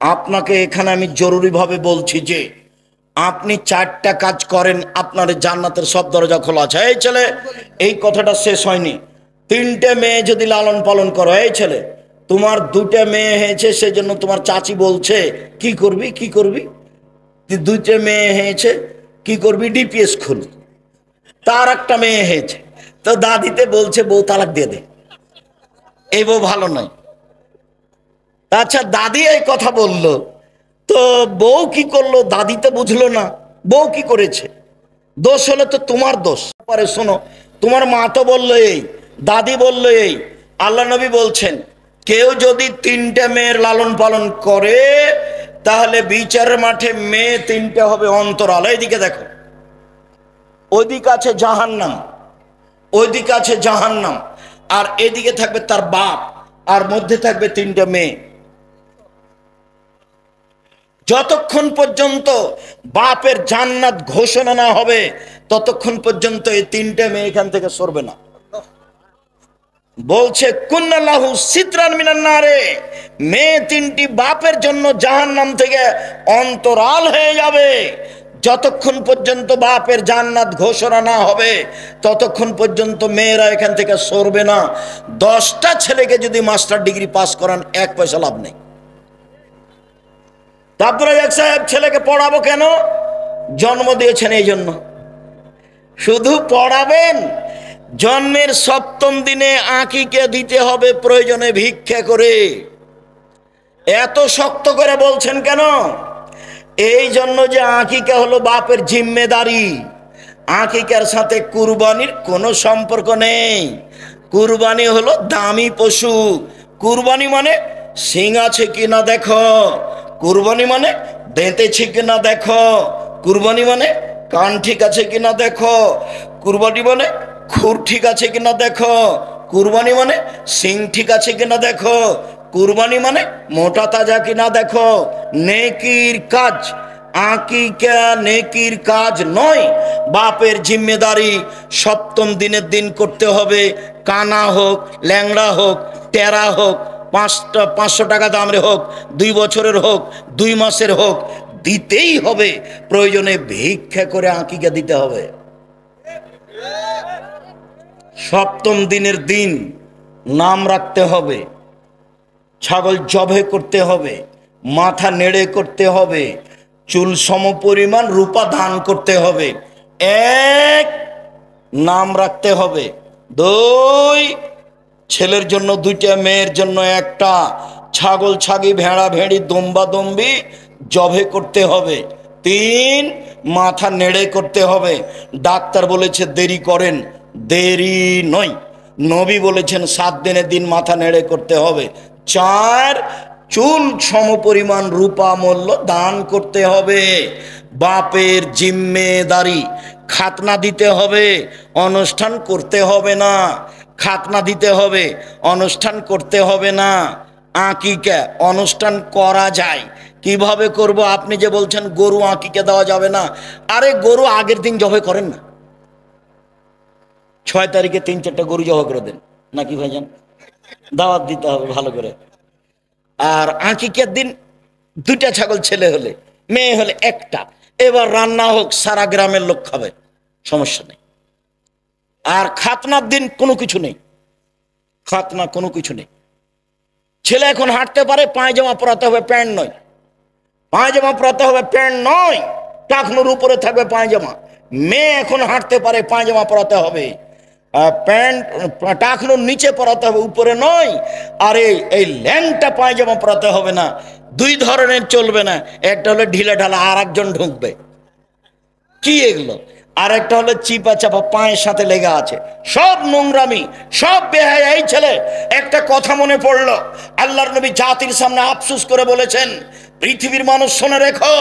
আপনাকে এখানে আমি জরুরিভাবে বলছি যে আপনি 4টা কাজ করেন, আপনার জান্নাতের সব দরজা খোলা আছে। এই ছেলে, এই কথাটা শেষ হয়নি। 3টে মেয়ে যদি লালন পালন করো, এই ছেলে তোমার 2টে মেয়ে হয়েছে, সেজন্য তোমার চাচি বলছে কি করবি কি করবি, 2টে মেয়ে হয়েছে কি করবি, ডিপিএস খুল। তার একটা মেয়ে হয়েছে, তো দাদিতে বলছে বউ তালাক দিয়ে দে, এই বউ ভালো নয়। আচ্ছা, দাদি এই কথা বললো, তো বউ কি করলো, দাদি তো বুঝলো না বউ কি করেছে, দোষ হলে তো তোমার দোষ। পরে শোনো, তোমার মা তো বললো এই, দাদি বললো এই, আল্লাহ নবী বলছেন কেউ যদি 3টে মেয়ের লালন পালন করে তাহলে বিচারের মাঠে মেয়ে 3টে হবে অন্তরাল। এইদিকে দেখো, ওইদিকে আছে জাহান্নাম, ওইদিকে আছে জাহান্নাম, আর এদিকে থাকবে তার বাপ, আর মধ্যে থাকবে 3টে মেয়ে। যতক্ষণ পর্যন্ত বাপের জান্নাত ঘোষণা না হবে ততক্ষণ পর্যন্ত এই 3টে মেয়ে এখান থেকে সরবে না। বলছে কুন্নাল্লাহু সিতরান মিনান নারে, মেয়ে 3টি বাপের জন্য জাহান্নাম থেকে অন্তরাল হয়ে যাবে। যতক্ষণ পর্যন্ত বাপের জান্নাত ঘোষণা না হবে ততক্ষণ পর্যন্ত মেয়েরা এখান থেকে সরবে না। 10টা ছেলেকে যদি মাস্টার ডিগ্রি পাস করান 1 পয়সা লাভ নেই। তারপরে এক সাহেব, ছেলেকে পড়াবো কেন? জন্ম দিয়েছেন এই জন্য। শুধু পড়াবেন? জন্মের 7ম দিনে আকিকা দিতে হবে, প্রয়োজনে ভিক্ষা করে। এত শক্ত করে বলছেন কেন? এই জন্য যে আকিকা হলো বাপের জিম্মেদারি, আকিকার সাথে কুরবানির কোনো সম্পর্ক নেই। কুরবানি হলো দামি পশু। কুরবানি মানে শিং আছে কিনা দেখো, কুরবানি মানে দেঁতেছে কিনা দেখো, কুরবানি মানে কান ঠিক আছে কিনা দেখো, কুরবানি মানে খুর ঠিক আছে কিনা দেখো, কুরবানি মানে শিং ঠিক আছে কিনা দেখো, কুরবানি মানে মোটা তাজা কিনা দেখো। নেকির কাজ, আকিকা নেকির কাজ নয়, বাপের জিম্মেদারি। 7ম দিনের দিন করতে হবে, কানা হোক, ল্যাংড়া হোক, টেরা হোক, 500 টাকা দামের হোক, 2 বছরের হোক, 2 মাসের হোক, দিতেই হবে। প্রয়োজনে ভিক্ষা করে আকিকা দিতে হবে। 7ম দিনের দিন নাম রাখতে হবে, ছাগল জবে করতে হবে, মাথা নেড়ে করতে হবে, চুল সমপরিমাণ রূপা দান করতে হবে। 1, নাম রাখতে হবে। 2, ছেলের জন্য 2টা, মেয়ের জন্য 1টা, ছাগল ছাগি ভেড়া ভেড়ি দম্বা দম্বি জবে করতে হবে। 3, মাথা নেড়ে করতে হবে। ডাক্তার বলেছে দেরি করেন, দেরি নয়। নবী বলেছেন 7 দিনের দিন মাথা নেড়ে করতে হবে। 4, চুল সমপরিমাণ রূপা মূল্য দান করতে হবে। বাপের জিম্মেদারি। খাতনা দিতে হবে, অনুষ্ঠান করতে হবে না। খাতনা দিতে হবে, অনুষ্ঠান করতে হবে না। আকিকা অনুষ্ঠান করা যায়, কিভাবে করব? আপনি যে বলছেন গরু আকিকা দেওয়া যাবে না, আরে গরু আগের দিন জবাই করেন না, 6 তারিখে 3-4টা গরু জবাই করে দেন নাকি ভাইজান, দাওয়াত দিতে হবে ভালো করে। আর আকিকের দিন 2টা ছাগল, ছেলে হলে, মেয়ে হলে 1টা। এবার রান্না হোক, সারা গ্রামের লোক খাবে, সমস্যা নেই। আর খাতনার দিন কোনো কিছু নেই, খাতনা কোনো কিছু নেই। ছেলে এখন হাঁটতে পারে, পায়জামা পরাতে হবে, প্যান্ট নয়। পায়জামা পরাতে হবে, প্যান্ট নয়। টাকনুর উপরে থাকবে পায়জামা। মেয়ে এখন হাঁটতে পারে, পায়জামা পরাতে হবে, প্যান্ট টাকনুর নিচে পরাতে হবে, উপরে নয়। আর এই ল্যাংটা পায়জামা পরাতে হবে না। 2 ধরনের চলবে না, একটা হলো ঢিলে ঢালা, আর একজন ঢুকবে, কি এগুলো? আর একটা হলো চিপা চাপা, পায়ের সাথে লেগে আছে, সব নোংরামি, সব বেহায়া। এই ছেলে, একটা কথা মনে পড়লো, আল্লাহর নবী জাতির সামনে আফসোস করে বলেছেন, পৃথিবীর মানুষ শুনে রেখো,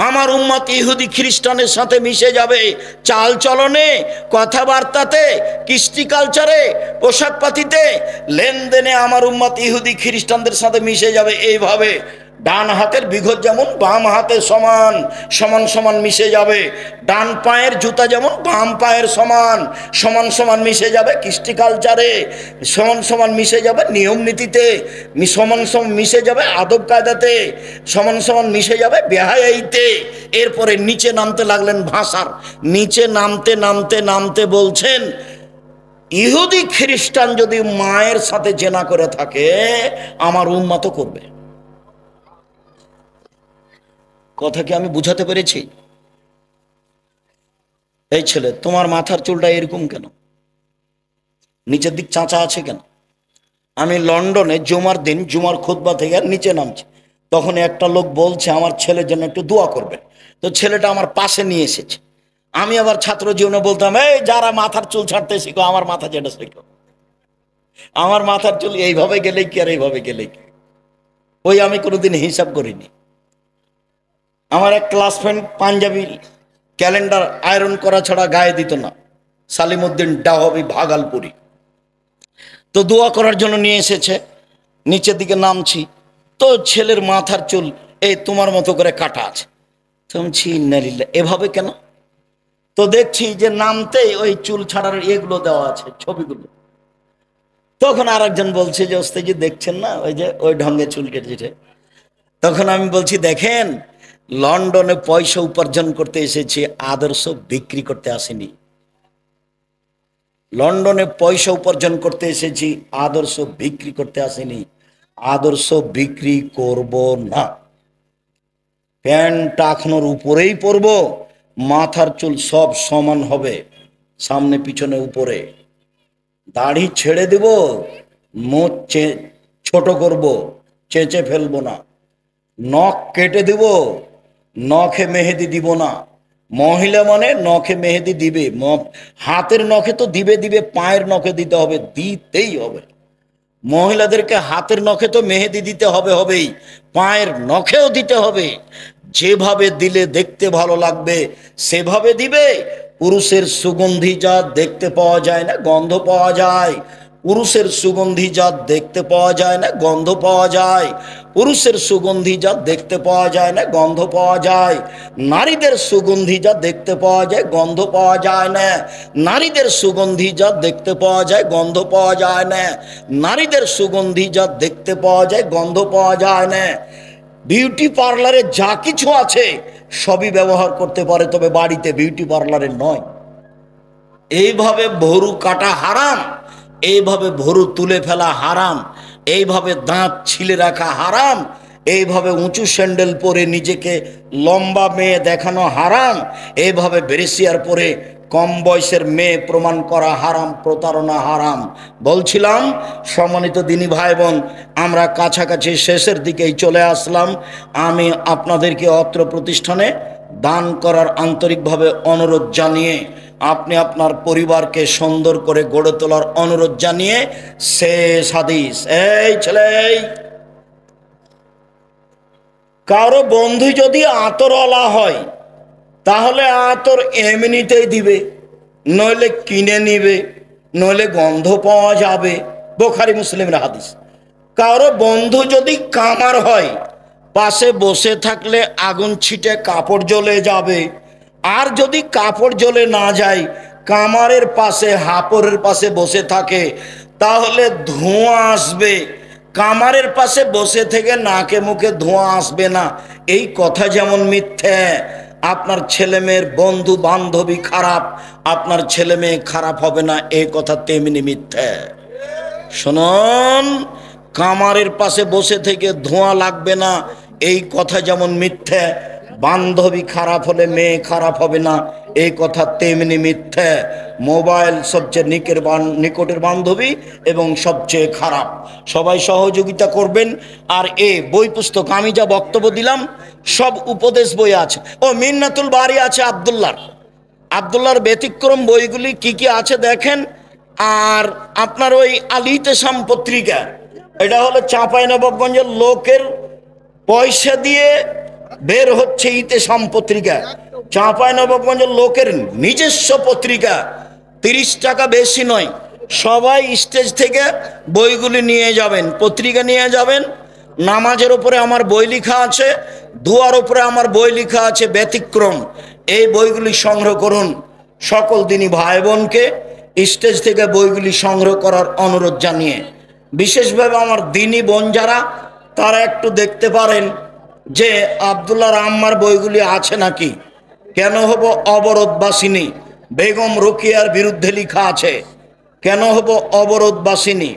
আমার উম্মত ইহুদি খ্রিস্টানের সাথে মিশে যাবে, চাল চলনে, কথাবার্তাতে, কৃষ্টি কালচারে, পোশাক পাতিতে, লেনদেনে আমার উম্মত ইহুদি খ্রিস্টানদের সাথে মিশে যাবে। এইভাবে ডান হাতের বিঘত যেমন বাম হাতে সমান সমান সমান মিশে যাবে, ডান পায়ের জুতা যেমন বাম পায়ের সমান সমান সমান মিশে যাবে, কৃষ্টি কালচারে সমান সমান মিশে যাবে, নিয়ম নীতিতে সমান সমান মিশে যাবে, আদব কায়দাতে সমান সমান মিশে যাবে, বেহায়াইতে। এরপরে নিচে নামতে লাগলেন ভাষার, নিচে নামতে নামতে নামতে বলছেন, ইহুদি খ্রিস্টান যদি মায়ের সাথে জেনা করে থাকে, আমার উম্মত করবে। কথা কি আমি বুঝাতে পেরেছি? এই ছেলে, তোমার মাথার চুলটা এরকম কেন, নিচের দিক চাঁচা আছে কেন? আমি লন্ডনে জুমার দিন, জুমার খুতবা থেকে নিচে নামছি, তখন একটা লোক বলছে আমার ছেলের জন্য একটু দোয়া করবেন। তো ছেলেটা আমার পাশে নিয়ে এসেছে। আমি আবার ছাত্র জীবনে বলতাম, এই যারা মাথার চুল ছাড়তে শিখো, আমার মাথা যেটা শিখো, আমার মাথার চুল এইভাবে গেলেই কি আর এইভাবে গেলেই কি, ওই আমি কোনোদিন হিসাব করিনি। আমার এক class friend Punjabi calender iron করা ছাড়া গায়ে দিত না, সালিমউদ্দিন ডাহবি, ভাগালপুরি। তো দোয়া করার জন্য নিয়ে এসেছে, নিচের দিকে নামছি, তো ছেলের মাথার চুল এই তোমার মতো করে কাটা আছে। তো আমি ইন্নালিল্লাহ, এভাবে কেন? তো দেখছি যে নামতেই ওই চুল ছাড়ার এগুলো দেওয়া আছে, ছবিগুলো। তখন আর একজন বলছে যে ওস্তাদজি দেখছেন না, ওই যে ওই ঢঙ্গে চুল কেটেছে। তখন আমি বলছি, দেখেন, লন্ডনে পয়সা উপার্জন করতে এসেছি, আদর্শ বিক্রি করতে আসিনি। লন্ডনে পয়সা উপার্জন করতে এসেছি, আদর্শ বিক্রি করতে আসিনি। আদর্শ বিক্রি করব না। প্যান্ট টাকনোর উপরেই পরব, মাথার চুল সব সমান হবে, সামনে পিছনে উপরে। দাড়ি ছেড়ে দেব, মুখ ছোট করব, চেঁচে ফেলবো না। নখ কেটে দেব, নখে মেহেদি দিব না। মহিলা মানে নখে মেহেদি দিবে, হাতের নখে তো দিবে দিবে, পায়ের নখে দিতে হবে, দিতেই হবে। মহিলাদেরকে হাতের নখে তো মেহেদি দিতে হবে হবেই, পায়ের নখেও দিতে হবে। যেভাবে দিলে দেখতে ভালো লাগবে সেভাবে দিবে। পুরুষের সুগন্ধি যা দেখতে পাওয়া যায় না, গন্ধ পাওয়া যায়। পুরুষের সুগন্ধি যা দেখতে পাওয়া যায় না, গন্ধ পাওয়া যায়। পুরুষের সুগন্ধি যা দেখতে পাওয়া যায় না, গন্ধ পাওয়া যায়। নারীদের সুগন্ধি যা দেখতে পাওয়া যায়, গন্ধ পাওয়া যায় না। নারীদের সুগন্ধি যা দেখতে পাওয়া যায়, গন্ধ পাওয়া যায় না। নারীদের সুগন্ধি যা দেখতে পাওয়া যায়, গন্ধ পাওয়া যায় না। বিউটি পার্লারে যা কিছু আছে সবই ব্যবহার করতে পারে, তবে বাড়িতে বিউটি পার্লারে নয়। এইভাবে ভরু কাটা হারাম, এইভাবে ভরু তুলে ফেলা হারাম, এইভাবে দাঁত ছিলে রাখা হারাম, এইভাবে উঁচু স্যান্ডেল পরে নিজেকে লম্বা মেয়ে দেখানো হারাম, এইভাবে ব্রেসিয়ার পরে কম বয়সের মেয়ে প্রমাণ করা হারাম, প্রতারণা হারাম। বলছিলাম, সম্মানিত দিনী ভাই বোন, আমরা কাছাকাছি শেষের দিকেই চলে আসলাম। আমি আপনাদেরকে অত্র প্রতিষ্ঠানে দান করার আন্তরিকভাবে অনুরোধ জানিয়ে, আপনি আপনার পরিবারকে সুন্দর করে গড়ে তোলার অনুরোধ জানিয়ে শেষ হাদিস। এই ছেলে, কারো বন্ধু যদি আতরওয়ালা হয় তাহলে আতর এমনিতেই দিবে, নইলে কিনে নিবে, নইলে গন্ধ পাওয়া যাবে। বুখারী মুসলিমের হাদিস। কারো বন্ধু যদি কামার হয়, পাশে বসে থাকলে আগুন ছিটে কাপড় জ্বলে যাবে। আর যদি কাপড় জ্বলে না যায়, কামারের পাশে হাপরের পাশে বসে থাকে তাহলে ধোঁয়া আসবে, কামারের পাশে বসে থেকে নাকে মুখে ধোঁয়া আসবে না, এই কথা যেমন মিথ্যে, আপনার ছেলে মেয়ের বন্ধু বান্ধবী খারাপ, আপনার ছেলে মেয়ে খারাপ হবে না, এই কথা তেমনি মিথ্যে। শুনুন, কামারের পাশে বসে থেকে ধোঁয়া লাগবে না, এই কথা যেমন মিথ্যে, বান্ধবী খারাপ হলে মেয়ে খারাপ হবে না, এই কথা তেমনি মিথ্যে। মোবাইল সবচেয়ে নিকটের বান্ধবী এবং সবচেয়ে খারাপ। সবাই সহযোগিতা করবেন। আর বই পুস্তক আমি যা বক্তব্য দিলাম সব উপদেশ বই আছে। ও মিন্নাতুল বারি আছে আব্দুল্লাহর ব্যতিক্রম বইগুলি কি কি আছে দেখেন। আর আপনার ওই আল ইতেসাম পত্রিকা, এটা হলো চাঁপাইনবাবগঞ্জের লোকের পয়সা দিয়ে বের হচ্ছে ইতেসাম পত্রিকা, চাঁপাইনবাবগঞ্জের লোকের নিজস্ব পত্রিকা, 30 টাকা বেশি নয়। সবাই স্টেজ থেকে বইগুলি নিয়ে যাবেন, পত্রিকা নিয়ে যাবেন। নামাজের উপরে আমার বই লেখা আছে, দুয়ার উপরে আমার বই লেখা আছে ব্যতিক্রম, এই বইগুলি সংগ্রহ করুন। সকল দিনই ভাই বোনকে স্টেজ থেকে বইগুলি সংগ্রহ করার অনুরোধ জানিয়ে, বিশেষভাবে আমার দিনী বোন যারা, তারা একটু দেখতে পারেন যে আব্দুল্লাহর আম্মার বইগুলি আছে নাকি। কেন হব অবরোধবাসিনী, বেগম রোকেয়ার বিরুদ্ধে লেখা আছে, কেন হব অবরোধবাসিনী।